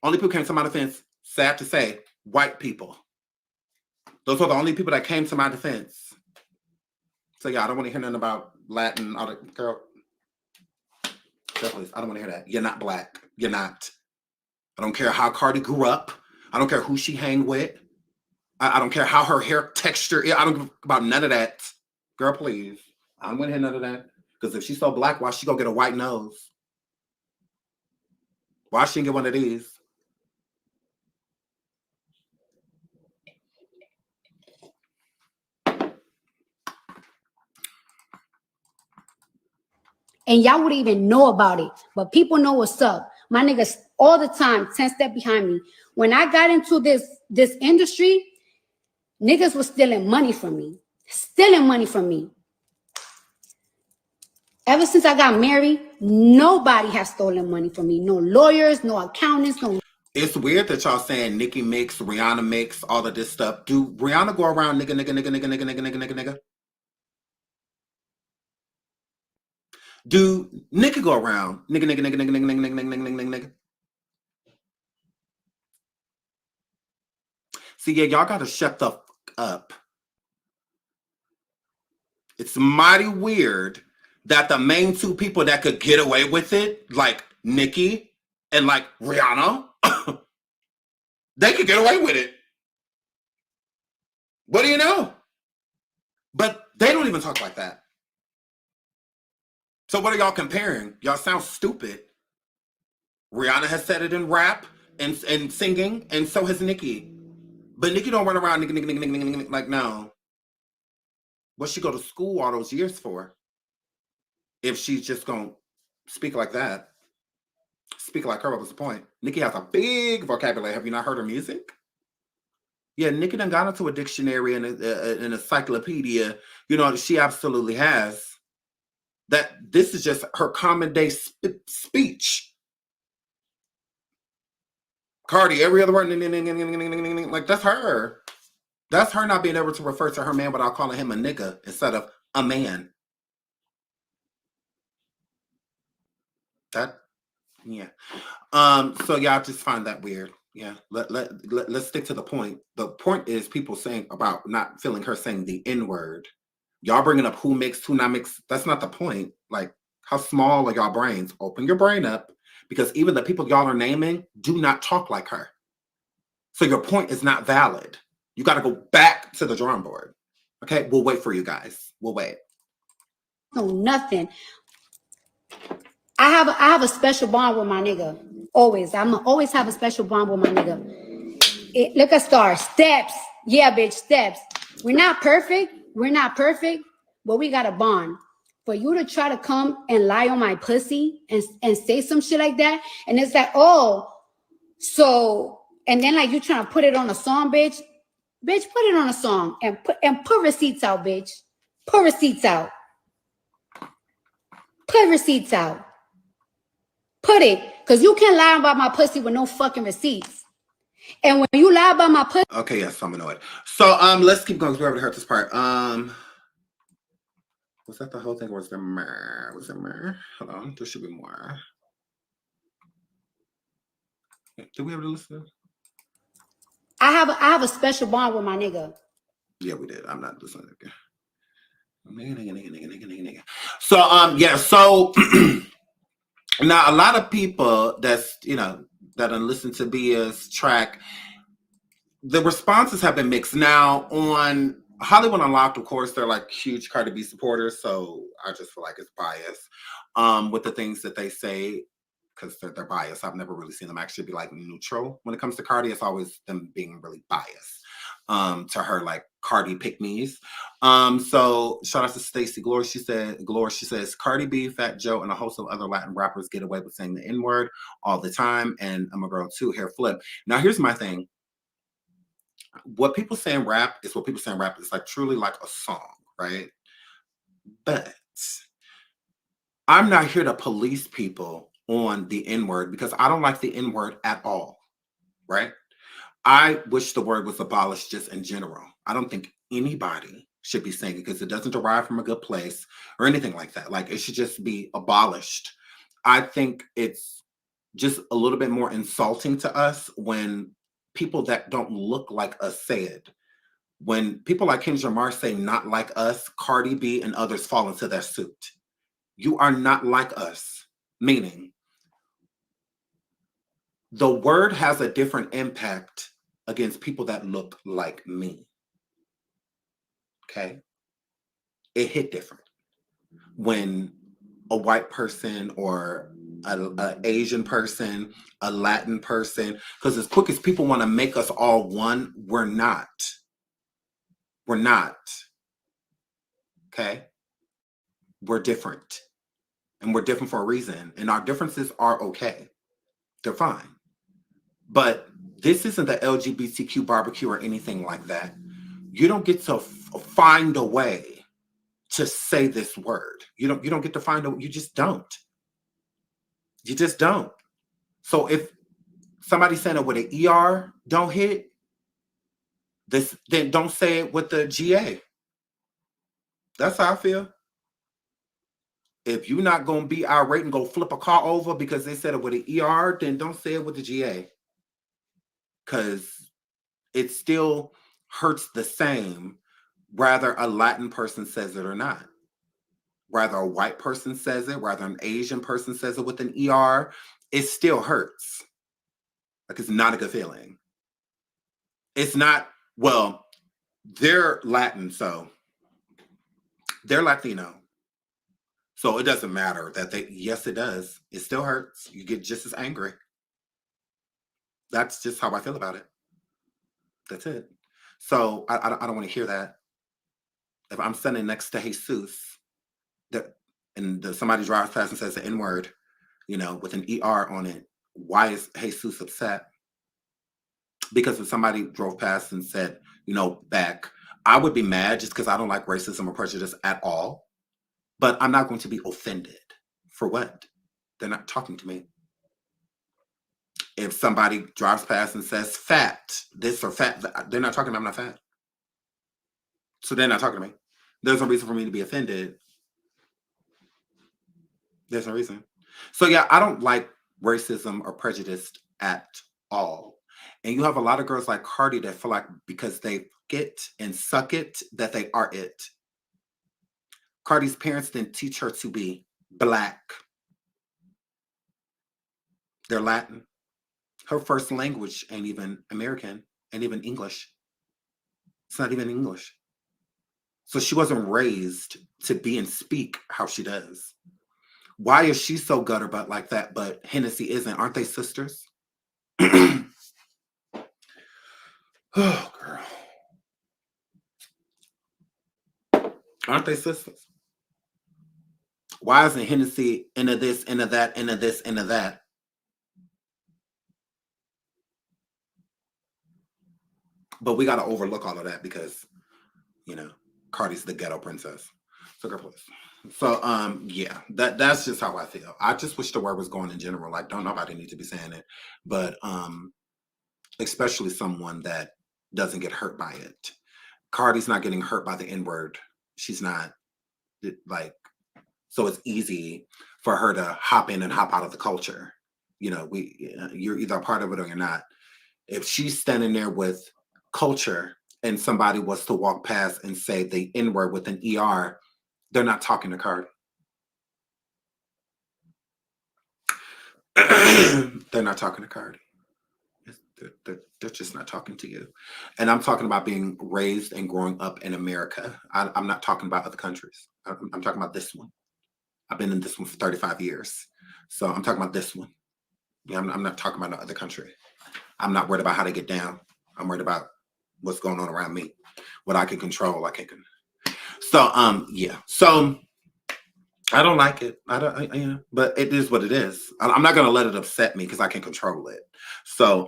Only people came to my defense, sad to say, white people. Those were the only people that came to my defense. So yeah, I don't want to hear nothing about Latin. All the, girl, please, I don't want to hear that. You're not black. You're not. I don't care how Cardi grew up. I don't care who she hang with. I don't care how her hair texture is. I don't care about none of that. Girl, please. I don't want to hear none of that. Because if she's so black, why she go get a white nose? Why she didn't get one of these? And y'all wouldn't even know about it. But people know what's up. My niggas all the time, 10 steps behind me. When I got into this industry, niggas was stealing money from me. Stealing money from me. Ever since I got married, nobody has stolen money from me. No lawyers, no accountants, no. It's weird that y'all saying Nicki mix, Rihanna mix, all of this stuff. Do Rihanna go around nigga? Do Nicki go around nigga? See, yeah, y'all gotta shut the fuck up. It's mighty weird that the main two people that could get away with it, like Nicki and like Rihanna, they could get away with it. What do you know? But they don't even talk like that. So what are y'all comparing? Y'all sound stupid. Rihanna has said it in rap and singing, and so has Nicki. But Nicki don't run around nigga, like, no. What she go to school all those years for? If she's just gonna speak like that. Speak like her, what was the point? Nikki has a big vocabulary. Have you not heard her music? Yeah, Nikki done got into a dictionary and an encyclopedia. You know, she absolutely has. That this is just her common day speech. Cardi, every other word, like that's her. That's her not being able to refer to her man without calling him a nigga instead of a man. That, yeah. So yeah, I just find that weird. Yeah, let's stick to the point. The point is people saying about not feeling her saying the N-word. Y'all bringing up who mixed, who not mixed. That's not the point. Like, how small are y'all brains? Open your brain up, because even the people y'all are naming do not talk like her. So your point is not valid. You got to go back to the drawing board. Okay, we'll wait for you guys. We'll wait. No, nothing. I have a special bond with my nigga. Always. I'm always have a special bond with my nigga. Look at Star. Steps. Yeah, bitch, steps. We're not perfect. We're not perfect, but we got a bond. For you to try to come and lie on my pussy and say some shit like that, and it's like, oh, so, and then like you trying to put it on a song, bitch. Bitch, put it on a song and put receipts out, bitch. Put receipts out. Put receipts out. Put it, because you can't lie about my pussy with no fucking receipts. And when you lie about my pussy. Okay, yes, I'm annoyed. So let's keep going because we already heard this part. Was that the whole thing or was there more? Was there more? Hold on, there should be more. Did we ever listen? I have a special bond with my nigga. Yeah, we did. I'm not listening again. Nigga. So yeah, so now a lot of people that's that listen to BIA's track, the responses have been mixed. Now on Hollywood Unlocked, of course, they're like huge Cardi B supporters, so I just feel like it's biased with the things that they say, because they're biased. I've never really seen them actually be like neutral when it comes to Cardi. It's always them being really biased to her, like Cardi pick-me's. So shout out to Stacey Glory. She says Cardi B, Fat Joe, and a host of other Latin rappers get away with saying the N-word all the time, and I'm a girl too. Hair flip. Now here's my thing. What people say in rap is what people say in rap. It's like truly like a song, right? But I'm not here to police people on the N-word, because I don't like the N-word at all, right? I wish the word was abolished just in general. I don't think anybody should be saying it because it doesn't derive from a good place or anything like that. Like, it should just be abolished. I think it's just a little bit more insulting to us when people that don't look like us say it. When people like Kendrick Lamar say not like us, Cardi B and others fall into their suit. You are not like us, meaning the word has a different impact against people that look like me. Okay? It hit different when a white person or an Asian person, a Latin person, because as quick as people want to make us all one, we're not. We're not. Okay? We're different. And we're different for a reason. And our differences are okay. They're fine. But this isn't the LGBTQ barbecue or anything like that. You don't get to find a way to say this word. You don't get to find a, you just don't. You just don't. So if somebody's saying it with an ER don't hit, this, then don't say it with the GA. That's how I feel. If you're not going to be irate and go flip a car over because they said it with an ER, then don't say it with the GA. Because it still hurts the same, whether a Latin person says it or not. Whether a white person says it, whether an Asian person says it with an ER, it still hurts. Like, it's not a good feeling. It's not, well, they're Latin, so they're Latino. So it doesn't matter that they, yes, it does. It still hurts. You get just as angry. That's just how I feel about it. That's it. So I don't want to hear that. If I'm standing next to Jesus, somebody drives past and says the N-word, you know, with an ER on it. Why is Jesus upset? Because if somebody drove past and said, you know, back, I would be mad just because I don't like racism or prejudice at all. But I'm not going to be offended. For what? They're not talking to me. If somebody drives past and says fat, this or fat, they're not talking to me. I'm not fat. So they're not talking to me. There's no reason for me to be offended. There's no reason. So yeah, I don't like racism or prejudice at all. And you have a lot of girls like Cardi that feel like because they get and suck it, that they are it. Cardi's parents didn't teach her to be Black. They're Latin. Her first language ain't even American, ain't even English. It's not even English. So she wasn't raised to be and speak how she does. Why is she so gutter butt like that, but Hennessy isn't? Aren't they sisters? Oh, girl. Aren't they sisters? Why isn't Hennessy into this, into that, into this, into that? But we got to overlook all of that because, you know, Cardi's the ghetto princess. So, girl, please. So, yeah, that's just how I feel. I just wish the word was going in general. Like, don't nobody need to be saying it. But especially someone that doesn't get hurt by it. Cardi's not getting hurt by the N-word. She's not, like, so it's easy for her to hop in and hop out of the culture. You know, you're either a part of it or you're not. If she's standing there with culture and somebody was to walk past and say the N-word with an ER, they're not talking to Cardi. They're not talking to Cardi. They're just not talking to you. And I'm talking about being raised and growing up in America. I'm not talking about other countries. I'm talking about this one. I've been in this one for 35 years. So I'm talking about this one. Yeah, I'm not talking about no other country. I'm not worried about how they get down. I'm worried about what's going on around me. What I can control, I can't. So, yeah. So I don't like it. But it is what it is. I'm not going to let it upset me because I can control it. So,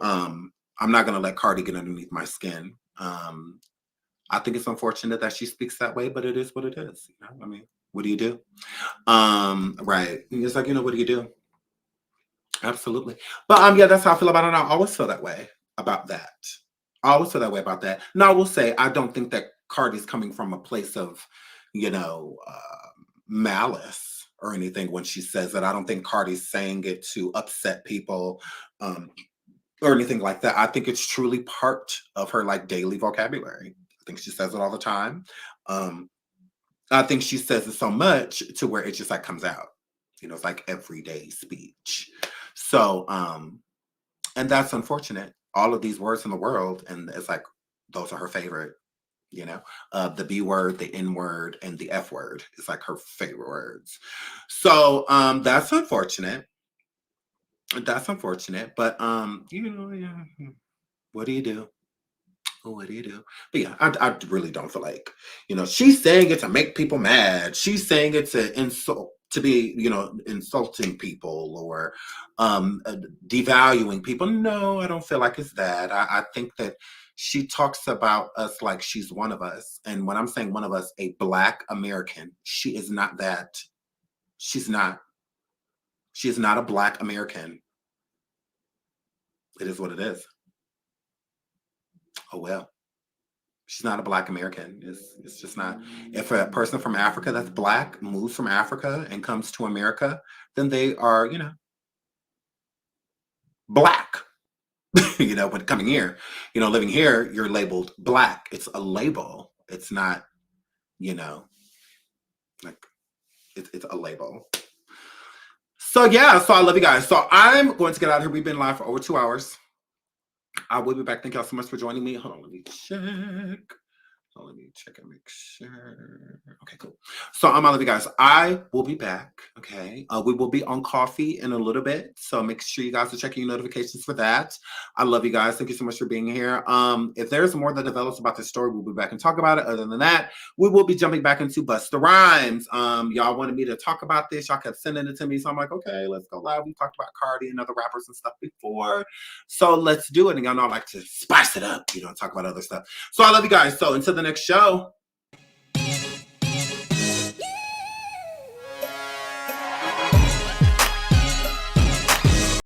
I'm not going to let Cardi get underneath my skin. I think it's unfortunate that she speaks that way, but it is what it is. You know? I mean, what do you do? Right. It's like, you know, what do you do? Absolutely. But yeah, that's how I feel about it. I always feel that way about that. I always feel that way about that. Now, I will say, I don't think that Cardi's coming from a place of, you know, malice or anything when she says that. I don't think Cardi's saying it to upset people or anything like that. I think it's truly part of her like daily vocabulary. I think she says it all the time. I think she says it so much to where it just like comes out. You know, it's like everyday speech. So, and that's unfortunate. All of these words in the world, and it's like, those are her favorite, you know, the B word, the N word, and the F word is like her favorite words. So, that's unfortunate. That's unfortunate, but, you know, yeah. What do you do? What do you do? But yeah, I really don't feel like, you know, she's saying it to make people mad. She's saying it to insult, to be, you know, insulting people or devaluing people. No, I don't feel like it's that. I think that she talks about us like she's one of us. And when I'm saying one of us, a Black American, she is not that. She's not. She is not a Black American. It is what it is. Oh, well. She's not a Black American. It's just not. If a person from Africa that's Black moves from Africa and comes to America, then they are, you know, Black. You know, when coming here, you know, living here, you're labeled Black. It's a label. It's not, you know, like it's a label. So yeah, so I love you guys. So I'm going to get out of here. We've been live for over 2 hours. I will be back. Thank y'all so much for joining me. Hold on, let me check. So let me check and make sure. Okay, cool. So I love you guys. I will be back. Okay. We will be on coffee in a little bit. So make sure you guys are checking your notifications for that. I love you guys. Thank you so much for being here. If there's more that develops about this story, we'll be back and talk about it. Other than that, we will be jumping back into Busta Rhymes. Y'all wanted me to talk about this. Y'all kept sending it to me. So I'm like, okay, let's go live. We talked about Cardi and other rappers and stuff before. So let's do it. And y'all know I like to spice it up, talk about other stuff. So I love you guys. So until the next show,